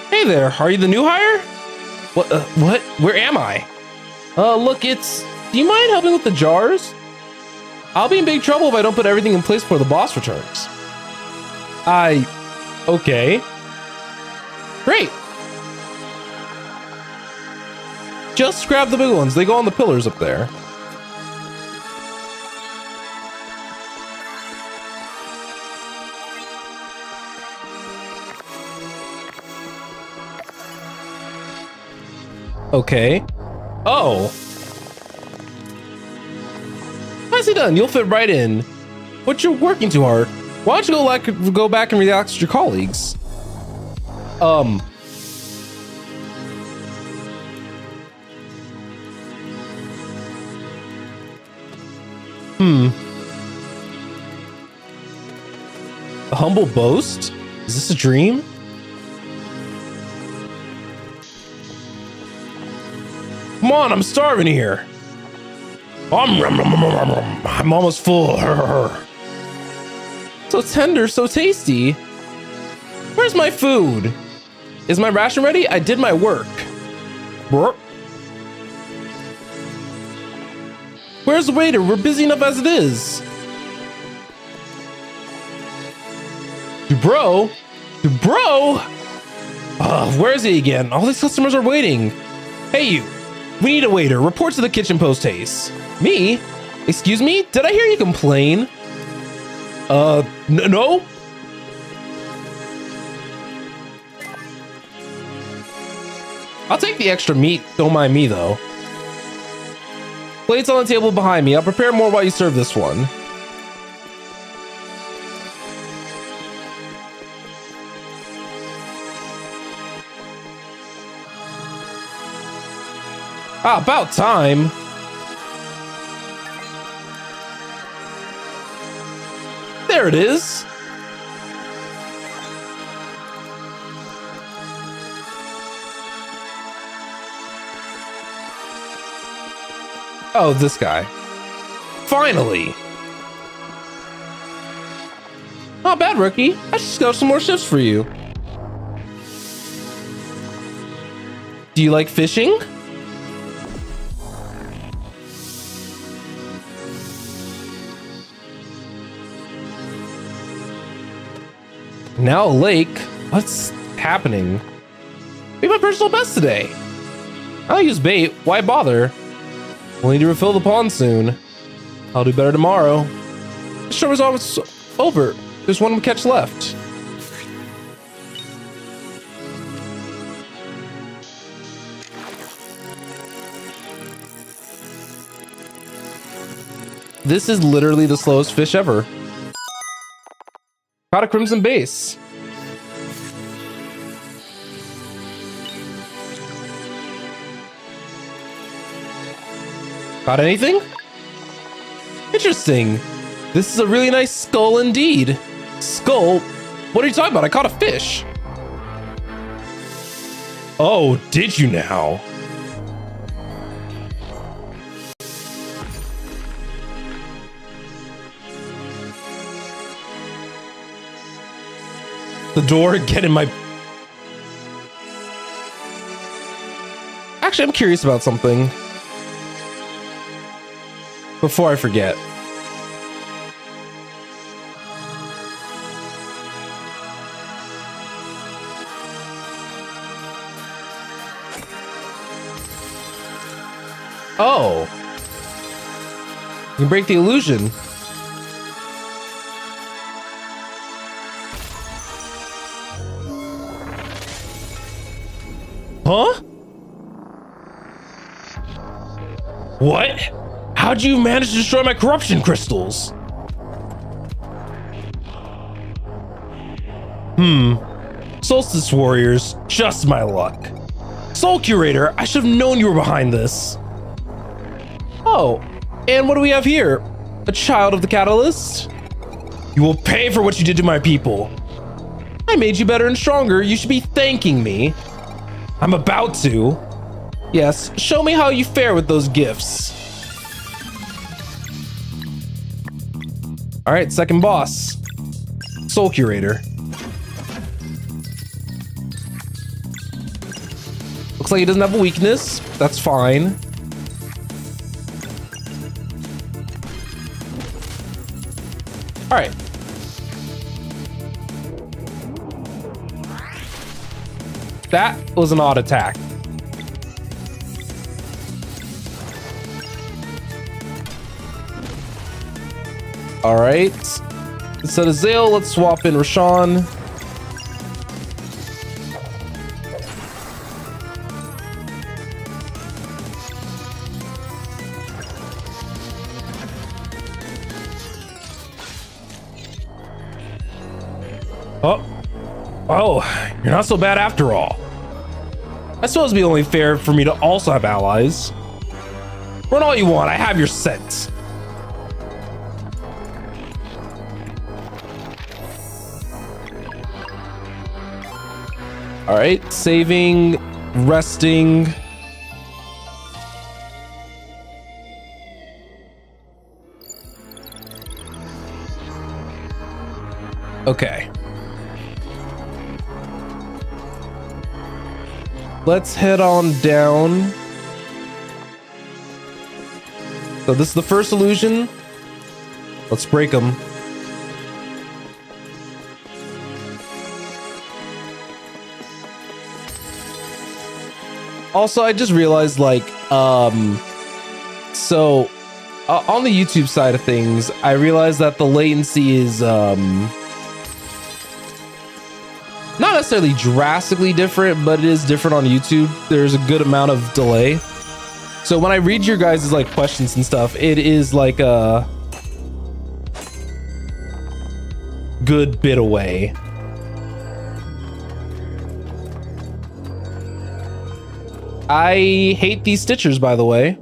Hey there, are you the new hire? What? Where am I? Look, do you mind helping with the jars? I'll be in big trouble if I don't put everything in place before the boss returns. Okay. Great. Just grab the big ones. They go on the pillars up there. Okay. Oh. Nicely done. You'll fit right in. But you're working too hard. Why don't you go back and relax with your colleagues? A humble boast? Is this a dream? Come on, I'm starving here. I'm almost full. So tender, so tasty. Where's my food? Is my ration ready? I did my work. Where's the waiter? We're busy enough as it is. Bro? Where is he again? All these customers are waiting. Hey, you. We need a waiter. Report to the kitchen post-haste. Me? Excuse me? Did I hear you complain? No? I'll take the extra meat. Don't mind me, though. Plates on the table behind me. I'll prepare more while you serve this one. Ah, about time. There it is. Oh, this guy. Finally. Not bad, rookie. I should scout some more shifts for you. Do you like fishing? Now a lake? What's happening? Be my personal best today. I'll use bait. Why bother? We'll need to refill the pond soon. I'll do better tomorrow. The show is almost over. There's one catch left. This is literally the slowest fish ever. Caught a crimson base. Caught anything? Interesting. This is a really nice skull indeed. Skull? What are you talking about? I caught a fish. Oh, did you now? The door, get in my... Actually, I'm curious about something. Before I forget. Oh. You can break the illusion. Huh? What? How'd you manage to destroy my corruption crystals? Solstice warriors, just my luck. Soul Curator, I should have known you were behind this. Oh, and what do we have here? A child of the Catalyst? You will pay for what you did to my people. I made you better and stronger. You should be thanking me. I'm about to. Yes, show me how you fare with those gifts. All right, second boss. Soul Curator. Looks like he doesn't have a weakness. That's fine. All right. That was an odd attack. All right. Instead of Zale, let's swap in Roshan. Oh, you're not so bad after all. I suppose it'd be only fair for me to also have allies. Run all you want, I have your scent. All right, saving, resting. Okay. Let's head on down. So this is the first illusion. Let's break them. Also, I just realized, like, on the YouTube side of things, I realized that the latency is not necessarily drastically different, but it is different on YouTube. There's a good amount of delay. So when I read your guys' like questions and stuff, it is like a good bit away. I hate these Stitchers, by the way.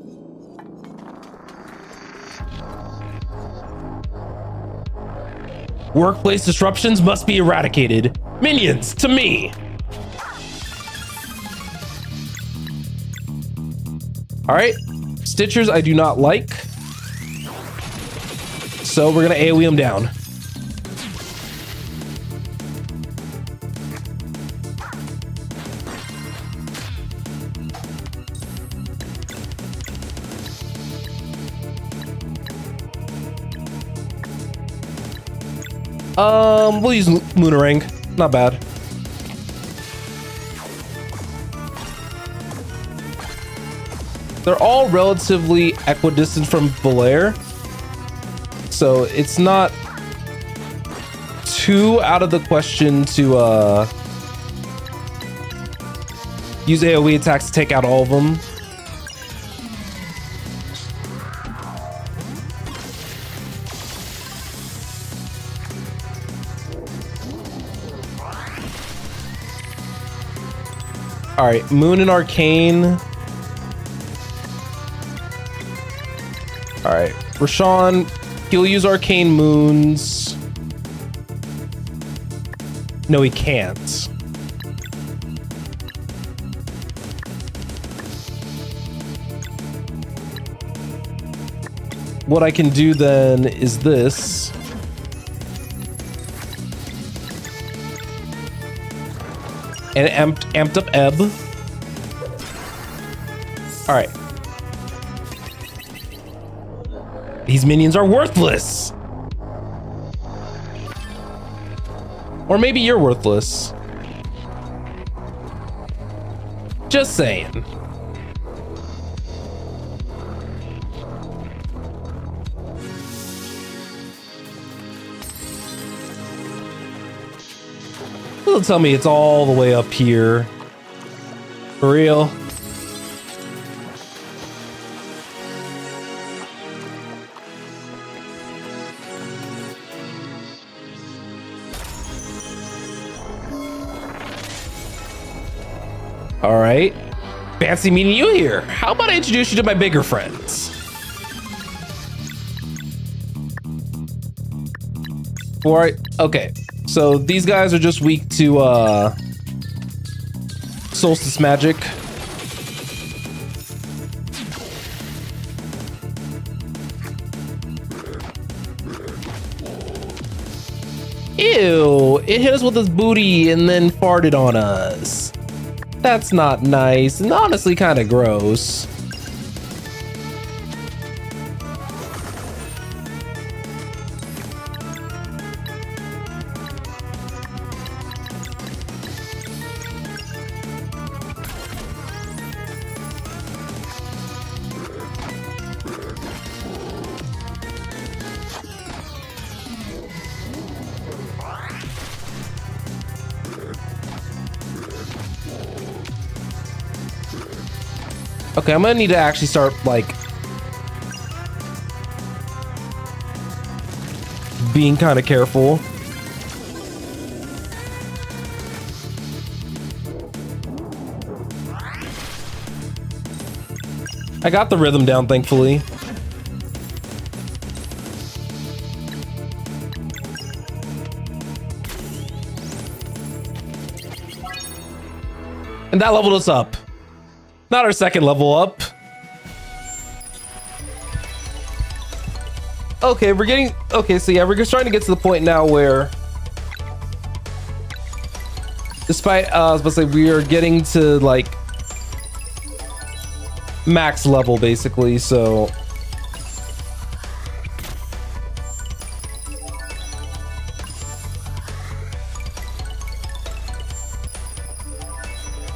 Workplace disruptions must be eradicated. Minions, to me! Alright, Stitchers I do not like. So we're gonna AoE them down. We'll use Moonerang. Not bad. They're all relatively equidistant from Belair, so it's not too out of the question to use AoE attacks to take out all of them. All right, Moon and Arcane. All right, Roshan, he'll use Arcane Moons. No, he can't. What I can do then is this. And amped up Ebb. All right. These minions are worthless. Or maybe you're worthless. Just saying. They'll tell me it's all the way up here. For real. All right. Fancy meeting you here. How about I introduce you to my bigger friends? All right. Okay. So these guys are just weak to Solstice magic. Ew, it hit us with his booty and then farted on us. That's not nice and honestly kind of gross. Okay, I'm gonna need to actually start, like, being kind of careful. I got the rhythm down, thankfully. And that leveled us up. Not our second level up. Okay, we're getting... Okay, so yeah, we're just starting to get to the point now where... Despite, I was about to say, we are getting to, like... max level, basically, so...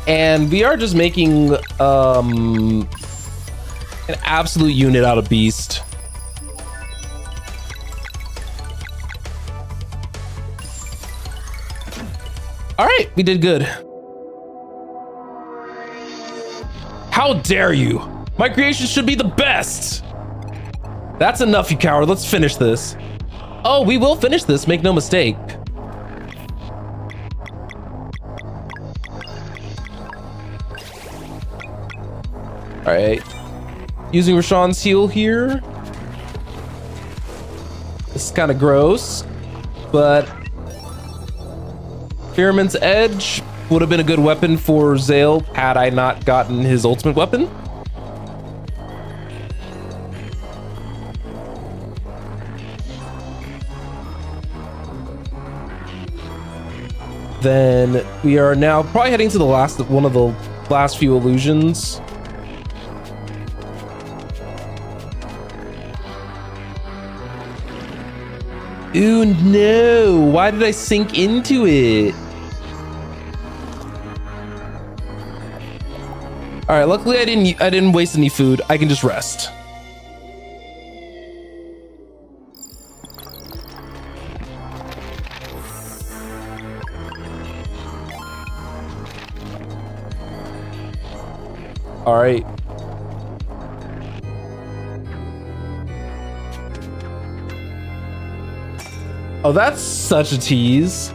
And we are just making an absolute unit out of Beast. All right, we did good. How dare you? My creations should be the best. That's enough, you coward. Let's finish this. Oh, we will finish this, make no mistake. All right, using Rashawn's heal here. This is kind of gross, but Firman's Edge would have been a good weapon for Zale had I not gotten his ultimate weapon. Then we are now probably heading to the last one of the last few illusions. Ooh, no. Why did I sink into it? All right, luckily I didn't waste any food. I can just rest. All right. Oh, that's such a tease.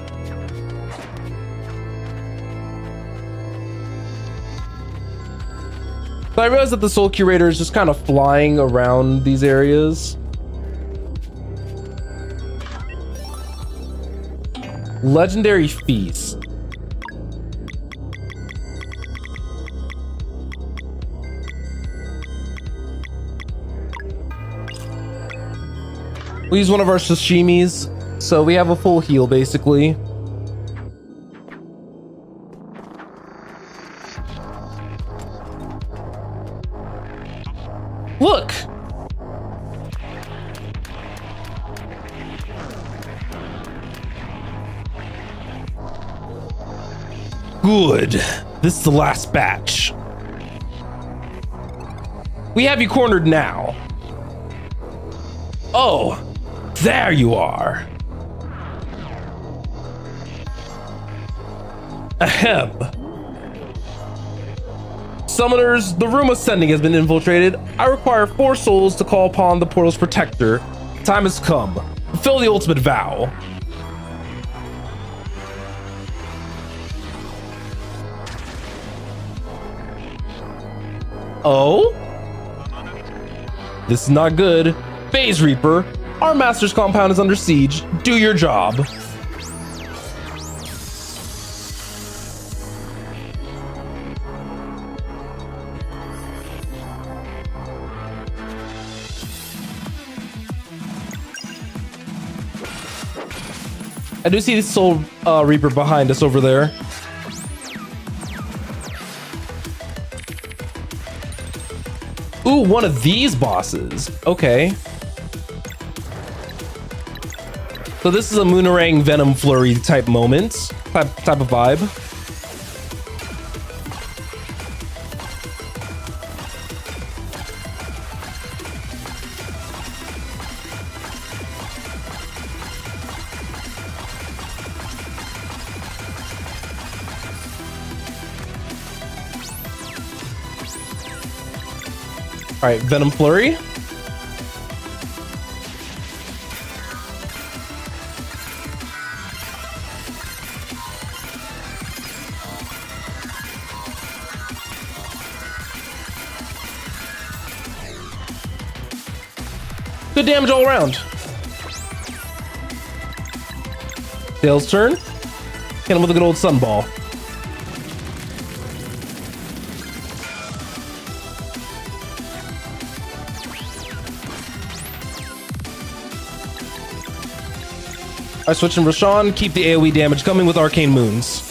But I realized that the Soul Curator is just kind of flying around these areas. Legendary Feast. We use one of our sashimis, so we have a full heal basically. Look! Good. This is the last batch. We have you cornered now. Oh, there you are. Ahem. Summoners, the room ascending has been infiltrated. I require 4 souls to call upon the portal's protector. Time has come. Fulfill the ultimate vow. Oh? This is not good. Phase Reaper, our master's compound is under siege. Do your job. I do see the Soul Reaper behind us over there. one of these bosses. Okay. So this is a Moonerang Venom Flurry type moment, type of vibe. All right, Venom Flurry. Good damage all around. Dale's turn. Hit him with a good old Sunball. I switch in Roshan, keep the AoE damage coming with Arcane Moons.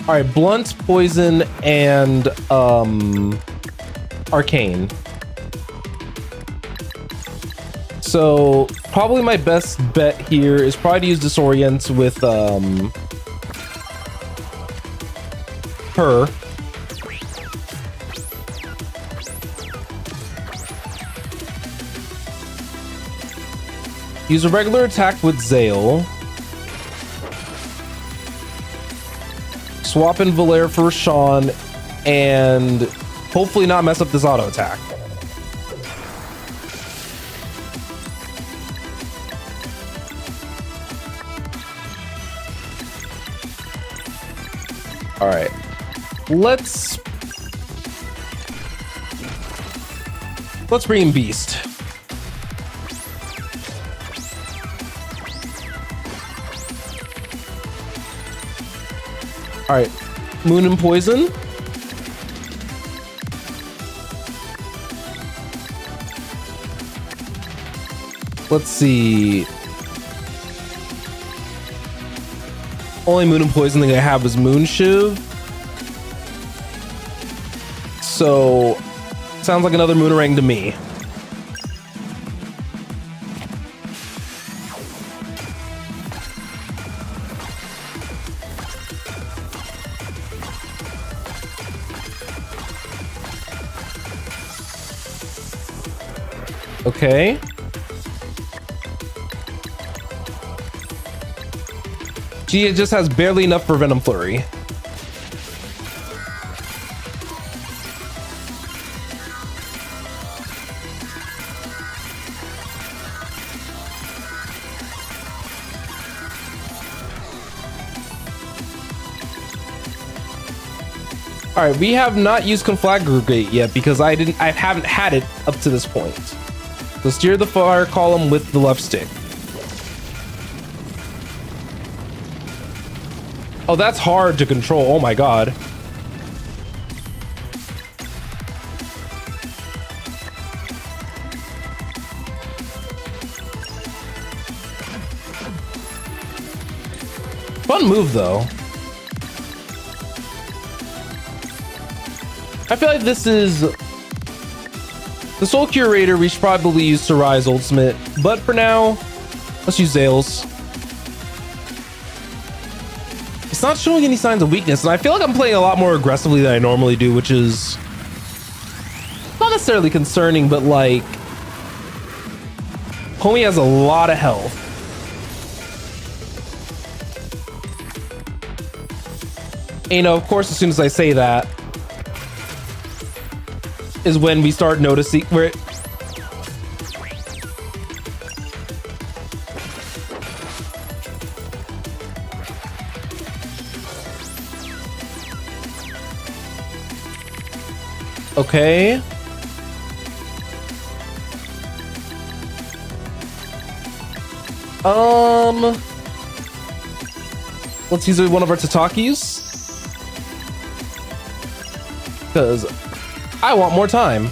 All right, Blunt, Poison, and Arcane. So probably my best bet here is probably to use Disorient with her. Use a regular attack with Zale. Swap in Valere for Sean and hopefully not mess up this auto attack. All right. Let's bring in Beast. All right, Moon and Poison. Let's see. Only Moon and Poison thing I have is Moon Shiv. So, sounds like another Moonerang to me. Okay. Gee, it just has barely enough for Venom Flurry. All right, we have not used Conflagrate yet because I haven't had it up to this point. So steer the fire column with the left stick. Oh, that's hard to control. Oh my god. Fun move though. I feel like this is the Soul Curator. We should probably use Sarai's ultimate, but for now, let's use Zale's. It's not showing any signs of weakness, and I feel like I'm playing a lot more aggressively than I normally do, which is not necessarily concerning, but like, homie has a lot of health. And, you know, of course, as soon as I say that, is when we start noticing where it, okay. Let's use one of our Tatakis, because I want more time.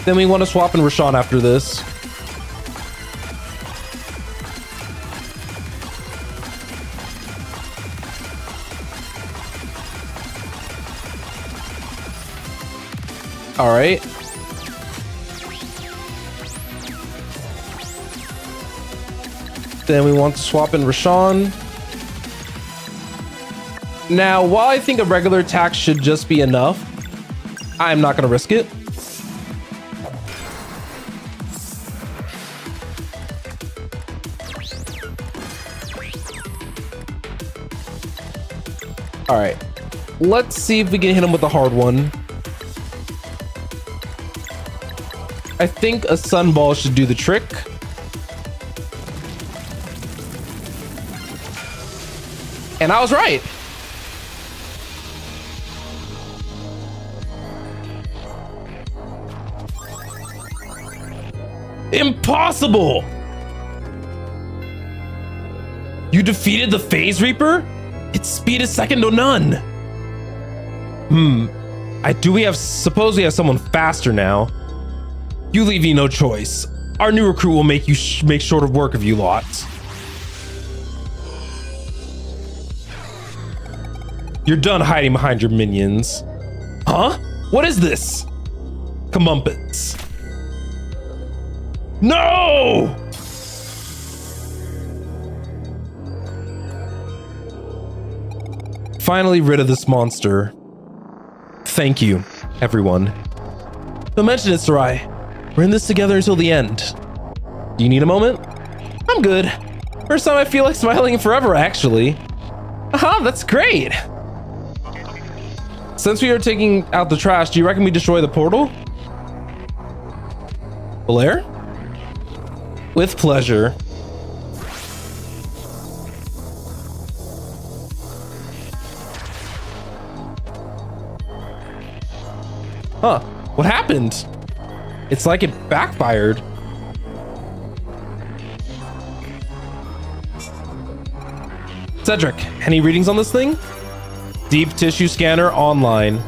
Then we want to swap in Rashawn after this. All right. Then we want to swap in Rashawn. Now, while I think a regular attack should just be enough, I'm not going to risk it. All right. Let's see if we can hit him with a hard one. I think a Sunball should do the trick. And I was right. Impossible! You defeated the Phase Reaper? Its speed is second to none. Suppose we have someone faster now. You leave me no choice. Our new recruit will make short of work of you lot. You're done hiding behind your minions. Huh? What is this? Comeuppance. No! Finally rid of this monster. Thank you, everyone. Don't mention it, Sarai. We're in this together until the end. Do you need a moment? I'm good. First time I feel like smiling forever, actually. Aha, that's great. Since we are taking out the trash, do you reckon we destroy the portal? Blair? With pleasure. Huh, what happened? It's like it backfired. Cedric, any readings on this thing? Deep tissue scanner online.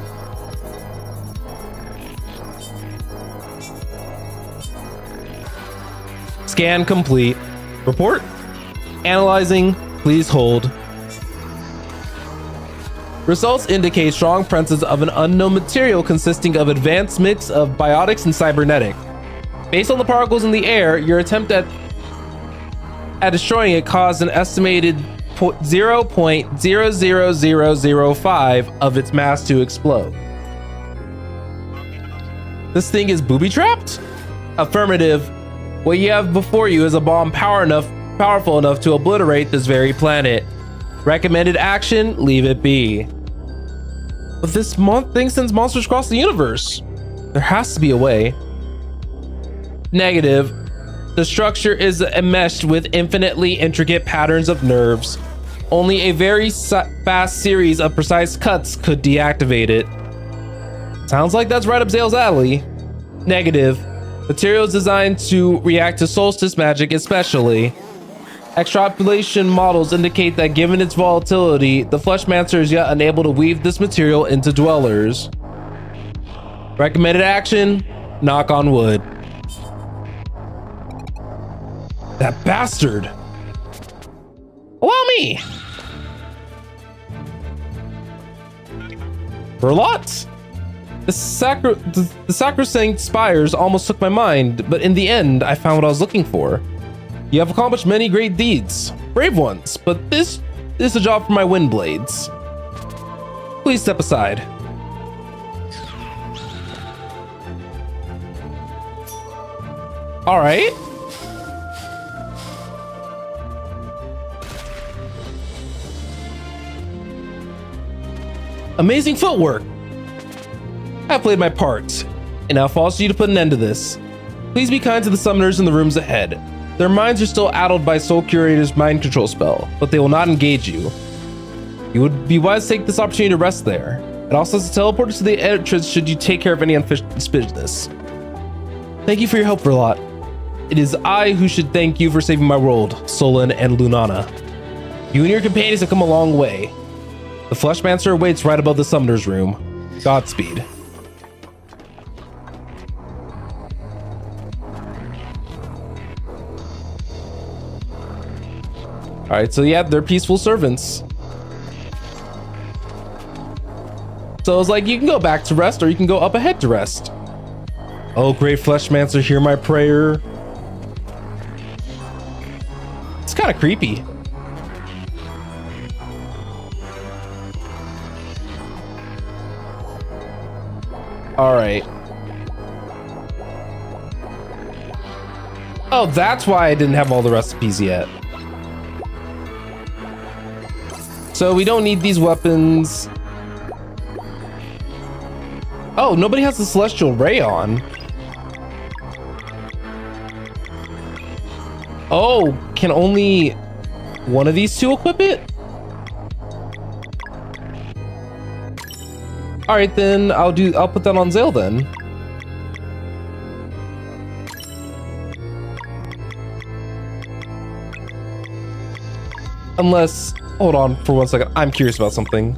Scan complete. Report? Analyzing. Please hold. Results indicate strong presence of an unknown material consisting of advanced mix of biotics and cybernetic. Based on the particles in the air, your attempt at destroying it caused an estimated 0.00005 of its mass to explode. This thing is booby-trapped? Affirmative. What you have before you is a bomb powerful enough to obliterate this very planet. Recommended action, leave it be. But this thing sends monsters across the universe. There has to be a way. Negative. The structure is enmeshed with infinitely intricate patterns of nerves. Only a very fast series of precise cuts could deactivate it. Sounds like that's right up Zale's alley. Negative. Materials designed to react to solstice magic especially. Extrapolation models indicate that given its volatility, the Fleshmancer is yet unable to weave this material into dwellers. Recommended action, knock on wood. That bastard! Allow me! Verlotte? The sacrosanct spires almost took my mind, but in the end, I found what I was looking for. You have accomplished many great deeds, brave ones, but this is a job for my wind blades. Please step aside. All right. Amazing footwork. I played my part, and now it falls to you to put an end to this. Please be kind to the summoners in the rooms ahead. Their minds are still addled by Soul Curator's mind control spell, but they will not engage you. You would be wise to take this opportunity to rest there. It also has to teleport to the entrance should you take care of any unfinished business. Thank you for your help, Verlotte. It is I who should thank you for saving my world, Solon and Lunana. You and your companions have come a long way. The Fleshmancer awaits right above the summoner's room. Godspeed. All right, so yeah, they're peaceful servants. So it's like you can go back to rest or you can go up ahead to rest. Oh, great Fleshmancer, hear my prayer. It's kind of creepy. All right. Oh, that's why I didn't have all the recipes yet. So we don't need these weapons. Oh, nobody has the Celestial Ray on. Oh, can only one of these two equip it? All right, then I'll put that on Zale then. Unless, hold on for 1 second. I'm curious about something.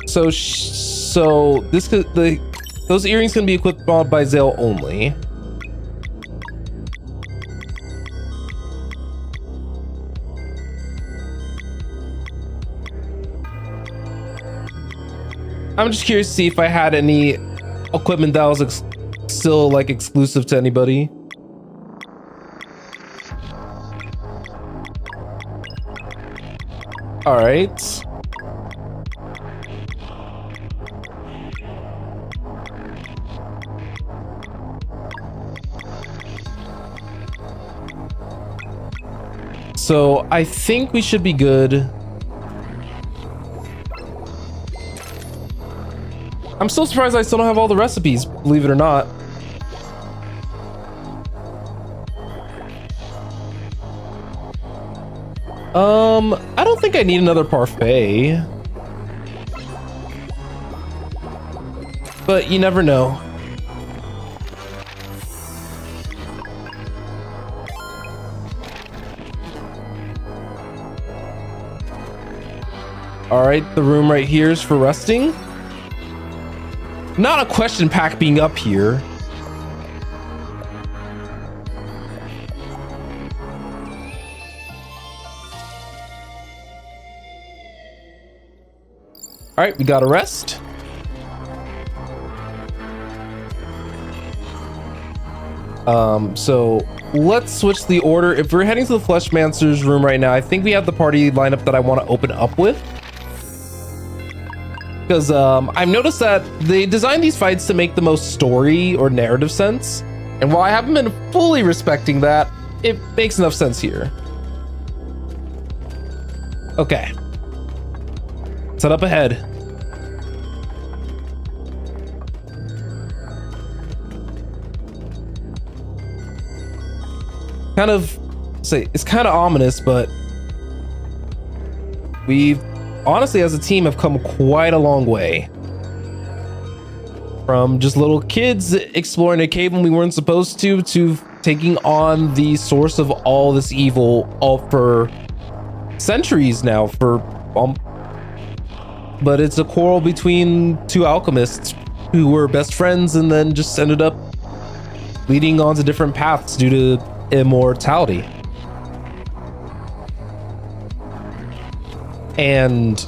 So those earrings can be equipped by Zale only. I'm just curious to see if I had any equipment that was still like exclusive to anybody. All right. So I think we should be good. I'm still surprised I still don't have all the recipes, believe it or not. I don't think I need another parfait. But you never know. All right, the room right here is for resting. Not a question pack being up here. All right, we got a rest. So let's switch the order. If we're heading to the Fleshmancer's room right now, I think we have the party lineup that I want to open up with. Because I've noticed that they designed these fights to make the most story or narrative sense. And while I haven't been fully respecting that, it makes enough sense here. Okay. Set up ahead. It's kind of ominous, but we've honestly, as a team, have come quite a long way. From just little kids exploring a cave when we weren't supposed to taking on the source of all this evil, all for centuries now. But it's a quarrel between two alchemists who were best friends and then just ended up leading on to different paths due to immortality. And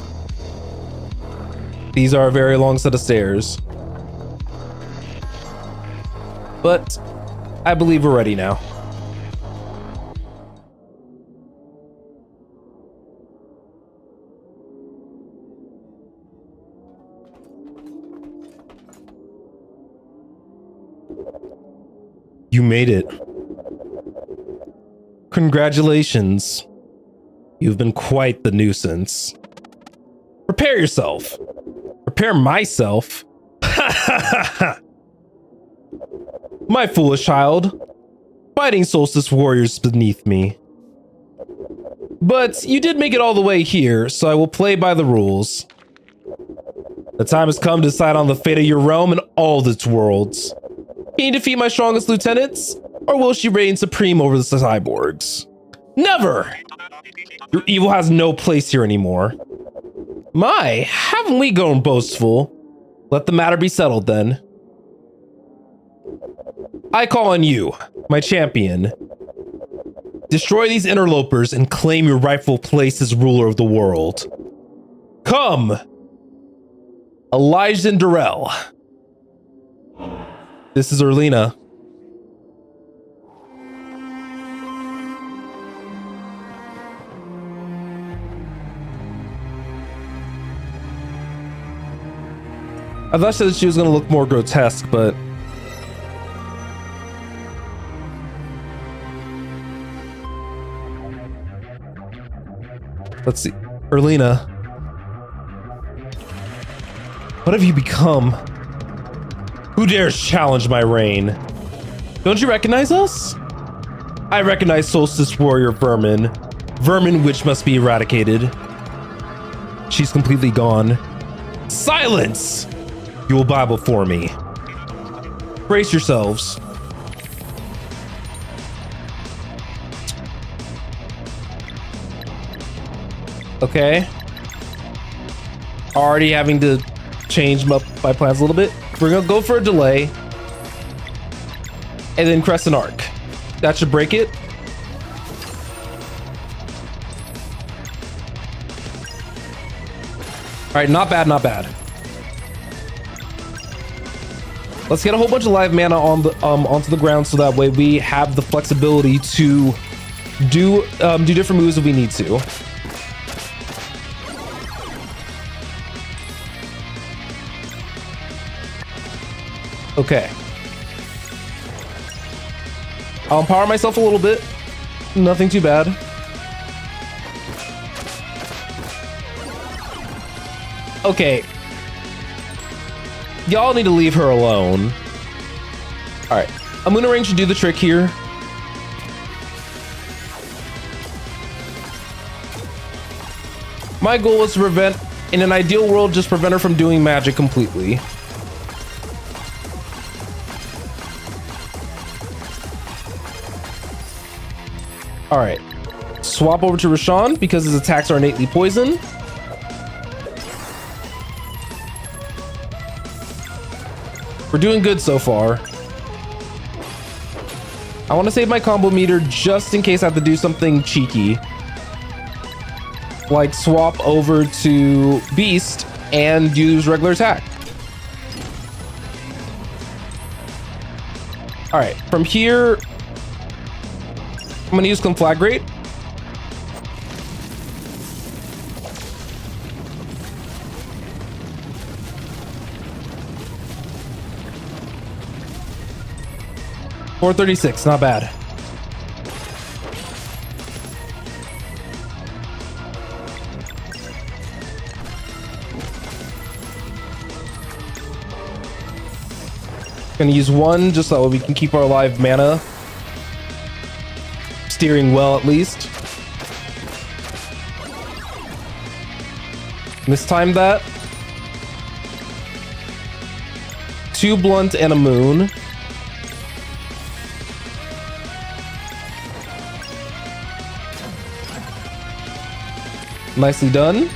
these are a very long set of stairs. But I believe we're ready now. You made it. Congratulations. You've been quite the nuisance. Prepare yourself. Prepare myself. My foolish child. Fighting Solstice warriors beneath me. But you did make it all the way here, so I will play by the rules. The time has come to decide on the fate of your realm and all its worlds. Can you defeat my strongest lieutenants? Or will she reign supreme over the cyborgs? Never! Your evil has no place here anymore. My, haven't we grown boastful? Let the matter be settled then. I call on you, my champion. Destroy these interlopers and claim your rightful place as ruler of the world. Come! Elijah and Darrell. This is Erlina. I thought that she was going to look more grotesque, but... Let's see. Erlina. What have you become? Who dares challenge my reign? Don't you recognize us? I recognize Solstice Warrior Vermin. Vermin which must be eradicated. She's completely gone. Silence! You will bow before me. Brace yourselves. Okay. Already having to change my plans a little bit. We're gonna go for a delay. And then Crescent Arc. That should break it. Alright, not bad, not bad. Let's get a whole bunch of live mana on the onto the ground so that way we have the flexibility to do different moves if we need to. Okay. I'll empower myself a little bit. Nothing too bad. Okay. Y'all need to leave her alone. All right, I'm gonna arrange to do the trick here. My goal is to prevent, in an ideal world, just prevent her from doing magic completely. All right, swap over to Roshan because his attacks are innately poison. We're doing good so far. I want to save my combo meter just in case I have to do something cheeky. Like swap over to Beast and use regular attack. All right, from here, I'm gonna use Conflagrate. $436, not bad. Gonna use one just so we can keep our live mana steering well at least. Mistime that. 2 blunt and a moon. Nicely done.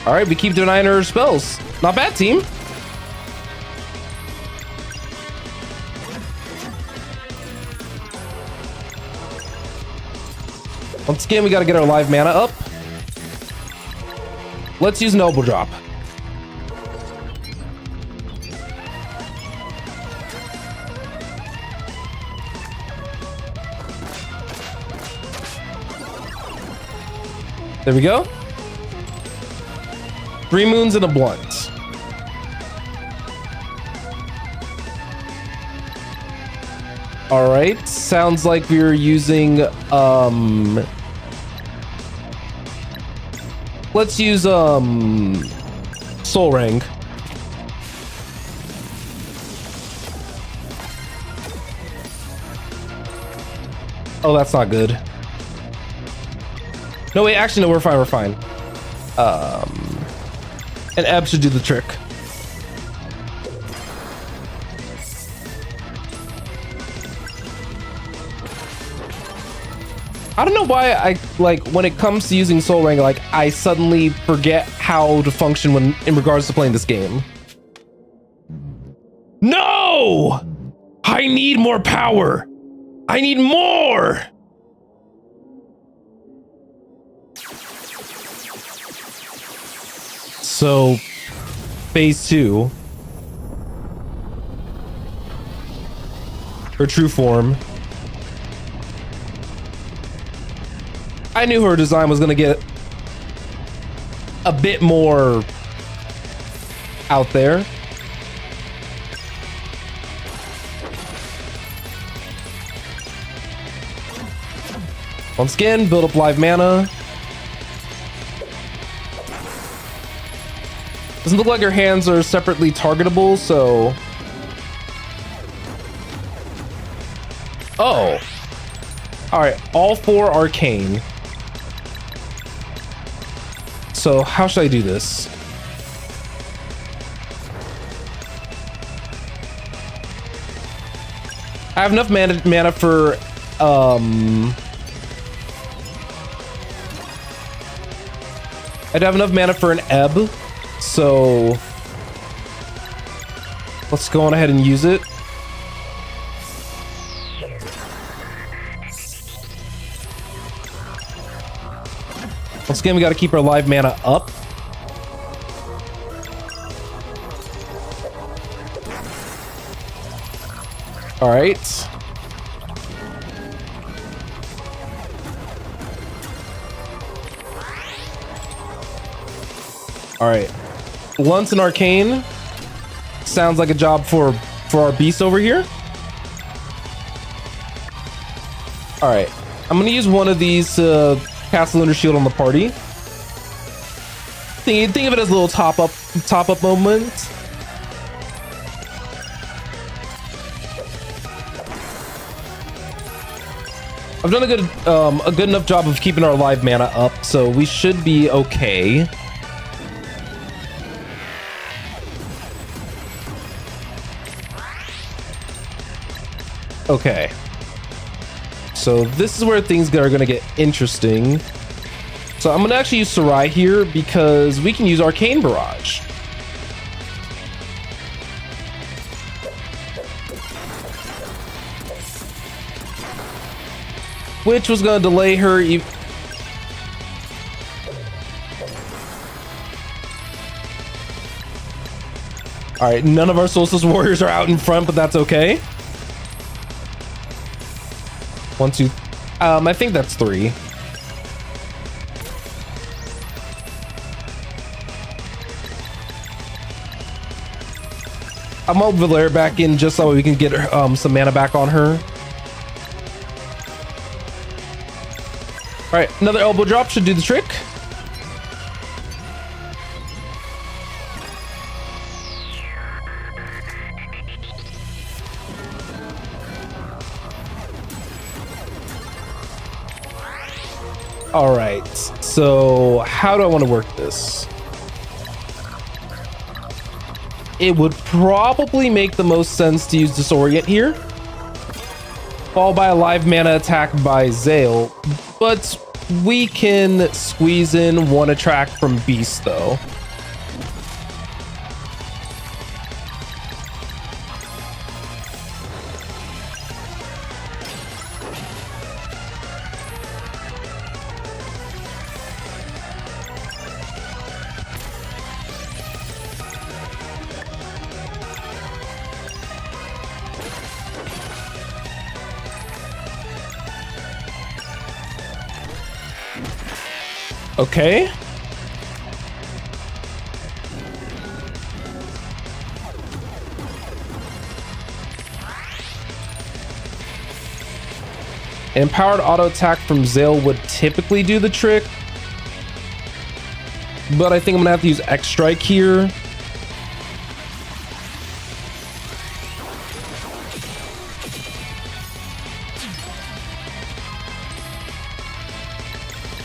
All right, we keep denying her spells. Not bad, team. Once again, we got to get our live mana up. Let's use Noble Drop. There we go. 3 moons and a blunt. All right, sounds like we're using let's use Soul Ring. Oh, that's not good. No, wait, actually, no, we're fine, we're fine. And Ebb should do the trick. I don't know why I, like, when it comes to using Soul Ring, like, I suddenly forget how to function when, in regards to playing this game. need more power. I need more. So, phase 2. Her true form. I knew her design was gonna get a bit more out there. Once again, build up live mana. Doesn't look like her hands are separately targetable, so... Oh. Alright, all 4 arcane. So how should I do this? I have enough mana for I'd have enough mana for an ebb, so let's go on ahead and use it. Once again, we got to keep our live mana up. All right. All right. Once an arcane sounds like a job for our beast over here. All right. I'm going to use one of these cast Lunar Shield on the party. Think of it as a little top up moment. I've done a good enough job of keeping our live mana up, so we should be okay. Okay. So this is where things are gonna get interesting. So I'm gonna actually use Sarai here because we can use Arcane Barrage. Which was gonna delay her Alright, none of our Solstice Warriors are out in front, but that's okay. 1, 2. I think that's 3. I'm gonna Valeria back in just so we can get some mana back on her. All right, another elbow drop should do the trick. All right, so how do I want to work this? It would probably make the most sense to use Disorient here, followed by a live mana attack by Zale, but we can squeeze in one attack from Beast though. Okay. Empowered auto attack from Zale would typically do the trick, but I think I'm gonna have to use X Strike here.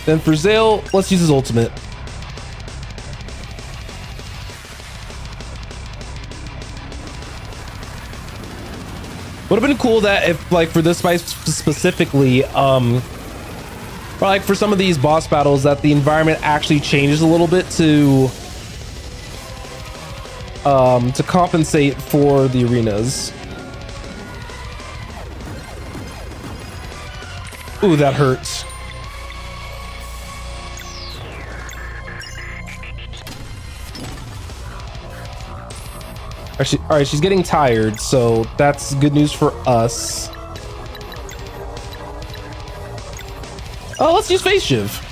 Then for Zale, let's use his ultimate. Would have been cool that if, like, for this fight specifically, or like for some of these boss battles, that the environment actually changes a little bit to compensate for the arenas. Ooh, that hurts. All right, she's getting tired, so that's good news for us. Oh, let's use Phase Shiv.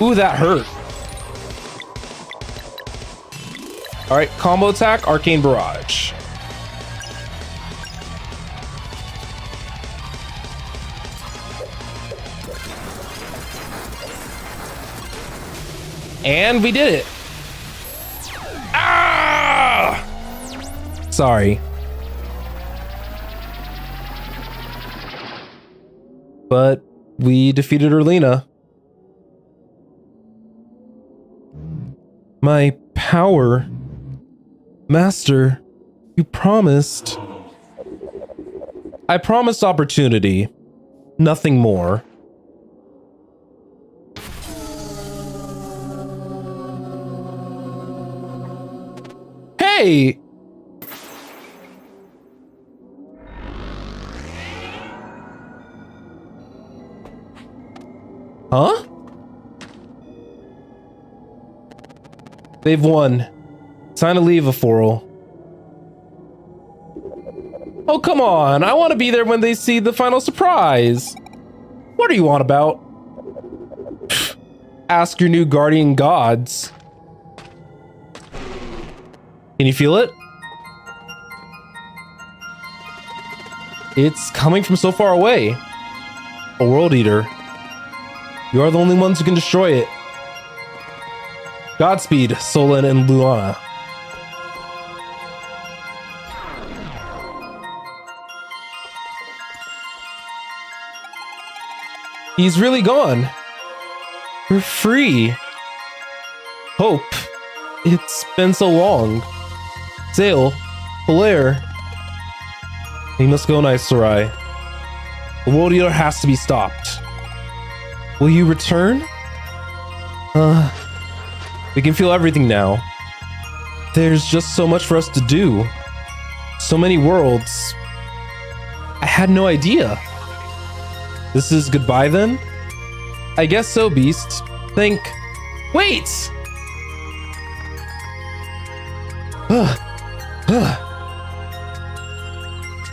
Ooh, that hurt. All right, combo attack, Arcane Barrage. And we did it. Ah! Sorry. But we defeated Erlina. My power. Master, you promised. I promised opportunity. Nothing more. Hey! Huh? They've won. Time to leave, Aforel. Oh, come on. I want to be there when they see the final surprise. What are you on about? Ask your new guardian gods. Can you feel it? It's coming from so far away. A world eater. You are the only ones who can destroy it. Godspeed, Solon and Luana. He's really gone. We're free. Hope. It's been so long. Zale, Blair. We must go, Nice Sarai. The World Eater has to be stopped. Will you return? We can feel everything now. There's just so much for us to do. So many worlds. I had no idea. This is goodbye then? I guess so, Beast. Think. Wait!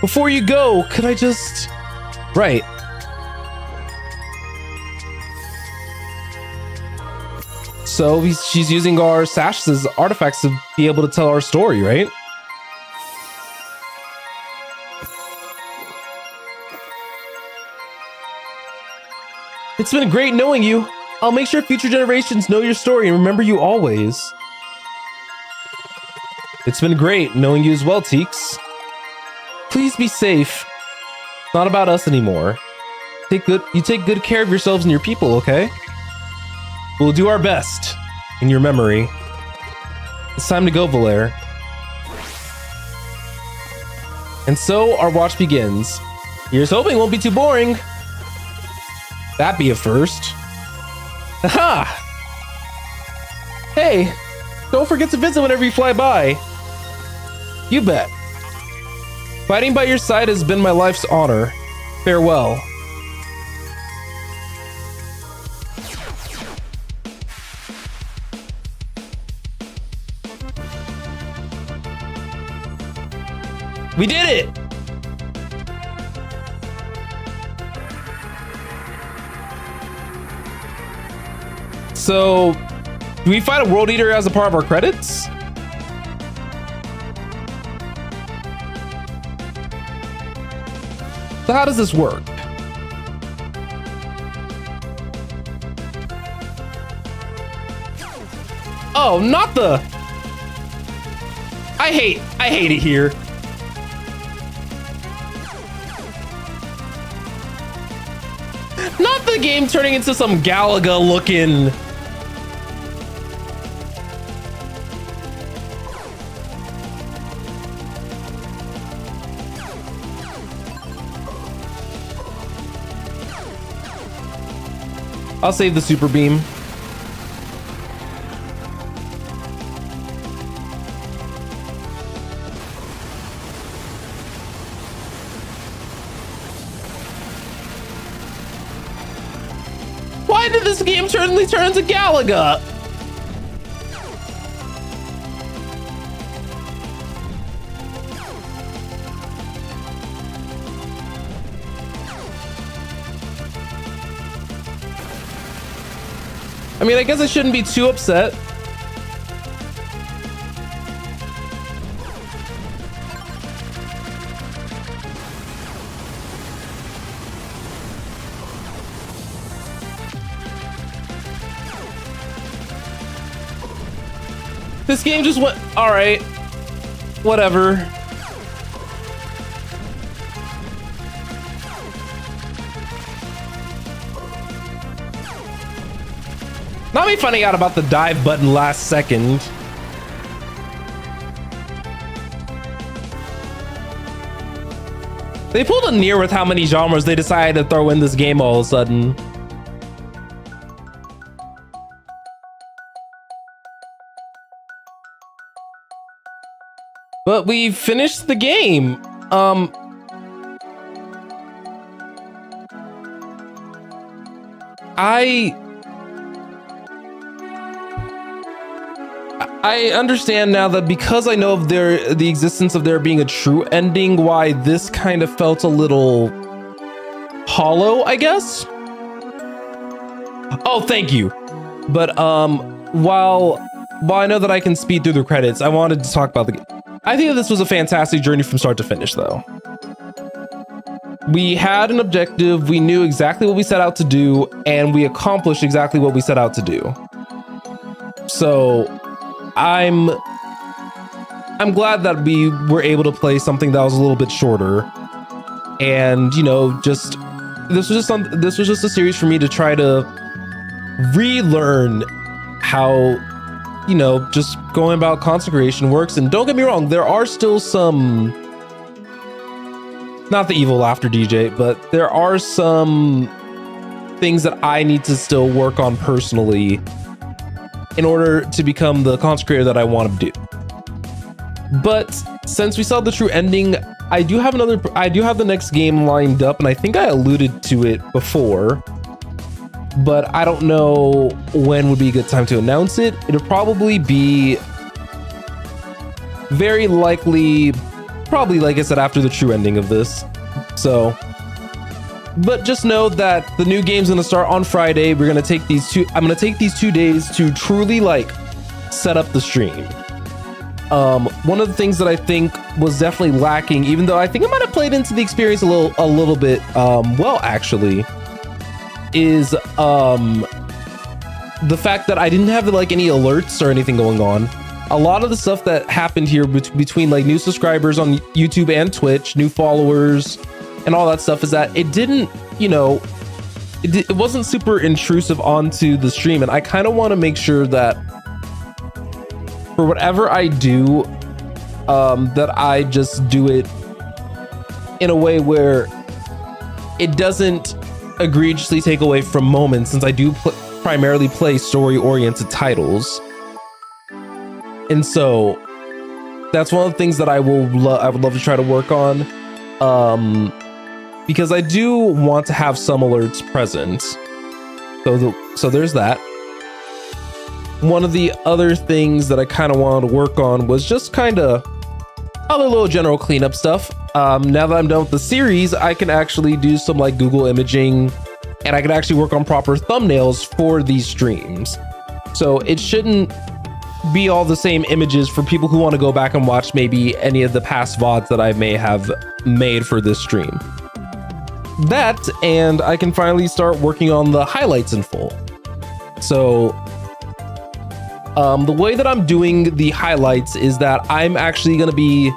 Before you go, could I just... Right. So she's using our sashes artifacts to be able to tell our story, right? It's been great knowing you. I'll make sure future generations know your story and remember you always. It's been great knowing you as well, Teeks. Please be safe. It's not about us anymore. You take good care of yourselves and your people, okay? We'll do our best in your memory. It's time to go, Valere. And so our watch begins. Here's hoping it won't be too boring. That'd be a first. Aha! Hey, don't forget to visit whenever you fly by. You bet. Fighting by your side has been my life's honor. Farewell. We did it! So, do we fight a World Eater as a part of our credits? So how does this work? Oh, not the... I hate it here. Not the game turning into some Galaga looking... I'll save the super beam. did this game suddenly turn into Galaga? I mean, I guess I shouldn't be too upset. This game just went, all right, whatever. Not me finding out about the dive button last second. They pulled a Nier with how many genres they decided to throw in this game all of a sudden. But we finished the game. I understand now that because I know of the existence of there being a true ending, why this kind of felt a little hollow, I guess. Oh, thank you. But while I know that I can speed through the credits, I wanted to talk about the game. I think that this was a fantastic journey from start to finish, though. We had an objective, we knew exactly what we set out to do, and we accomplished exactly what we set out to do. So I'm glad that we were able to play something that was a little bit shorter. And, you know, this was just a series for me to try to relearn how, you know, just going about consecration works. And don't get me wrong, there are still some, not the evil laughter DJ, but there are some things that I need to still work on personally in order to become the consecrator that I want to do. But since we saw the true ending, I do have the next game lined up, and I think I alluded to it before, but I don't know when would be a good time to announce it. It'll probably be very likely, probably like I said, after the true ending of this. So, but just know that the new game's gonna start on Friday. I'm gonna take these 2 days to truly like set up the stream. One of the things that I think was definitely lacking, even though I think I might have played into the experience a little bit, well, actually, is the fact that I didn't have like any alerts or anything going on. A lot of the stuff that happened here between like new subscribers on YouTube and Twitch, new followers, and all that stuff is that it didn't, you know, it wasn't super intrusive onto the stream. And I kind of want to make sure that for whatever I do, that I just do it in a way where it doesn't egregiously take away from moments, since I do primarily play story-oriented titles. And so that's one of the things that I would love to try to work on, because I do want to have some alerts present. So there's that. One of the other things that I kind of wanted to work on was just kind of other little general cleanup stuff. Now that I'm done with the series, I can actually do some like Google imaging, and I can actually work on proper thumbnails for these streams. So it shouldn't be all the same images for people who want to go back and watch maybe any of the past VODs that I may have made for this stream. That, and I can finally start working on the highlights in full. So the way that I'm doing the highlights is that I'm actually going to be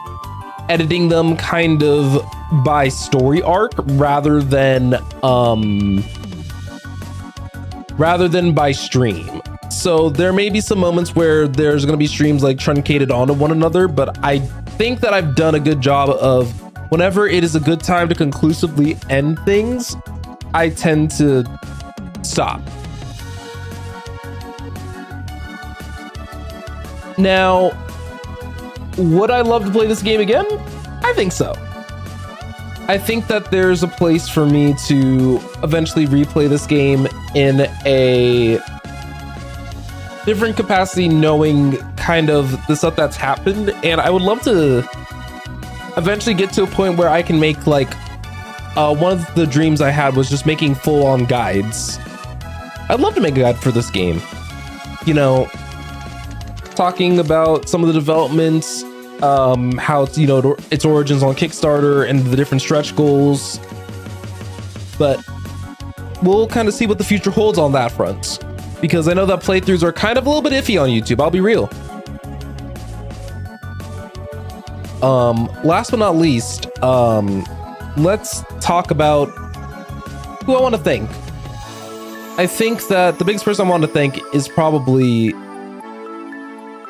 editing them kind of by story arc rather than by stream. So there may be some moments where there's going to be streams like truncated onto one another, but I think that I've done a good job of, whenever it is a good time to conclusively end things, I tend to stop. Now, would I love to play this game again? I think so. I think that there's a place for me to eventually replay this game in a different capacity, knowing kind of the stuff that's happened. And I would love to eventually get to a point where I can make like one of the dreams I had was just making full-on guides. I'd love to make a guide for this game, you know, talking about some of the developments, how it's, you know, its origins on Kickstarter and the different stretch goals. But we'll kind of see what the future holds on that front, because I know that playthroughs are kind of a little bit iffy on YouTube, I'll be real. Last but not least, let's talk about who I want to thank. I think that the biggest person I want to thank is probably,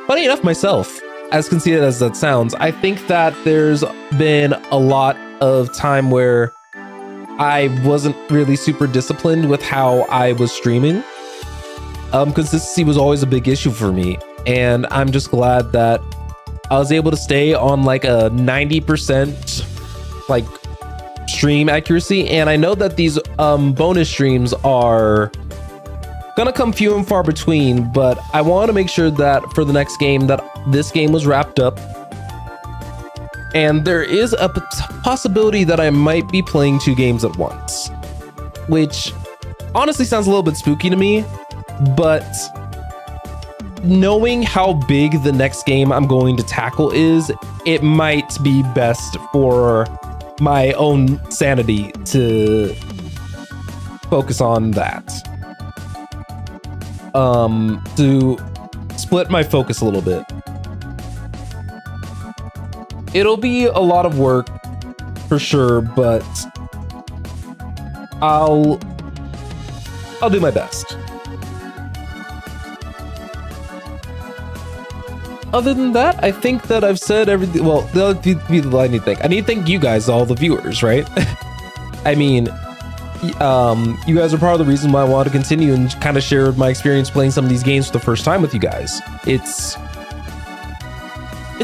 funny enough, myself. As conceited as that sounds, I think that there's been a lot of time where I wasn't really super disciplined with how I was streaming. Consistency was always a big issue for me, and I'm just glad that I was able to stay on like a 90% like stream accuracy. And I know that these bonus streams are gonna come few and far between, but I want to make sure that for the next game that this game was wrapped up, and there is a possibility that I might be playing 2 games at once, which honestly sounds a little bit spooky to me, but knowing how big the next game I'm going to tackle is, it might be best for my own sanity to focus on that. To split my focus a little bit. It'll be a lot of work for sure, but I'll do my best. Other than that, I think that I've said everything. Well, the other people I need to thank. I need to thank you guys, all the viewers, right? I mean, you guys are part of the reason why I want to continue and kind of share my experience playing some of these games for the first time with you guys. It's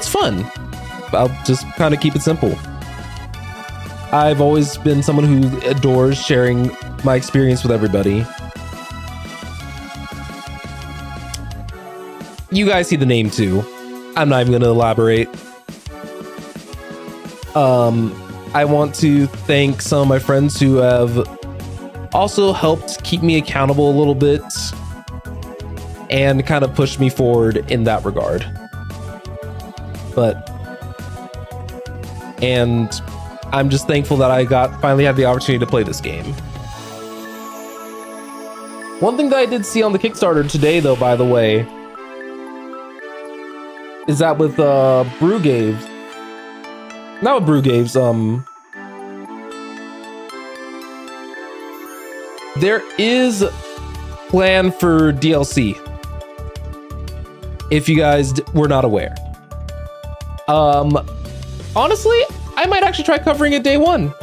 fun. I'll just kind of keep it simple. I've always been someone who adores sharing my experience with everybody. You guys see the name too. I'm not even going to elaborate. I want to thank some of my friends who have also helped keep me accountable a little bit and kind of push me forward in that regard. And I'm just thankful that I finally had the opportunity to play this game. One thing that I did see on the Kickstarter today, though, by the way, is that with Brewgaves, not with Brewgaves, there is plan for DLC, if you guys were not aware. Honestly, I might actually try covering it day one.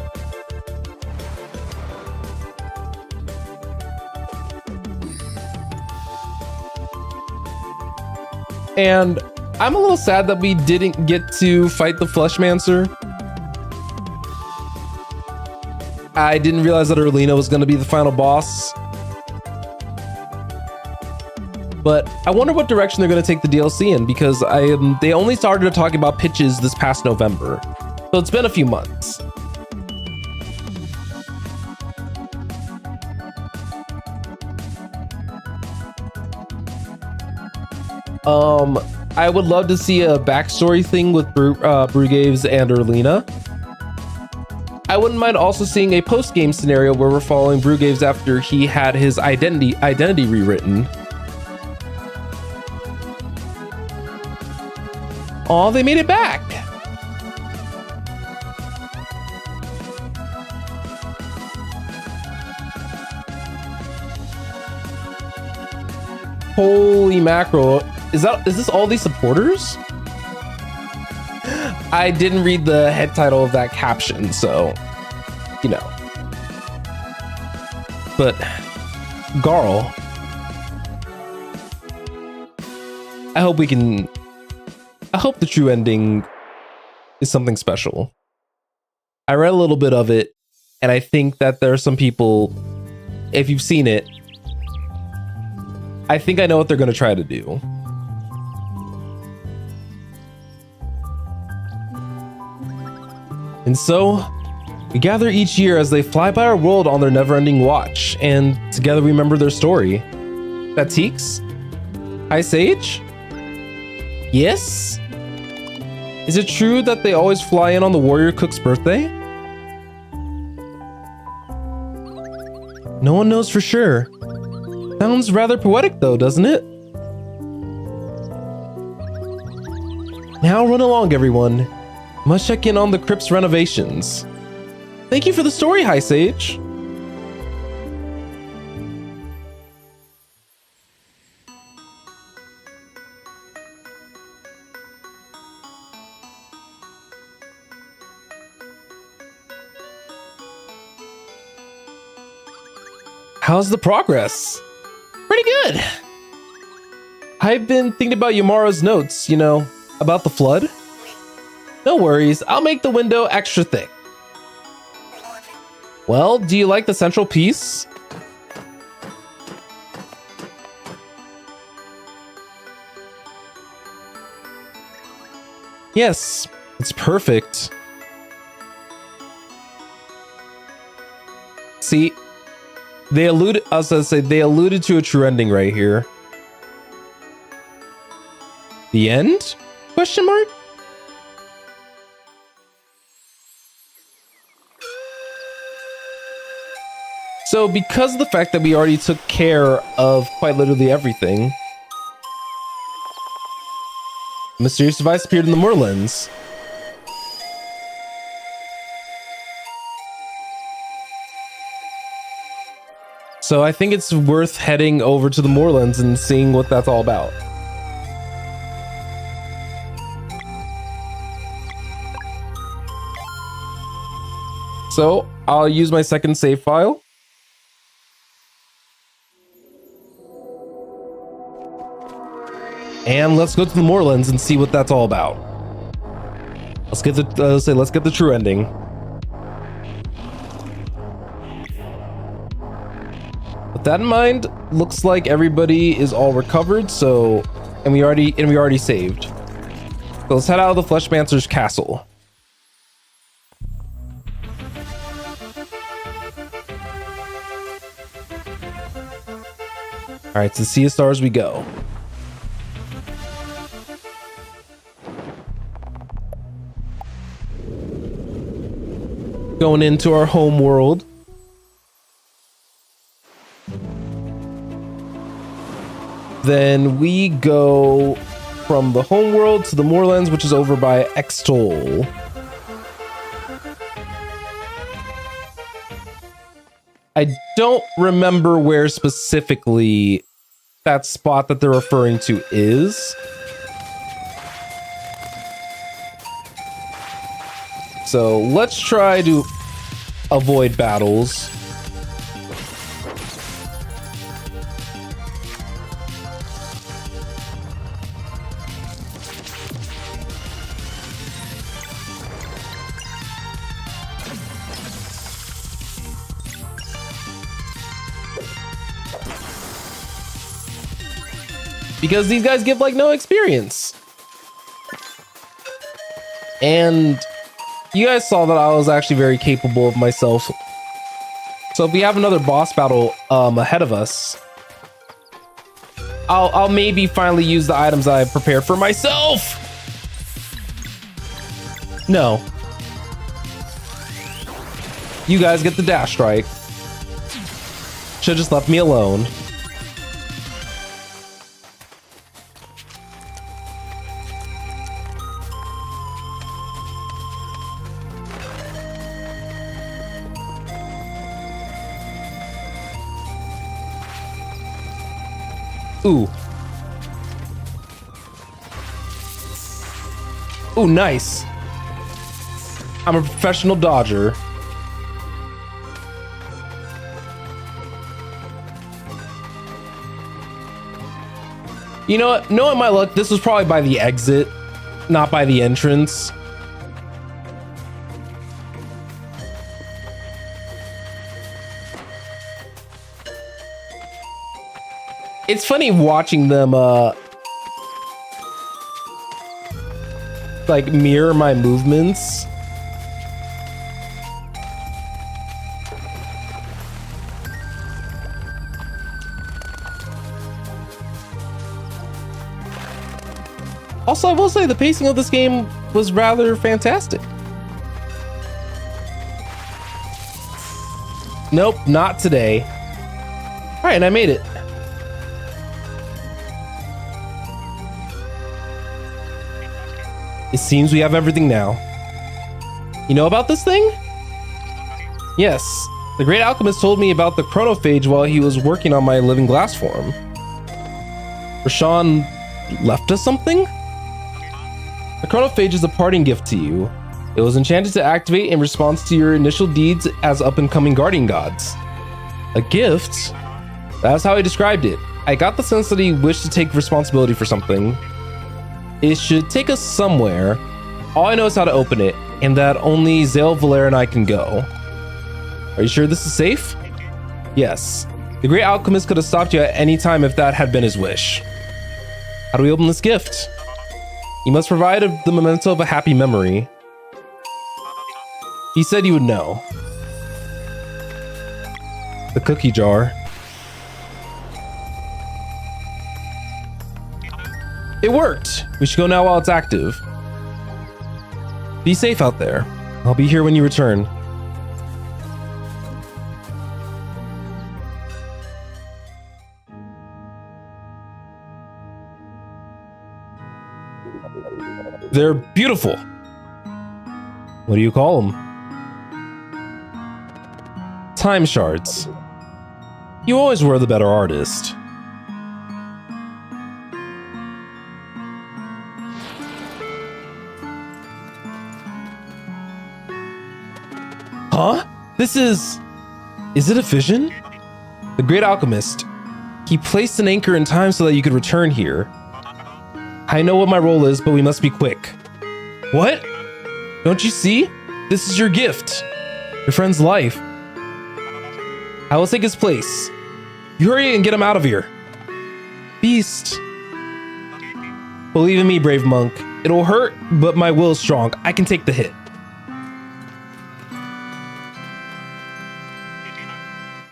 And I'm a little sad that we didn't get to fight the Fleshmancer. I didn't realize that Erlina was going to be the final boss. But I wonder what direction they're going to take the DLC in, because they only started talking about pitches this past November. So it's been a few months. I would love to see a backstory thing with Brewgaves and Erlina. I wouldn't mind also seeing a post-game scenario where we're following Brewgaves after he had his identity rewritten. Aw, they made it back! Holy mackerel. Is this all these supporters? I didn't read the head title of that caption, so, you know. But, Garl, I hope the true ending is something special. I read a little bit of it, and I think that there are some people, if you've seen it, I think I know what they're going to try to do. And so, we gather each year as they fly by our world on their never-ending watch, and together we remember their story. That Teeks? Hi, Sage? Yes? Is it true that they always fly in on the warrior cook's birthday? No one knows for sure. Sounds rather poetic though, doesn't it? Now run along, everyone. Must check in on the crypt's renovations. Thank you for the story, High Sage. How's the progress? Pretty good. I've been thinking about Yamara's notes, you know, about the flood. No worries, I'll make the window extra thick. Well, do you like the central piece? Yes, it's perfect. See, they alluded to a true ending right here. The end? Question mark? So because of the fact that we already took care of quite literally everything, a mysterious device appeared in the Moorlands. So I think it's worth heading over to the Moorlands and seeing what that's all about. So I'll use my second save file. And let's go to the Moorlands and see what that's all about. Let's get the true ending. With that in mind, looks like everybody is all recovered, so and we already saved. So let's head out of the Fleshmancer's castle. Alright, to Sea of Stars we go. Going into our home world. Then we go from the home world to the Moorlands, which is over by Extol. I don't remember where specifically that spot that they're referring to is. So let's try to avoid battles. Because these guys give like no experience. And you guys saw that I was actually very capable of myself. So if we have another boss battle ahead of us, I'll maybe finally use the items I prepared for myself. No. You guys get the dash strike. Should've just left me alone. Ooh. Ooh, nice. I'm a professional dodger. You know what? Knowing my luck, this was probably by the exit, not by the entrance. It's funny watching them like mirror my movements. Also, I will say the pacing of this game was rather fantastic. Nope, not today. All right, and I made it. It seems we have everything now. You know about this thing? Yes, the great alchemist told me about the chronophage while he was working on my living glass form. Roshan left us something? The chronophage is a parting gift to you. It was enchanted to activate in response to your initial deeds as up-and-coming guardian gods. A gift? That's how he described it. I got the sense that he wished to take responsibility for something. It should take us somewhere. All I know is how to open it, and that only Zale, Valera, and I can go. Are you sure this is safe? Yes. The great alchemist could have stopped you at any time if that had been his wish. How do we open this gift? You must provide the memento of a happy memory. He said you would know. The cookie jar. It worked! We should go now while it's active. Be safe out there. I'll be here when you return. They're beautiful. What do you call them? Time shards. You always were the better artist. Huh? This is it a vision? The great alchemist. He placed an anchor in time so that you could return here. I know what my role is, but we must be quick. What? Don't you see? This is your gift. Your friend's life. I will take his place. You hurry and get him out of here. Beast. Believe in me, brave monk. It'll hurt, but my will is strong. I can take the hit.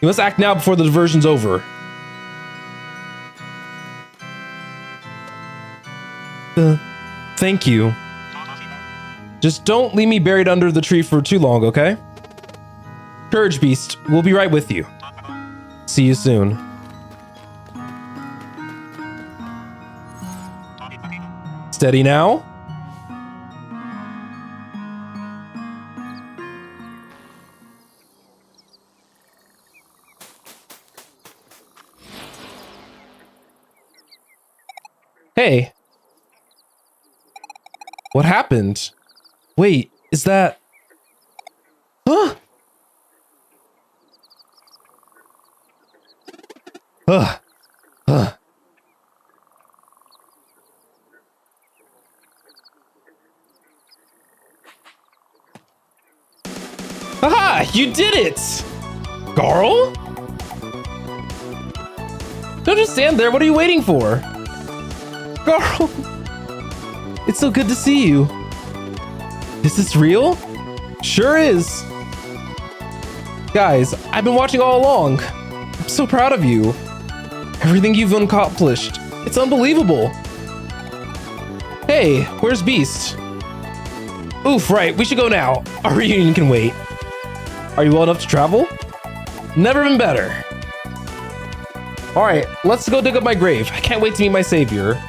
You must act now before the diversion's over. Thank you. Just don't leave me buried under the tree for too long, okay? Courage, Beast. We'll be right with you. See you soon. Steady now. Hey. What happened? Wait, is that... Huh? Ugh. Ugh. Aha! You did it! Garl? Don't just stand there, what are you waiting for? Garl! It's so good to see you. Is this real? Sure is. Guys, I've been watching all along. I'm so proud of you. Everything you've accomplished. It's unbelievable. Hey, where's Beast? Oof, right, we should go now. Our reunion can wait. Are you well enough to travel? Never been better. All right, let's go dig up my grave. I can't wait to meet my savior.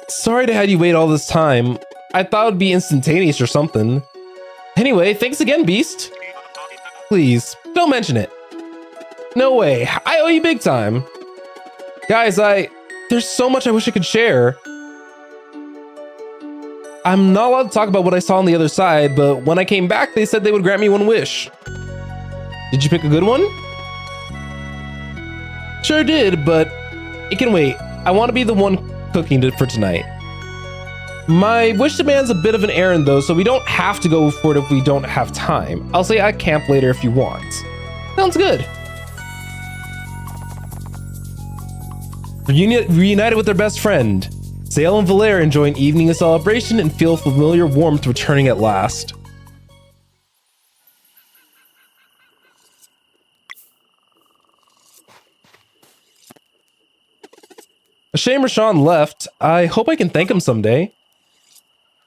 Sorry to have you wait all this time. I thought it would be instantaneous or something. Anyway, thanks again, Beast. Please, don't mention it. No way, I owe you big time. Guys, there's so much I wish I could share. I'm not allowed to talk about what I saw on the other side, but when I came back, they said they would grant me one wish. Did you pick a good one? Sure did, but it can wait. I want to be the one cooking it for tonight. My wish demand's a bit of an errand though, so we don't have to go for it if we don't have time. I'll say I camp later if you want. Sounds good. Reunited with their best friend. Zale and Valere enjoy an evening of celebration and feel familiar warmth returning at last. A shame Roshan left. I hope I can thank him someday.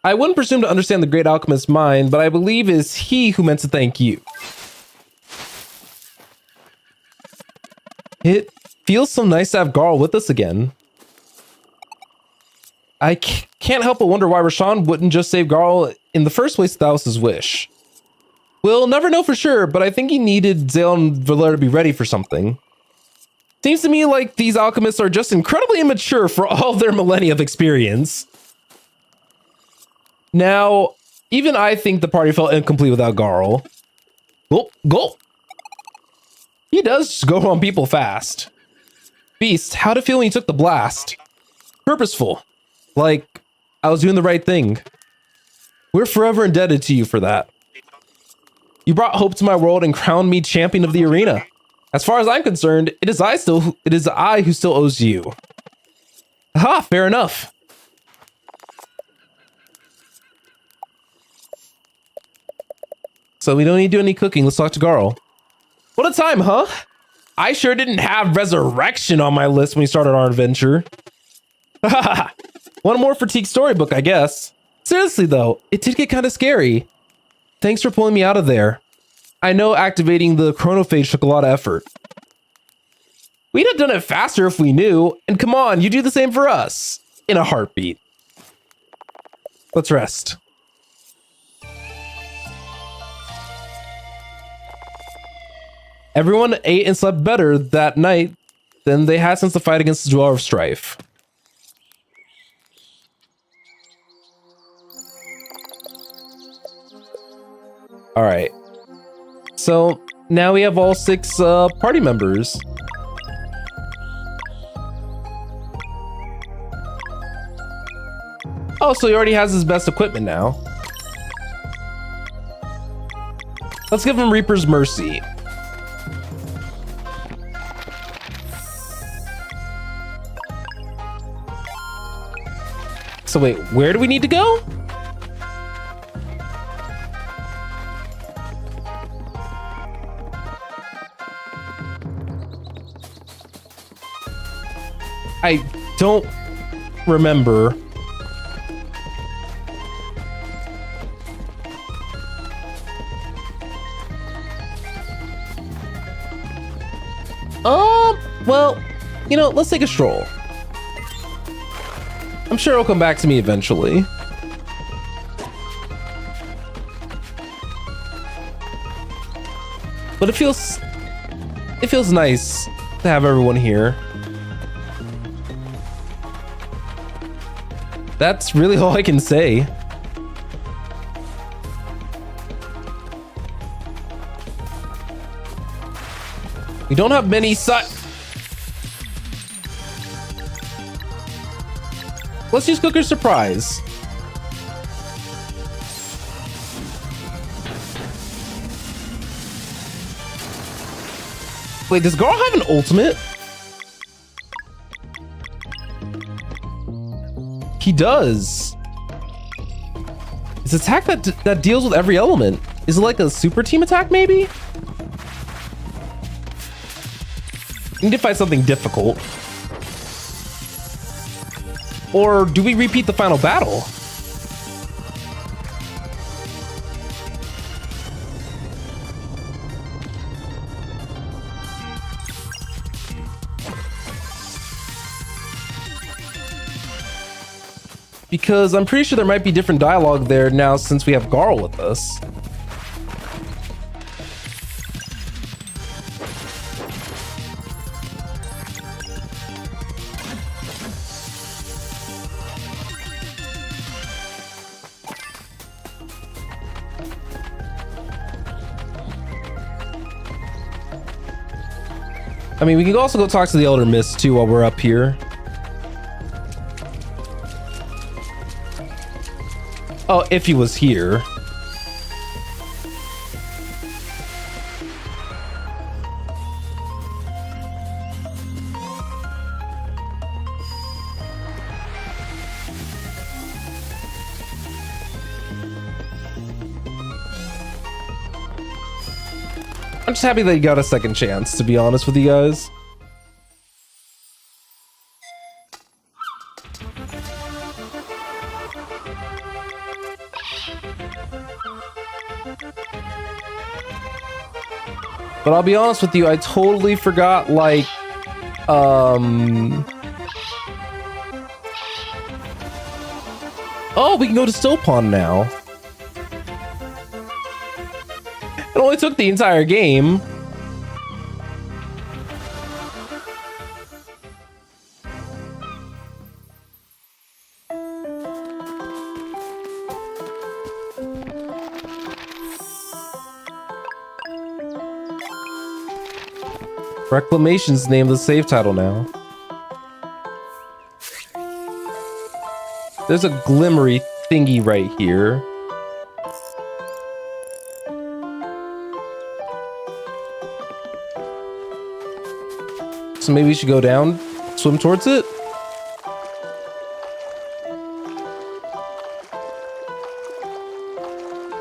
I wouldn't presume to understand the great alchemist's mind, but I believe it is he who meant to thank you. It feels so nice to have Garl with us again. I can't help but wonder why Roshan wouldn't just save Garl in the first place if that was his wish. We'll never know for sure, but I think he needed Zale and Valere to be ready for something. Seems to me like these alchemists are just incredibly immature for all their millennia of experience. Now, even I think the party felt incomplete without Garl. Go. He does go on people fast. Beast, how'd it feel when you took the blast? Purposeful. Like, I was doing the right thing. We're forever indebted to you for that. You brought hope to my world and crowned me champion of the arena. As far as I'm concerned, it is I who still owes you. Aha, fair enough. So we don't need to do any cooking. Let's talk to Garl. What a time, huh? I sure didn't have resurrection on my list when we started our adventure. One more fatigue storybook, I guess. Seriously though, it did get kind of scary. Thanks for pulling me out of there. I know activating the chronophage took a lot of effort. We'd have done it faster if we knew. And come on, you do the same for us. In a heartbeat. Let's rest. Everyone ate and slept better that night than they had since the fight against the Dweller of Strife. All right. So now we have all 6 party members. Oh, so he already has his best equipment now. Let's give him Reaper's Mercy. So wait, where do we need to go? I don't remember. Well, you know, let's take a stroll. I'm sure it'll come back to me eventually. But it feels nice to have everyone here. That's really all I can say. We don't have many Let's use Cooker's Surprise. Wait, does Garl have an ultimate? He does. It's an attack that deals with every element. Is it like a super team attack maybe? We need to find something difficult. Or do we repeat the final battle? Because I'm pretty sure there might be different dialogue there now since we have Garl with us. I mean, we can also go talk to the Elder Mist too while we're up here. Oh, if he was here. I'm just happy that he got a second chance, to be honest with you guys. But I'll be honest with you, I totally forgot, like, oh, we can go to Still Pond now. It only took the entire game. Reclamation's named the save title now. There's a glimmery thingy right here. So maybe we should go down, swim towards it.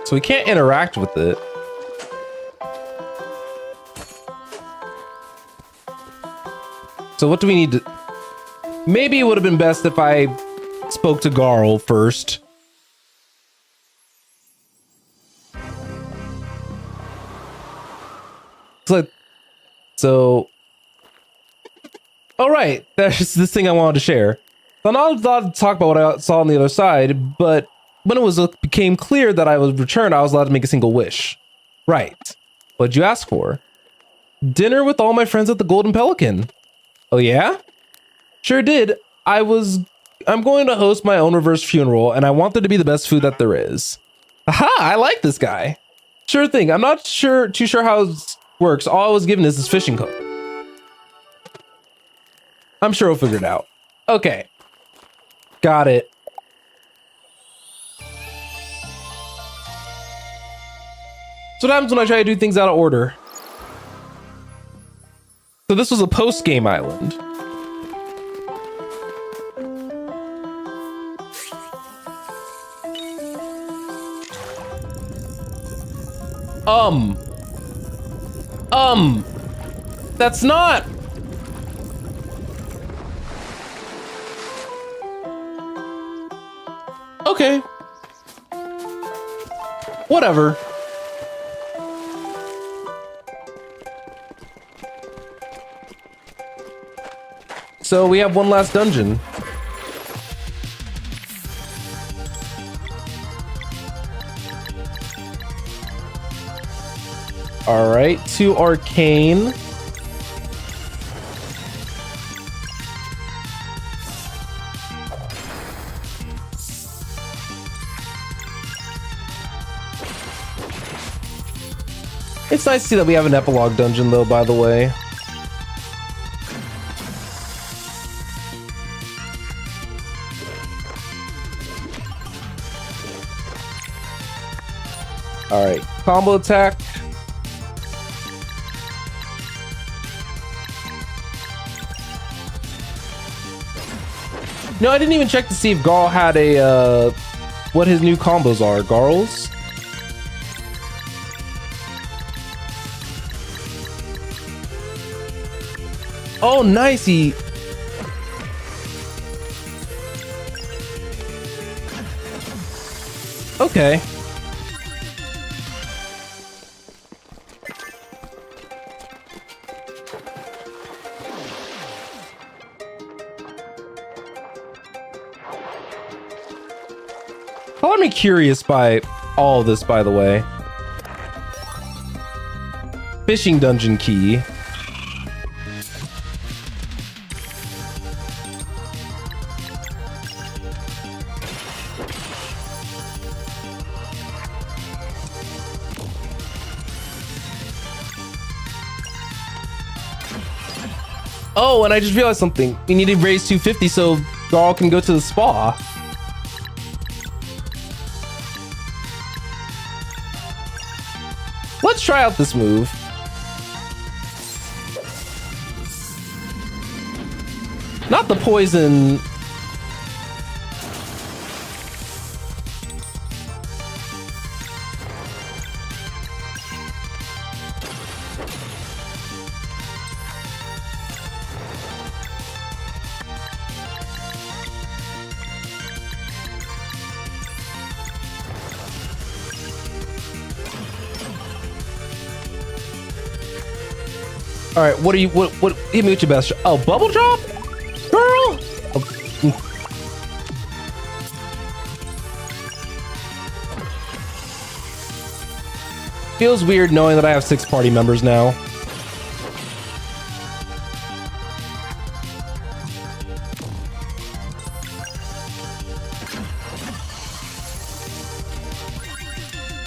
So we can't interact with it. So what do we need to... Maybe it would have been best if I spoke to Garl first. So... All right, there's this thing I wanted to share. I'm not allowed to talk about what I saw on the other side, but when it became clear that I was returned, I was allowed to make a single wish. Right. What'd you ask for? Dinner with all my friends at the Golden Pelican. Oh yeah? Sure did. I'm going to host my own reverse funeral, and I want there to be the best food that there is. Aha, I like this guy. Sure thing. I'm not too sure how it works. All I was given is this fishing hook. I'm sure we'll figure it out. Okay. Got it. So what happens when I try to do things out of order? So this was a post-game island. That's not... Okay. Whatever. So we have one last dungeon. All right, to Arcane. It's nice to see that we have an epilogue dungeon, though, by the way. All right, combo attack. No, I didn't even check to see if Garl had a, what his new combos are. Garl's? Oh, nice. Okay. Color me curious by all this, by the way. Fishing dungeon key. Oh, and I just realized something. We need to raise 250 so Garl can go to the spa. Let's try out this move. Not the poison. All right, what hit me with your best shot. Oh, bubble drop? Girl? Oh. Feels weird knowing that I have 6 party members now.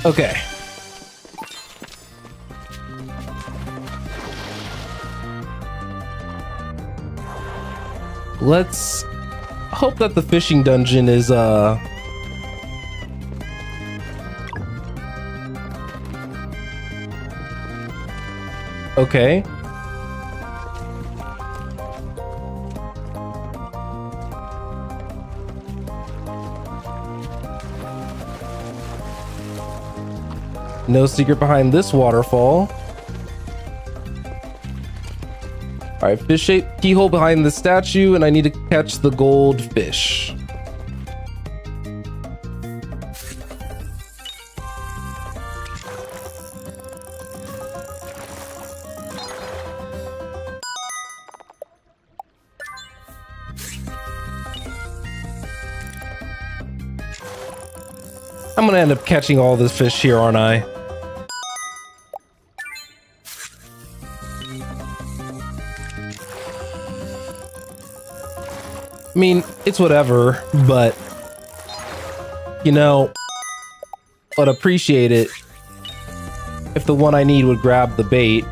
Okay. Let's hope that the fishing dungeon is okay. No secret behind this waterfall. All right, fish-shaped keyhole behind the statue, and I need to catch the gold fish. I'm gonna end up catching all this fish here, aren't I? I mean, it's whatever, but you know, I'd appreciate it if the one I need would grab the bait.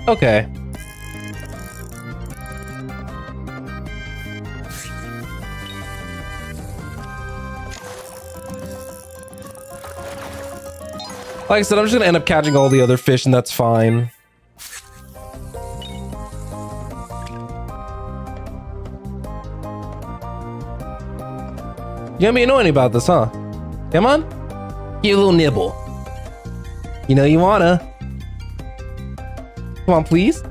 Okay. Like I said, I'm just gonna end up catching all the other fish, and that's fine. You gonna be annoying about this, huh? Come on. Get a little nibble. You know you wanna. Come on, please.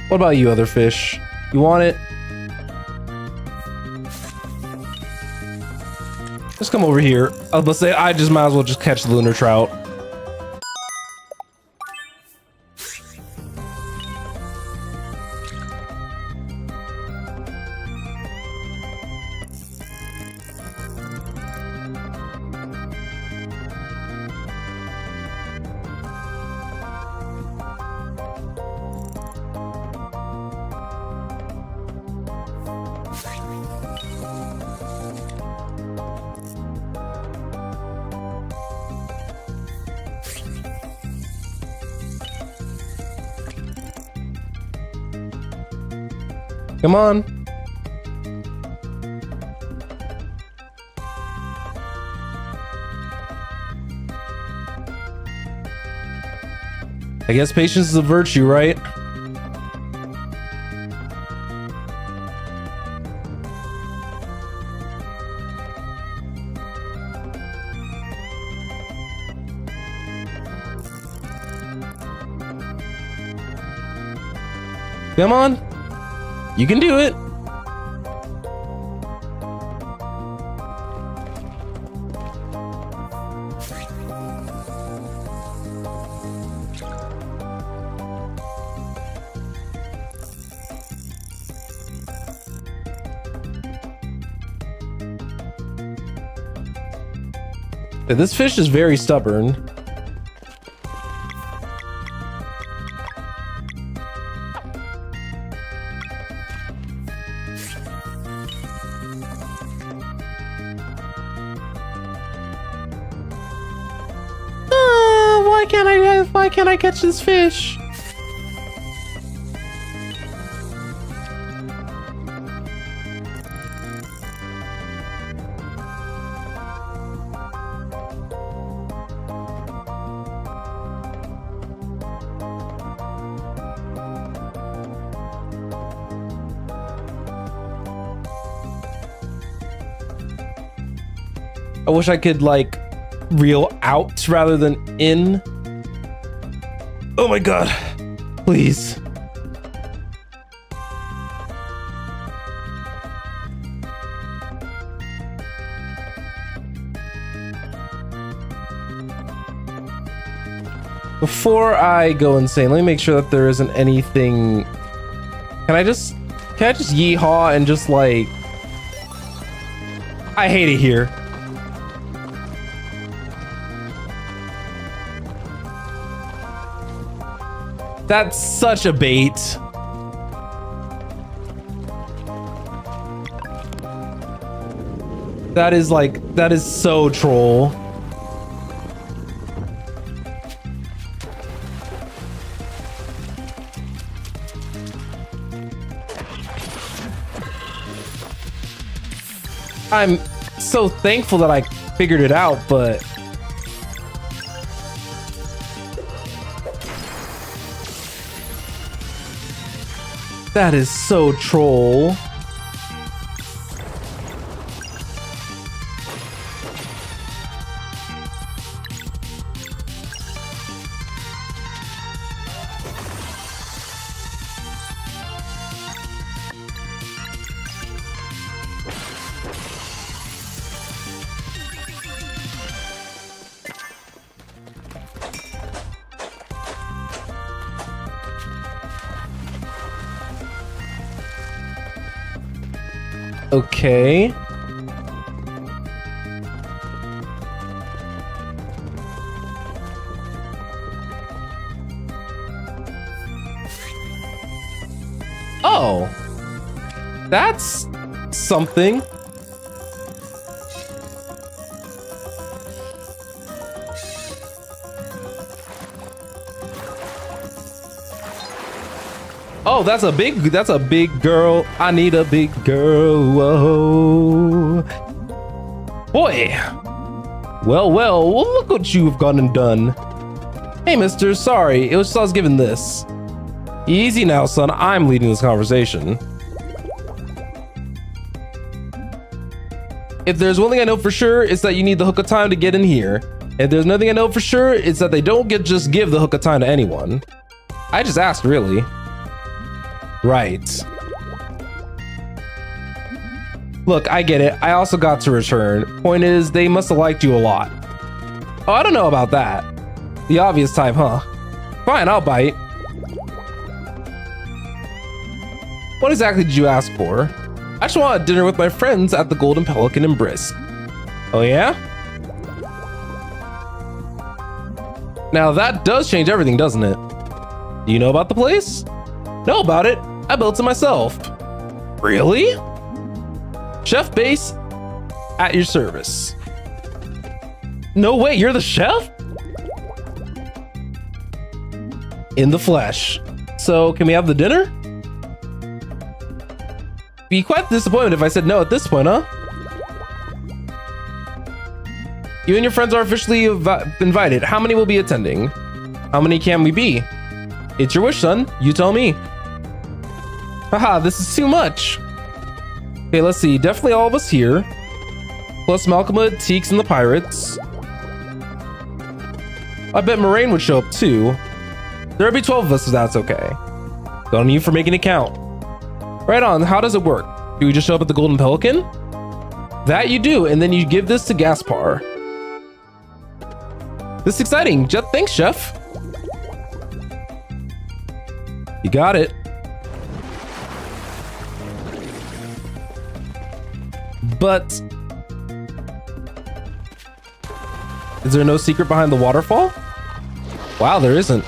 What about you, other fish? You want it? Just come over here. I was about to say, I just might as well just catch the lunar trout. Come on. I guess patience is a virtue, right? Come on. You can do it. This fish is very stubborn. why can't I catch this fish? I wish I could like reel out rather than in. Oh my god, please. Before I go insane, let me make sure that there isn't anything. Can I just yeehaw and just like, I hate it here. That's such a bait. That is so troll. I'm so thankful that I figured it out, but that is so troll. Okay. Oh, that's something. Oh, that's a big girl. I need a big girl. Whoa. Boy. Well, look what you've gone and done. Hey, mister, sorry. It was just I was given this. Easy now, son. I'm leading this conversation. If there's one thing I know for sure, it's that you need the hook of time to get in here. If there's nothing I know for sure, it's that they don't just give the hook of time to anyone. I just asked, really. Right. Look, I get it. I also got to return. Point is, they must have liked you a lot. Oh, I don't know about that. The obvious type, huh? Fine, I'll bite. What exactly did you ask for? I just want a dinner with my friends at the Golden Pelican in Brisk. Oh yeah? Now that does change everything, doesn't it? Do you know about the place? Know about it? I built it myself. Really? Chef Base, at your service. No way, you're the chef? In the flesh. So, can we have the dinner? Be quite disappointed if I said no at this point, huh? You and your friends are officially invited. How many will be attending? How many can we be? It's your wish, son. You tell me. Haha, this is too much. Okay, let's see. Definitely all of us here. Plus Malcolm, Teeks, and the pirates. I bet Moraine would show up too. There'll be 12 of us if that's okay. Don't on you for making it count. Right on, how does it work? Do we just show up at the Golden Pelican? That you do, and then you give this to Gaspar. This is exciting. Thanks, chef. You got it. But is there no secret behind the waterfall? Wow, there isn't.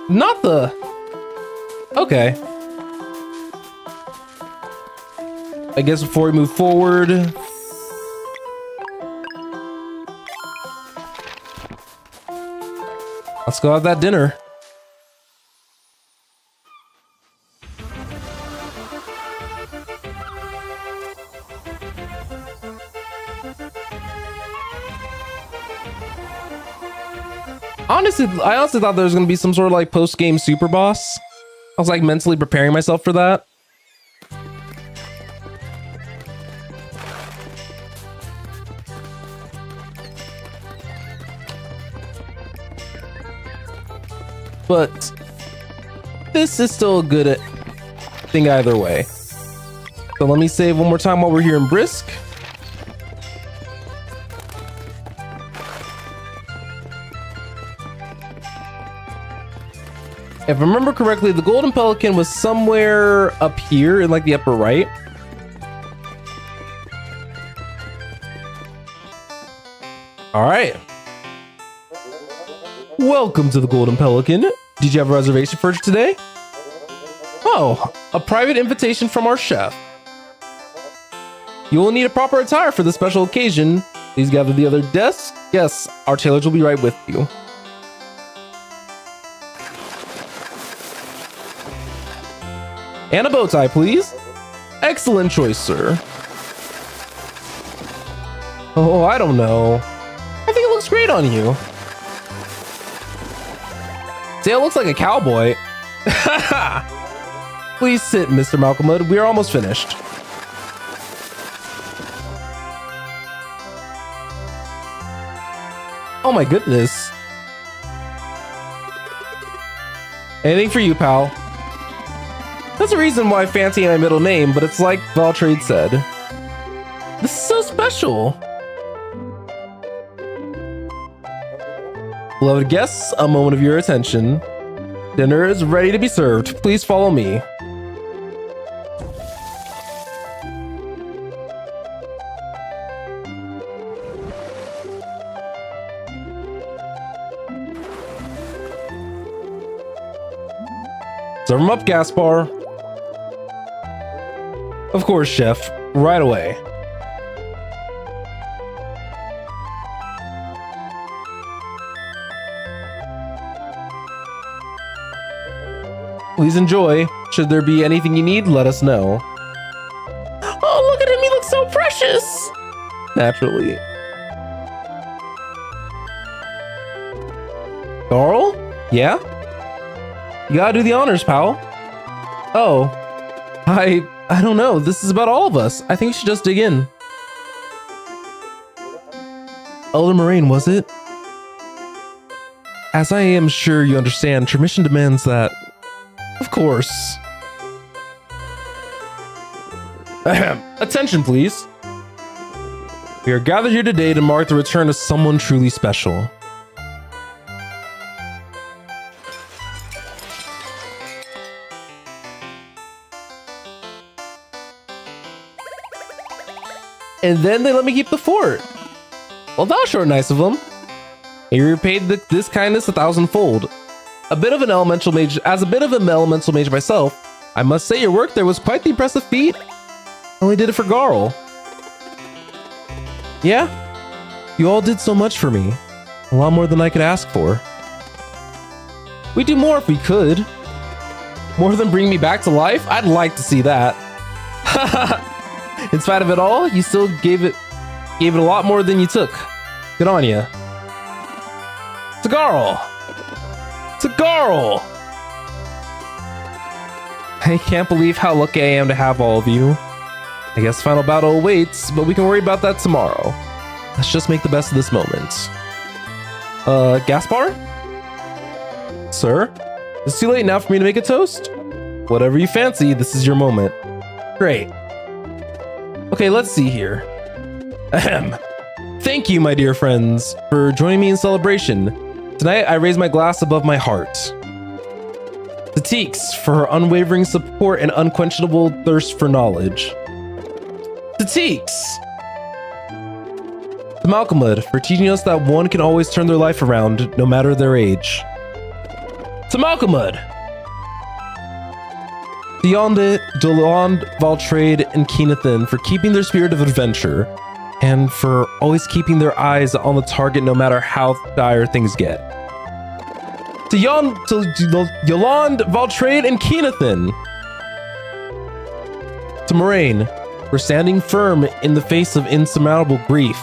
Not the... Okay. I guess before we move forward... Let's go have that dinner. I honestly thought there was going to be some sort of like post-game super boss. I was like mentally preparing myself for that. But this is still a good thing either way. So let me save one more time while we're here in Brisk. If I remember correctly, the Golden Pelican was somewhere up here in like the upper right. All right. Welcome to the Golden Pelican. Did you have a reservation for today? Oh, a private invitation from our chef. You will need a proper attire for this special occasion. Please gather the other desks. Yes, our tailors will be right with you. And a bow tie, please. Excellent choice, sir. Oh, I don't know. I think it looks great on you. Dale looks like a cowboy. Please sit, Mr. Malcolmwood. We are almost finished. Oh my goodness. Anything for you, pal. That's the reason why I fancy my middle name, but it's like Valtrade said. This is so special. Beloved guests, a moment of your attention. Dinner is ready to be served. Please follow me. Serve them up, Gaspar. Of course, chef. Right away. Please enjoy. Should there be anything you need, let us know. Oh, look at him. He looks so precious. Naturally. Carl? Yeah? You gotta do the honors, pal. Oh. I don't know. This is about all of us. I think we should just dig in. Elder Moraine, was it? As I am sure you understand, tradition demands that. Of course. Attention, please. We are gathered here today to mark the return of someone truly special. And then they let me keep the fort. Well, that was sure nice of them. You repaid this kindness 1,000-fold. As a bit of an elemental mage myself, I must say your work there was quite the impressive feat. I only did it for Garl. Yeah? You all did so much for me. A lot more than I could ask for. We'd do more if we could. More than bring me back to life? I'd like to see that. In spite of it all, you still gave it a lot more than you took. Good on ya. To Garl! To Garl! I can't believe how lucky I am to have all of you. I guess final battle awaits, but we can worry about that tomorrow. Let's just make the best of this moment. Gaspar? Sir? It's too late now for me to make a toast? Whatever you fancy, this is your moment. Great. Okay, let's see here. Ahem. Thank you, my dear friends, for joining me in celebration. Tonight, I raise my glass above my heart. To Teeks for her unwavering support and unquenchable thirst for knowledge. To Teeks! To Malcolmwood for teaching us that one can always turn their life around, no matter their age. To Malcolmwood! Deonde, Valtrade, and Keenathan for keeping their spirit of adventure, and for always keeping their eyes on the target no matter how dire things get. to Yolande, Valtrade, and Keenathan. To Moraine, for standing firm in the face of insurmountable grief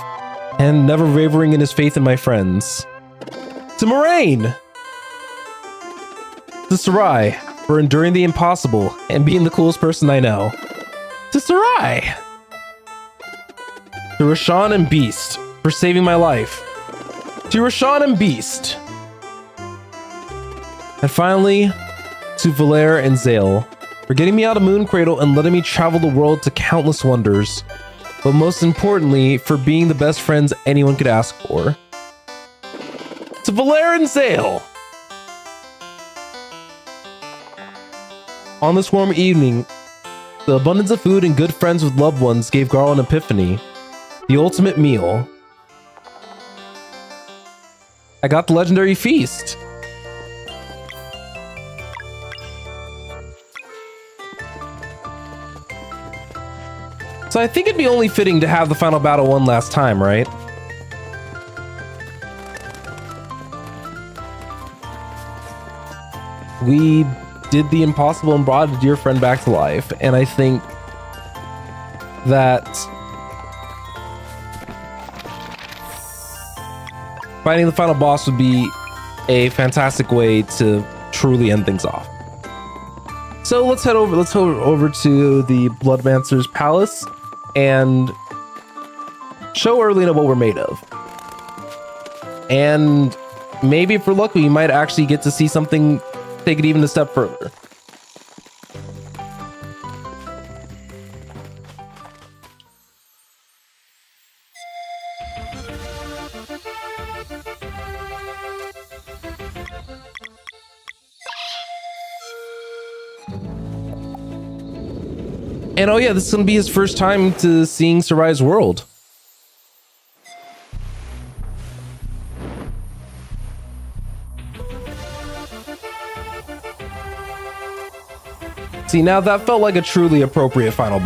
and never wavering in his faith in my friends. To Moraine! To Sarai, for enduring the impossible and being the coolest person I know. To Sarai! To Rashawn and Beast, for saving my life. To Rashawn and Beast. And finally, to Valere and Zale, for getting me out of Moon Cradle and letting me travel the world to countless wonders. But most importantly, for being the best friends anyone could ask for. To Valere and Zale! On this warm evening, the abundance of food and good friends with loved ones gave Garl an epiphany. The ultimate meal. I got the legendary feast. So I think it'd be only fitting to have the final battle one last time, right? We did the impossible and brought a dear friend back to life, and I think that fighting the final boss would be a fantastic way to truly end things off. So let's head over to the Bloodmancer's Palace and show Erlina what we're made of. And maybe if we're lucky, we might actually get to see something, take it even a step further. And oh yeah, this is gonna be his first time to seeing Sarai's world. See, now that felt like a truly appropriate final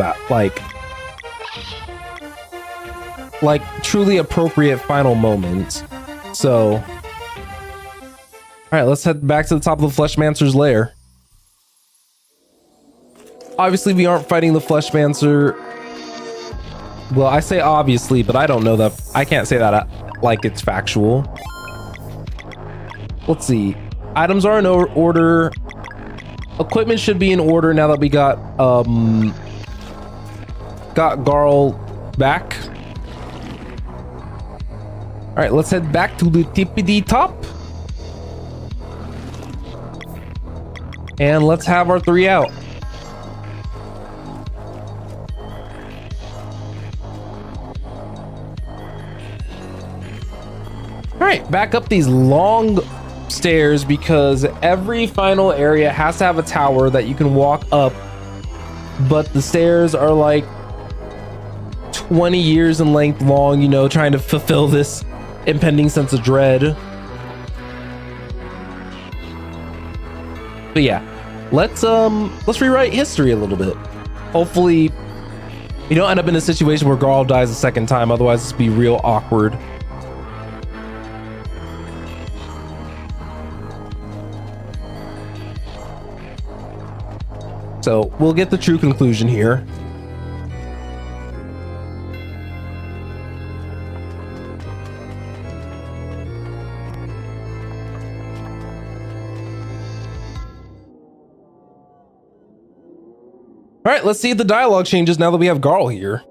like truly appropriate final moment. So, all right, let's head back to the top of the Fleshmancer's lair. Obviously, we aren't fighting the Fleshmancer. Well, I say obviously, but I don't know that. I can't say that like it's factual. Let's see. Items are in order. Equipment should be in order now that we got Garl back. All right, let's head back to the tippity top. And let's have our 3 out. All right, back up these long stairs because every final area has to have a tower that you can walk up, but the stairs are like 20 years in length long, you know, trying to fulfill this impending sense of dread. But yeah, let's rewrite history a little bit. Hopefully we don't end up in a situation where Garl dies a second time, otherwise it'd be real awkward. So we'll get the true conclusion here. All right, let's see if the dialogue changes now that we have Garl here.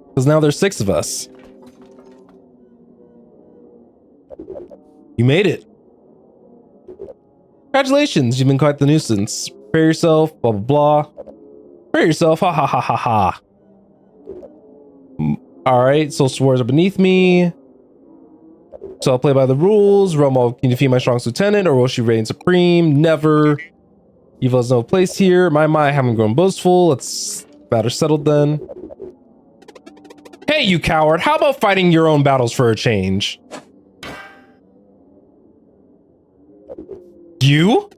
Because now there's 6 of us. You made it. Congratulations, you've been quite the nuisance. Prepare yourself, blah, blah, blah. Prepare yourself, ha, ha, ha, ha, ha. All right, Soul Swords are beneath me. So I'll play by the rules. Romo, can you defeat my strongest lieutenant, or will she reign supreme? Never. Evil has no place here. My, I haven't grown boastful. Let's matter settled then. Hey, you coward. How about fighting your own battles for a change? You?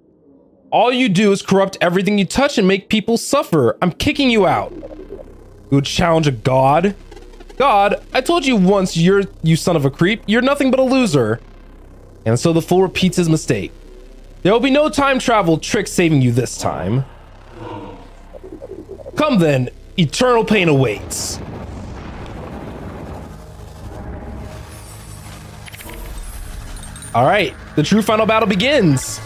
All you do is corrupt everything you touch and make people suffer. I'm kicking you out. You would challenge a god? God, I told you once, you son of a creep. You're nothing but a loser. And so the fool repeats his mistake. There will be no time travel trick saving you this time. Come then, eternal pain awaits. All right, the true final battle begins.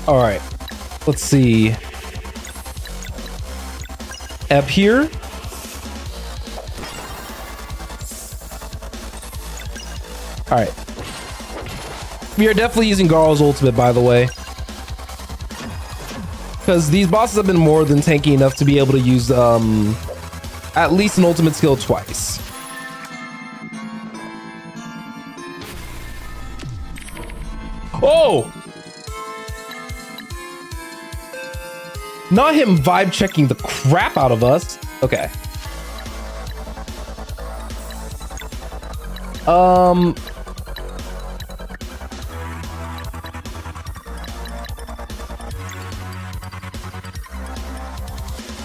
All right, let's see. Up here. All right. We are definitely using Garl's ultimate, by the way. Because these bosses have been more than tanky enough to be able to use at least an ultimate skill twice. Oh! Not him vibe checking the crap out of us. Okay.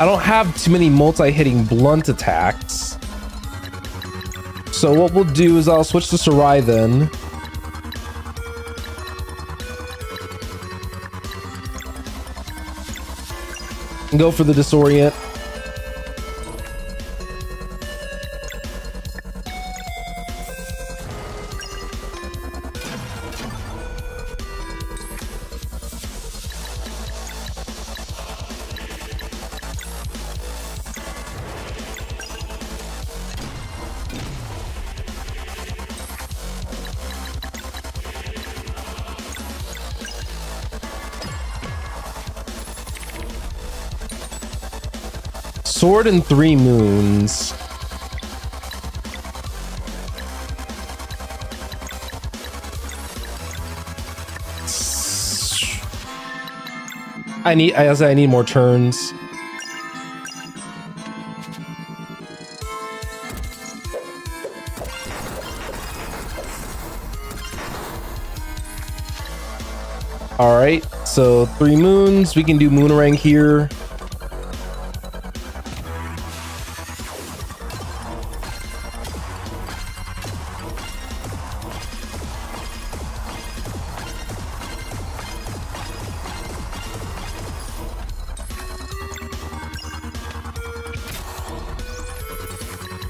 I don't have too many multi-hitting blunt attacks. So what we'll do is I'll switch to Sarai then. And go for the disorient. Sword and Three Moons. I need more turns. All right, so 3 moons. We can do Moonerang here.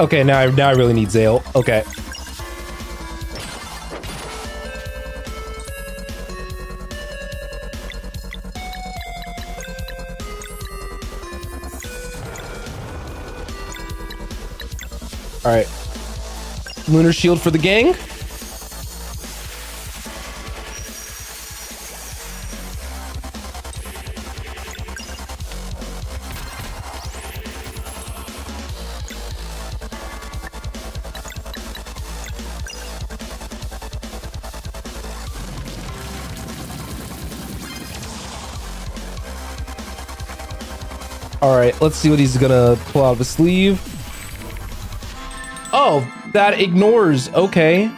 Okay, now I really need Zale. Okay. All right. Lunar Shield for the gang. All right, let's see what he's gonna pull out of his sleeve. Oh, that ignores. Okay.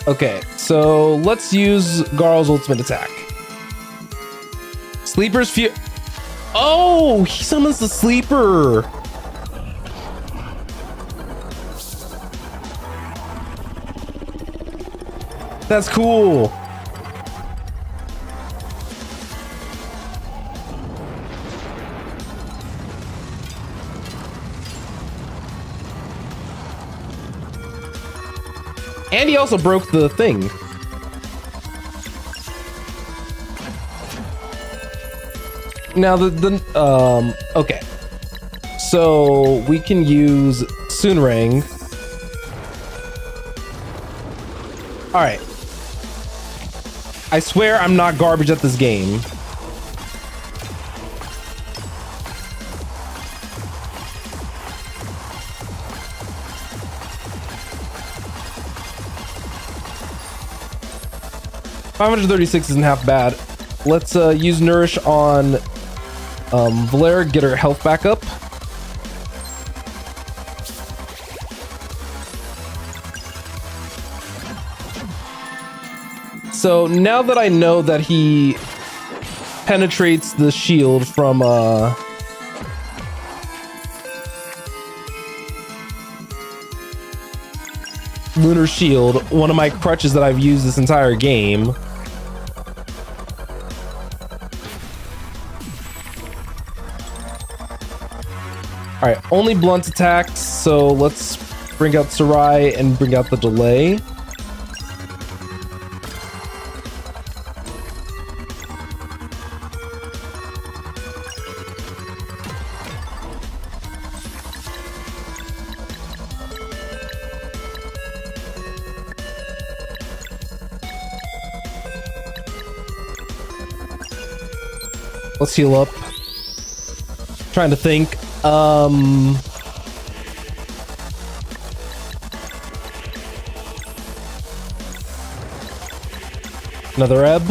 Okay, so let's use Garl's ultimate attack. Sleeper's fear. Oh, he summons the sleeper. That's cool. And he also broke the thing. Now okay. So we can use Sunrang. All right. I swear I'm not garbage at this game. $536 isn't half bad. Let's use Nourish on Valera, get her health back up. So now that I know that he penetrates the shield from Lunar Shield, one of my crutches that I've used this entire game. All right, only blunt attacks, so let's bring out Sarai and bring out the delay. Let's heal up. Trying to think. Another ebb.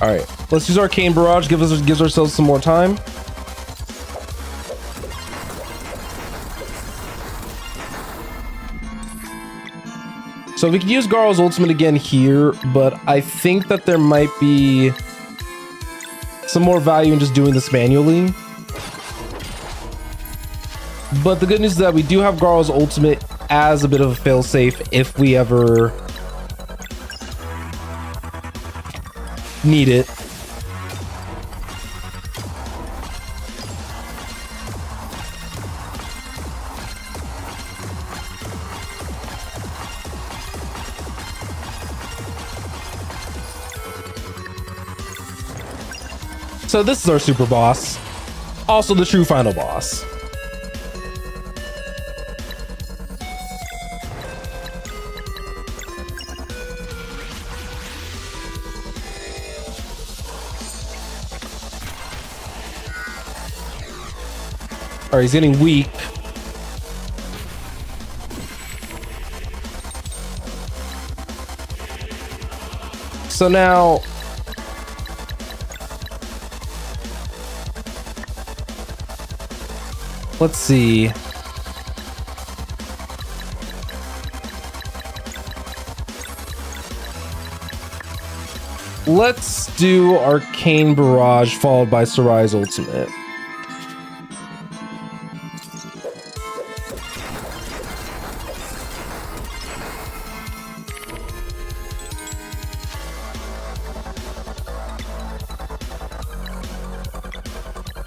All right, let's use Arcane Barrage. Gives ourselves some more time. So we could use Garl's ultimate again here, but I think that there might be some more value in just doing this manually. But the good news is that we do have Garl's ultimate as a bit of a failsafe if we ever need it. So this is our super boss, also the true final boss. All right, he's getting weak. So now, let's see. Let's do Arcane Barrage followed by Sarai's ultimate.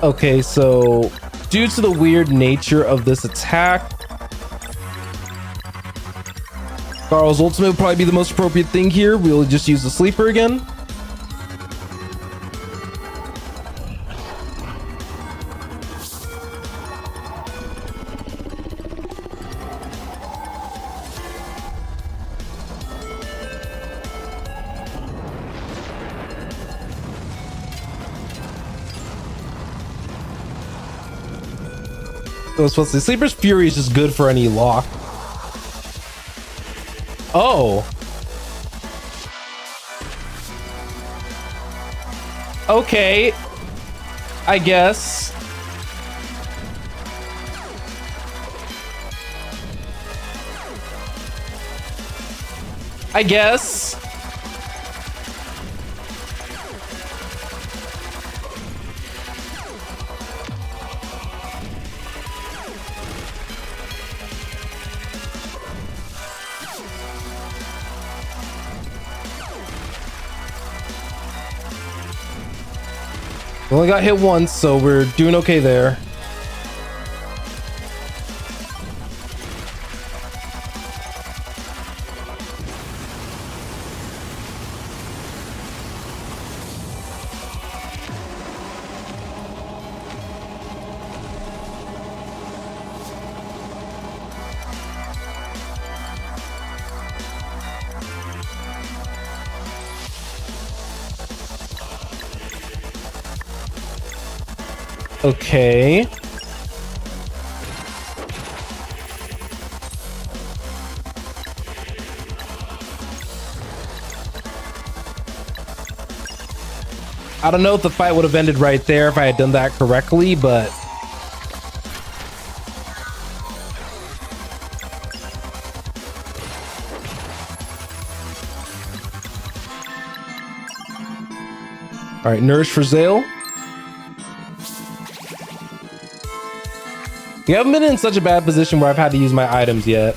Okay, so due to the weird nature of this attack, Garl's ultimate would probably be the most appropriate thing here. We'll just use the sleeper again. I was supposed to say, Sleeper's Fury is just good for any lock. Oh. Okay. I guess. I guess. We only got hit once, so we're doing okay there. Okay. I don't know if the fight would have ended right there if I had done that correctly, but all right, nourish for Zale. We haven't been in such a bad position where I've had to use my items yet.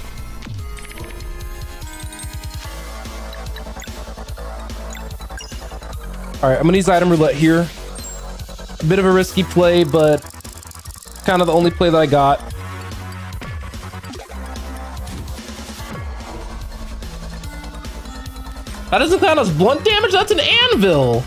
All right, I'm gonna use item roulette here. A bit of a risky play, but kind of the only play that I got. That doesn't count as blunt damage, that's an anvil.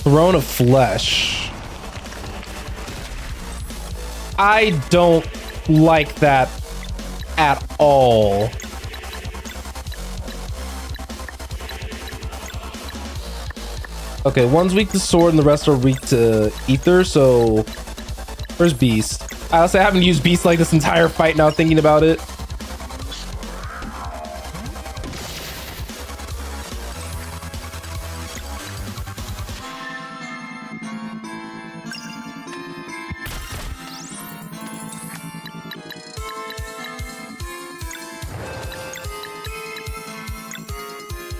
Throne of Flesh. I don't like that at all. Okay, one's weak to sword and the rest are weak to ether, so where's Beast? I honestly haven't used Beast like this entire fight now thinking about it.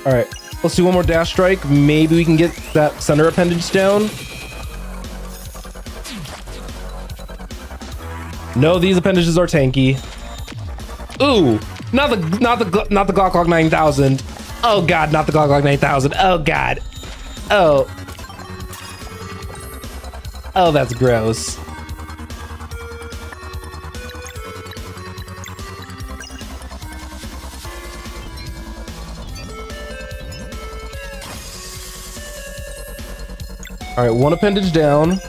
All right, let's do one more dash strike. Maybe we can get that center appendage down. No, these appendages are tanky. Ooh, not the Glock 9000. Oh god, not the Glock 9000. Oh god. Oh, that's gross. All right, one appendage down.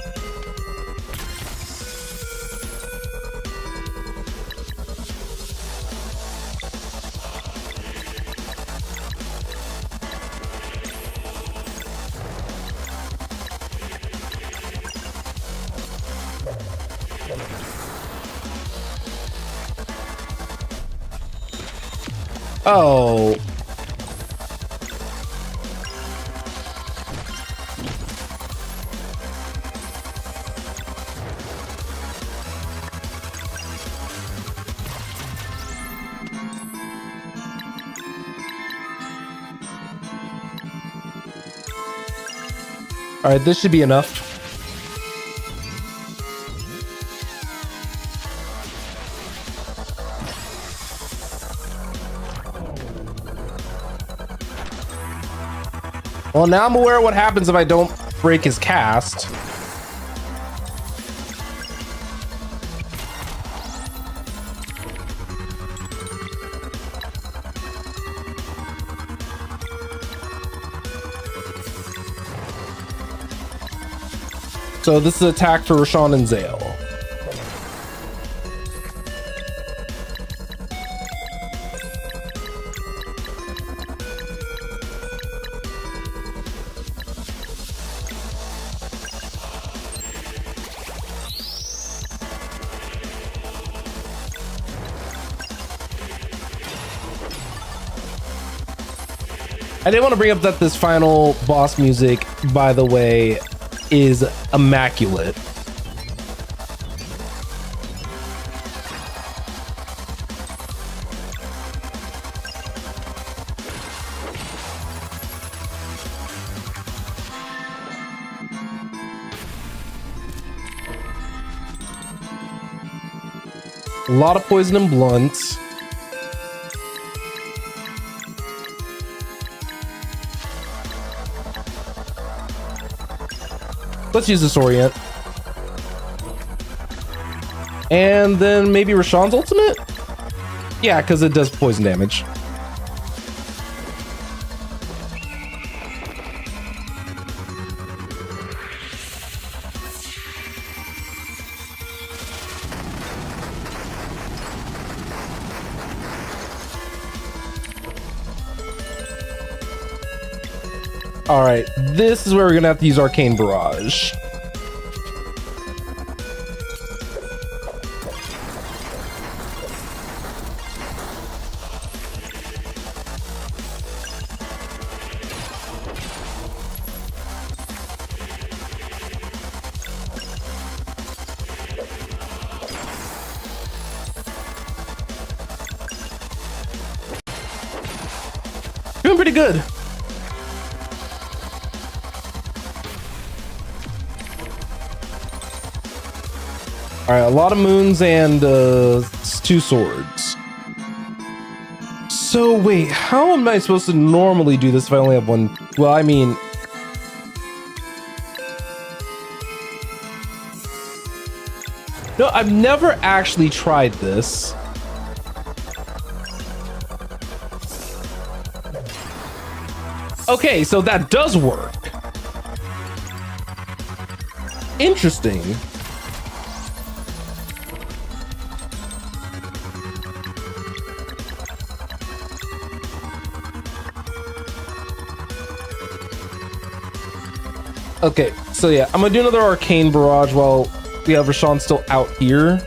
Oh. All right, this should be enough. Well, now I'm aware of what happens if I don't break his cast. So this is an attack for Roshan and Zale. I did want to bring up that this final boss music, by the way, is immaculate. A lot of poison and blunts. Let's use this Orient. And then maybe Roshan's ultimate? Yeah, because it does poison damage. All right, this is where we're gonna have to use Arcane Barrage. Doing pretty good. All right, a lot of moons and 2 swords. So wait, how am I supposed to normally do this if I only have 1? Well, I mean, no, I've never actually tried this. Okay, so that does work. Interesting. Okay, so yeah, I'm gonna do another Arcane Barrage while we have Roshan still out here.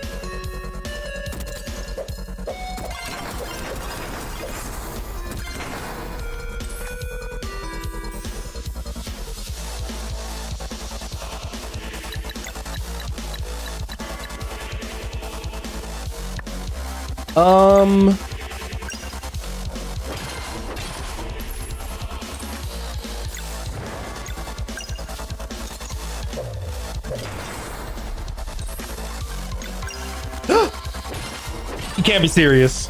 You can't be serious.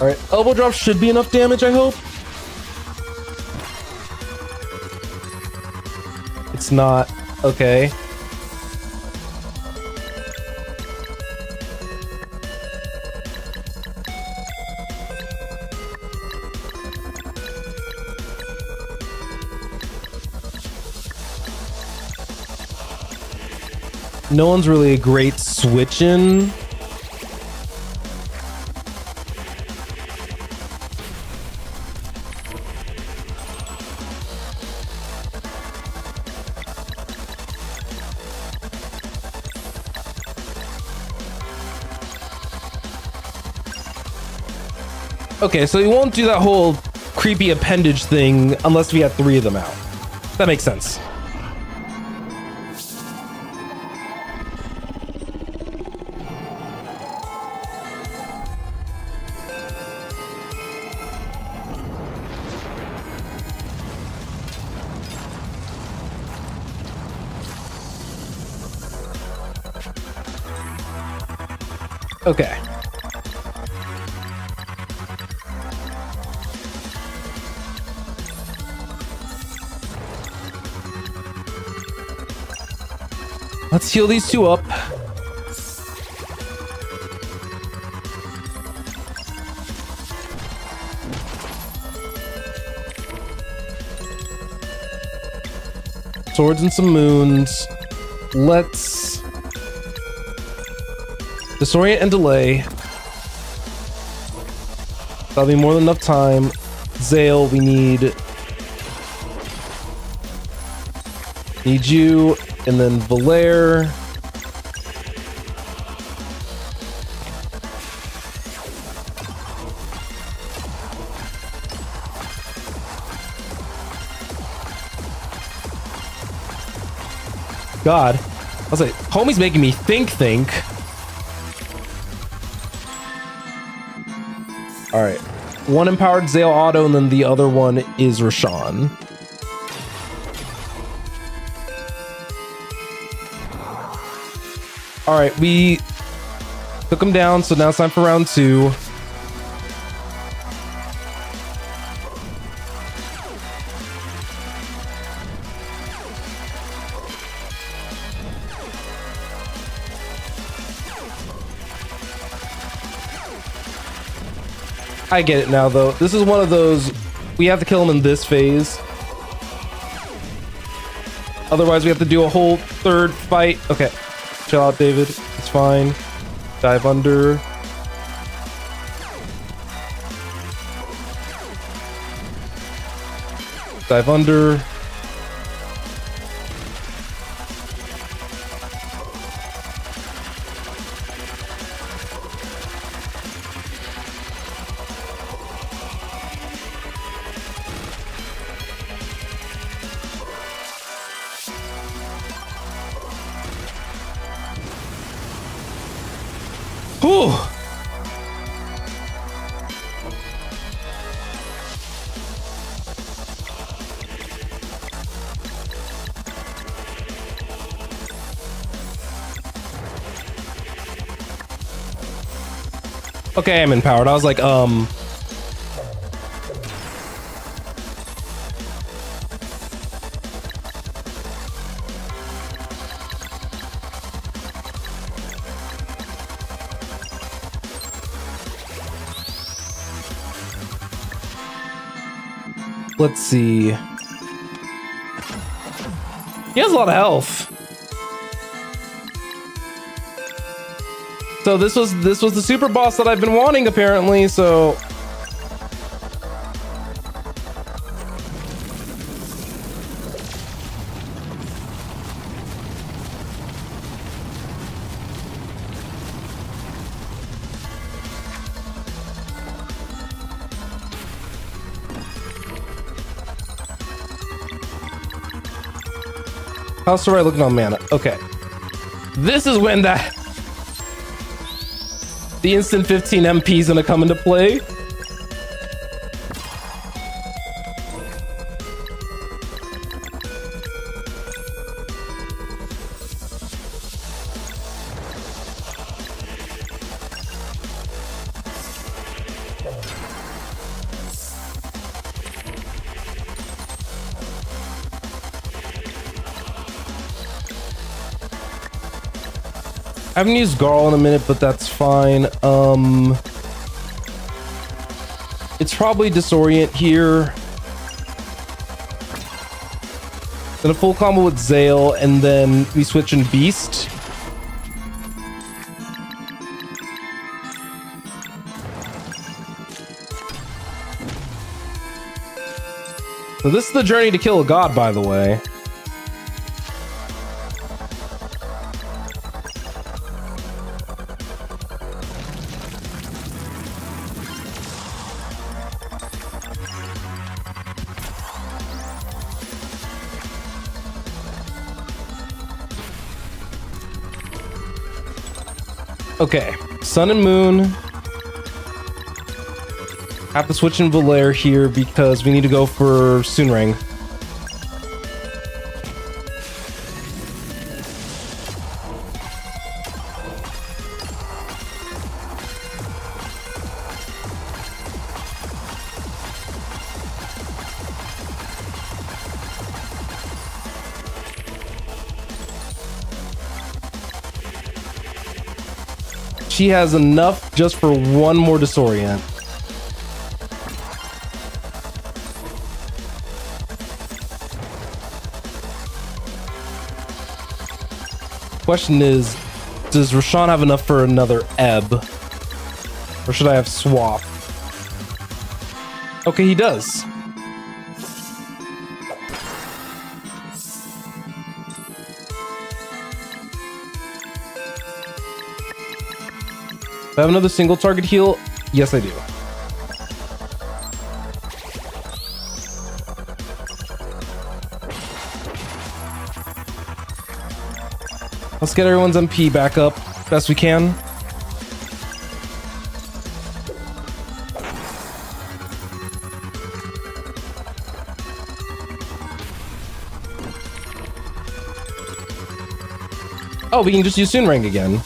All right, elbow drop should be enough damage, I hope. It's not. Okay. No one's really a great switch-in. Okay, so we won't do that whole creepy appendage thing unless we have 3 of them out. That makes sense. Okay. Let's heal these 2 up. Swords and some moons. Let's disorient and delay. That'll be more than enough time. Zale, we need you. And then Valere. God. I was like, homie's making me think. All right. 1 empowered Zale auto, and then the other one is Roshan. All right, we Took him down, so now it's time for round 2. I get it now, though. This is one of those, we have to kill him in this phase. Otherwise, we have to do a whole third fight. Okay, chill out, David. It's fine. Dive under. Dive under. Whew. Okay, I'm empowered. I was like, let's see. He has a lot of health. So this was the super boss that I've been wanting, apparently, so how's Sarai looking on mana? Okay. This is when the instant 15 MP is gonna come into play. I haven't used Garl in a minute, but that's fine. It's probably Disorient here. Then a full combo with Zale, and then we switch in Beast. So this is the journey to kill a god, by the way. Okay, Sun and Moon. Have to switch in Valair here because we need to go for Soonrang. She has enough just for one more Disorient. Question is, does Roshan have enough for another Ebb? Or should I have Swap? Okay, he does. Do I have another single target heal? Yes, I do. Let's get everyone's MP back up best we can. Oh, we can just use Soonrang again.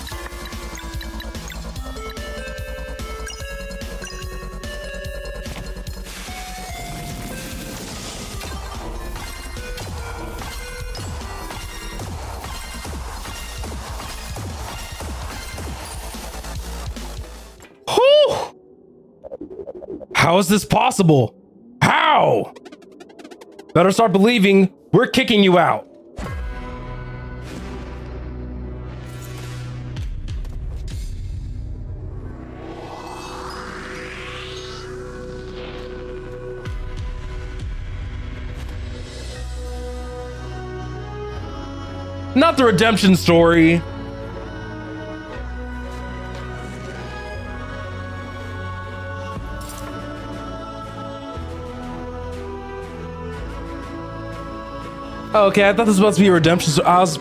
How is this possible? How? Better start believing we're kicking you out. Not the redemption story. Okay, I thought this was supposed to be a redemption story. I was,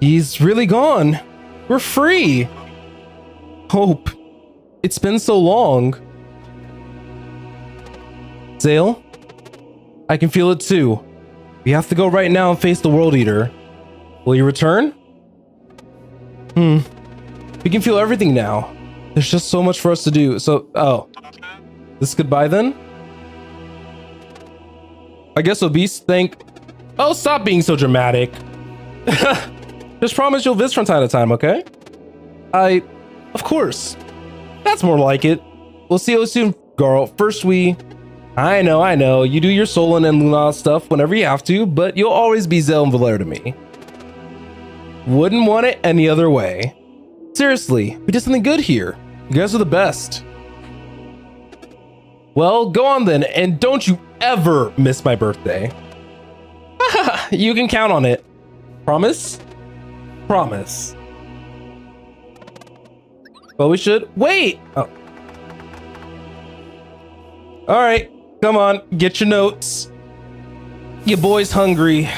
He's really gone. We're free. Hope. It's been so long. Zale? I can feel it too. We have to go right now and face the World Eater. Will you return? We can feel everything now. There's just so much for us to do. So, oh. This is goodbye then? I guess Obese think... Oh, stop being so dramatic. Just promise you'll visit from time to time, okay? Of course. That's more like it. We'll see you soon, girl. First I know. You do your Solon and Luna stuff whenever you have to, but you'll always be Zale and Valere to me. Wouldn't want it any other way. Seriously, we did something good here. You guys are the best. Well, go on then, and don't you ever miss my birthday. You can count on it. Promise? Promise. Well, we should wait. Oh. All right, come on, get your notes. Your boy's hungry.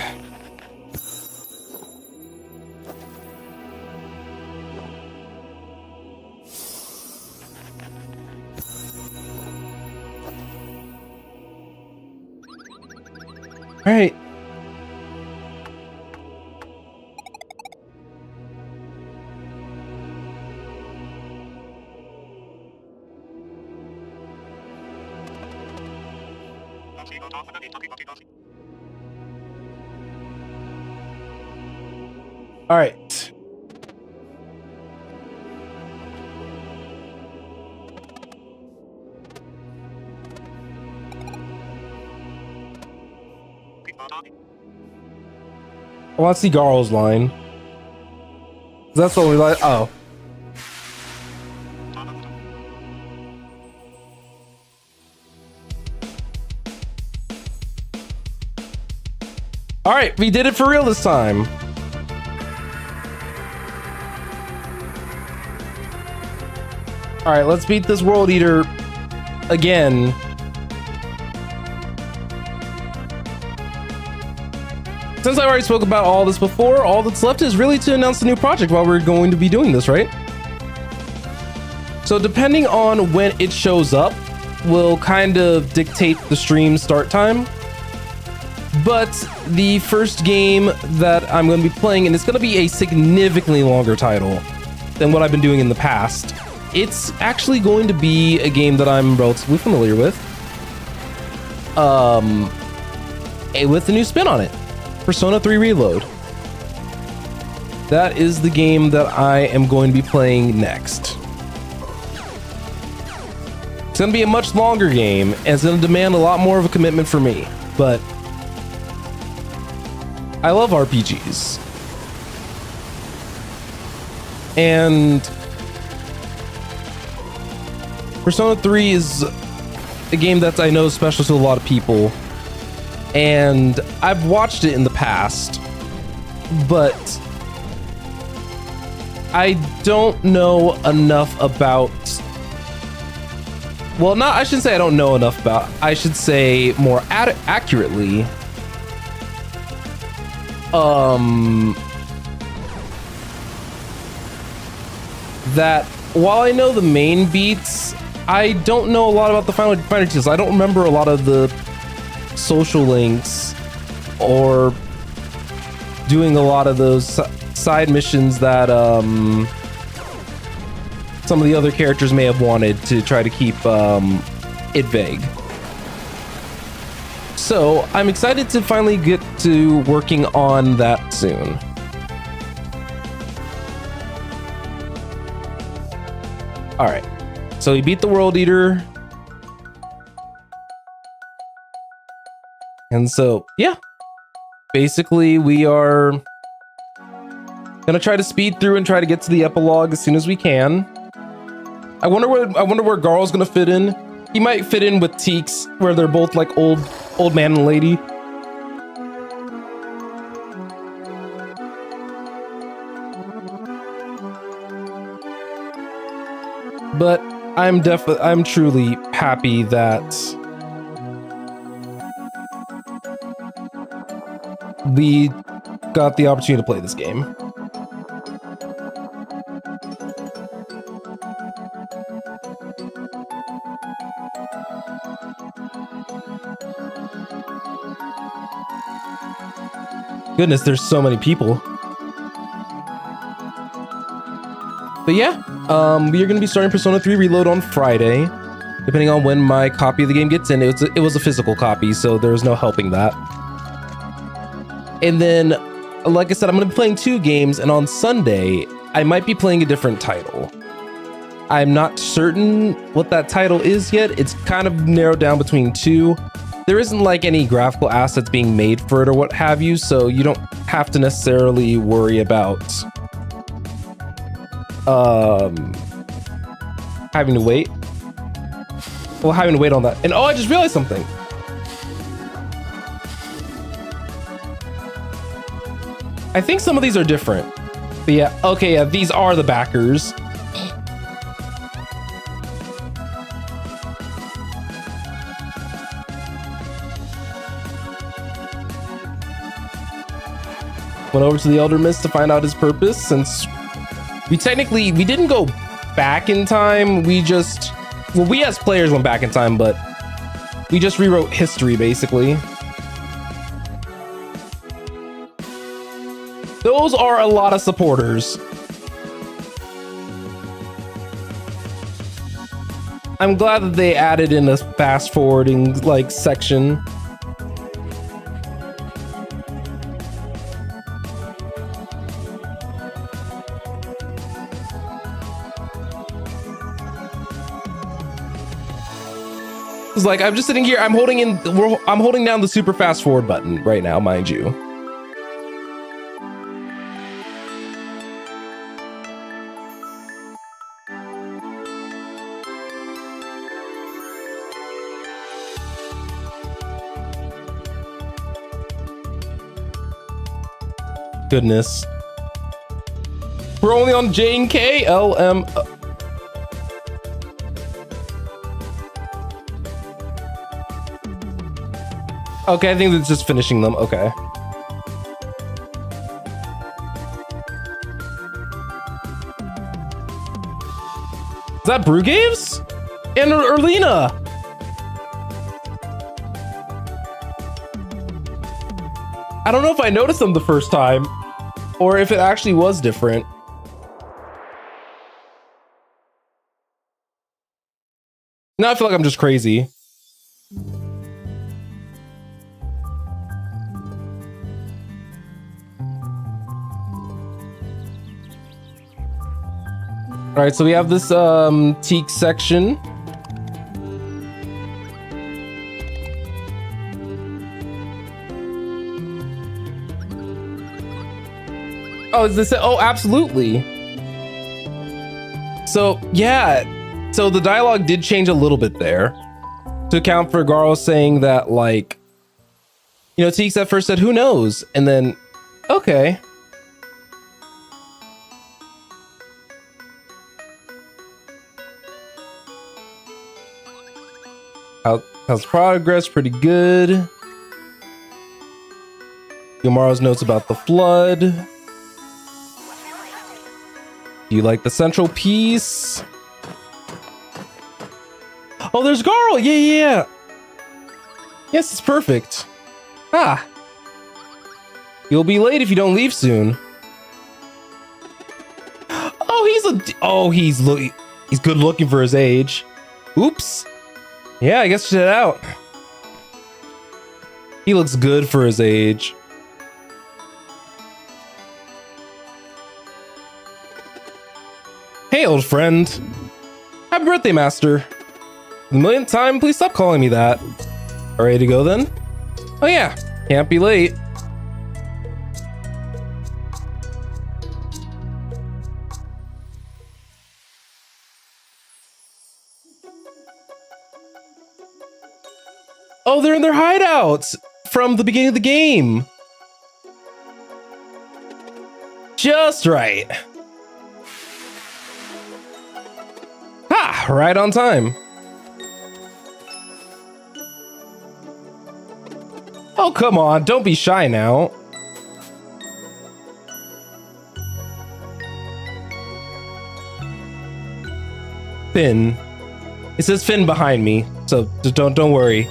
All right. All right. I want to see Garl's line. That's what we like. Oh. All right, we did it for real this time. All right, let's beat this World Eater again. Since I already spoke about all this before, all that's left is really to announce the new project while we're going to be doing this, right? So depending on when it shows up, will kind of dictate the stream start time. But the first game that I'm going to be playing, and it's going to be a significantly longer title than what I've been doing in the past. It's actually going to be a game that I'm relatively familiar with. With a new spin on it. Persona 3 Reload. That is the game that I am going to be playing next. It's going to be a much longer game, and it's going to demand a lot more of a commitment for me, but I love RPGs. And Persona 3 is a game that I know is special to a lot of people. And I've watched it in the past, but I don't know enough about... Well, not, I shouldn't say I don't know enough about, I should say more accurately, that while I know the main beats, I don't know a lot about the final details. I don't remember a lot of the social links or doing a lot of those side missions that some of the other characters may have wanted to try to keep it vague. So I'm excited to finally get to working on that soon. All right, so we beat the World Eater. And so, yeah, basically we are gonna try to speed through and try to get to the epilogue as soon as we can. I wonder where Garl's gonna fit in. He might fit in with Teeks, where they're both like old man and lady. But I'm truly happy that we got the opportunity to play this game. Goodness, there's so many people. But yeah, we are going to be starting Persona 3 Reload on Friday, depending on when my copy of the game gets in. It was a physical copy, so there's no helping that. And then, like I said, I'm going to be playing 2 games, and on Sunday, I might be playing a different title. I'm not certain what that title is yet. It's kind of narrowed down between 2. There isn't like any graphical assets being made for it or what have you, so you don't have to necessarily worry about having to wait. Well, having to wait on that. And oh, I just realized something. I think some of these are different. But yeah, okay, yeah, these are the backers. Went over to the Elder Mist to find out his purpose, since we didn't go back in time. We as players went back in time, but we just rewrote history, basically. Those are a lot of supporters. I'm glad that they added in a fast forwarding like section. It's like I'm just sitting here. I'm holding down the super fast forward button right now, mind you. Goodness. We're only on J and K, LM. Okay, I think it's just finishing them. Okay. Is that Brugaves? And Erlina? I don't know if I noticed them the first time, or if it actually was different. Now I feel like I'm just crazy. All right, so we have this teak section. Oh, is this it? Oh, absolutely. So yeah, so the dialogue did change a little bit there to account for Garl saying that, like, you know, Teeks at first said, "Who knows?" And then, okay. How's progress? Pretty good. Yamaro's notes about the flood. Do you like the central piece? Oh, there's Garl. Yeah. Yes, it's perfect. Ah. You'll be late if you don't leave soon. Oh, he's good looking for his age. Oops. Yeah, I guess check it out. He looks good for his age. Hey, old friend. Happy birthday, Master. The millionth time, please stop calling me that. All ready to go then? Oh yeah, can't be late. Oh, they're in their hideouts from the beginning of the game. Just right. Ha! Right on time. Oh, come on. Don't be shy now. Finn. It says Finn behind me, so don't worry.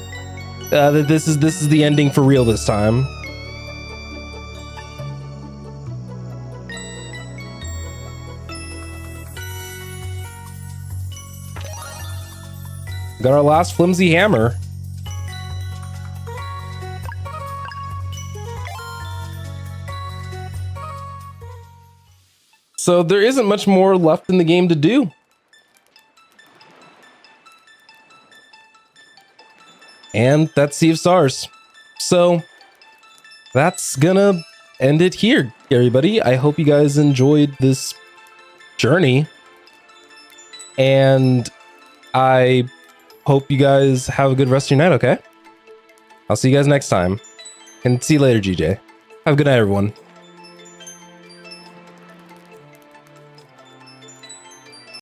This is the ending for real this time. Got our last flimsy hammer. So there isn't much more left in the game to do. And that's Sea of Stars. So that's gonna end it here, everybody. I hope you guys enjoyed this journey. And I hope you guys have a good rest of your night, okay? I'll see you guys next time. And see you later, GJ. Have a good night, everyone.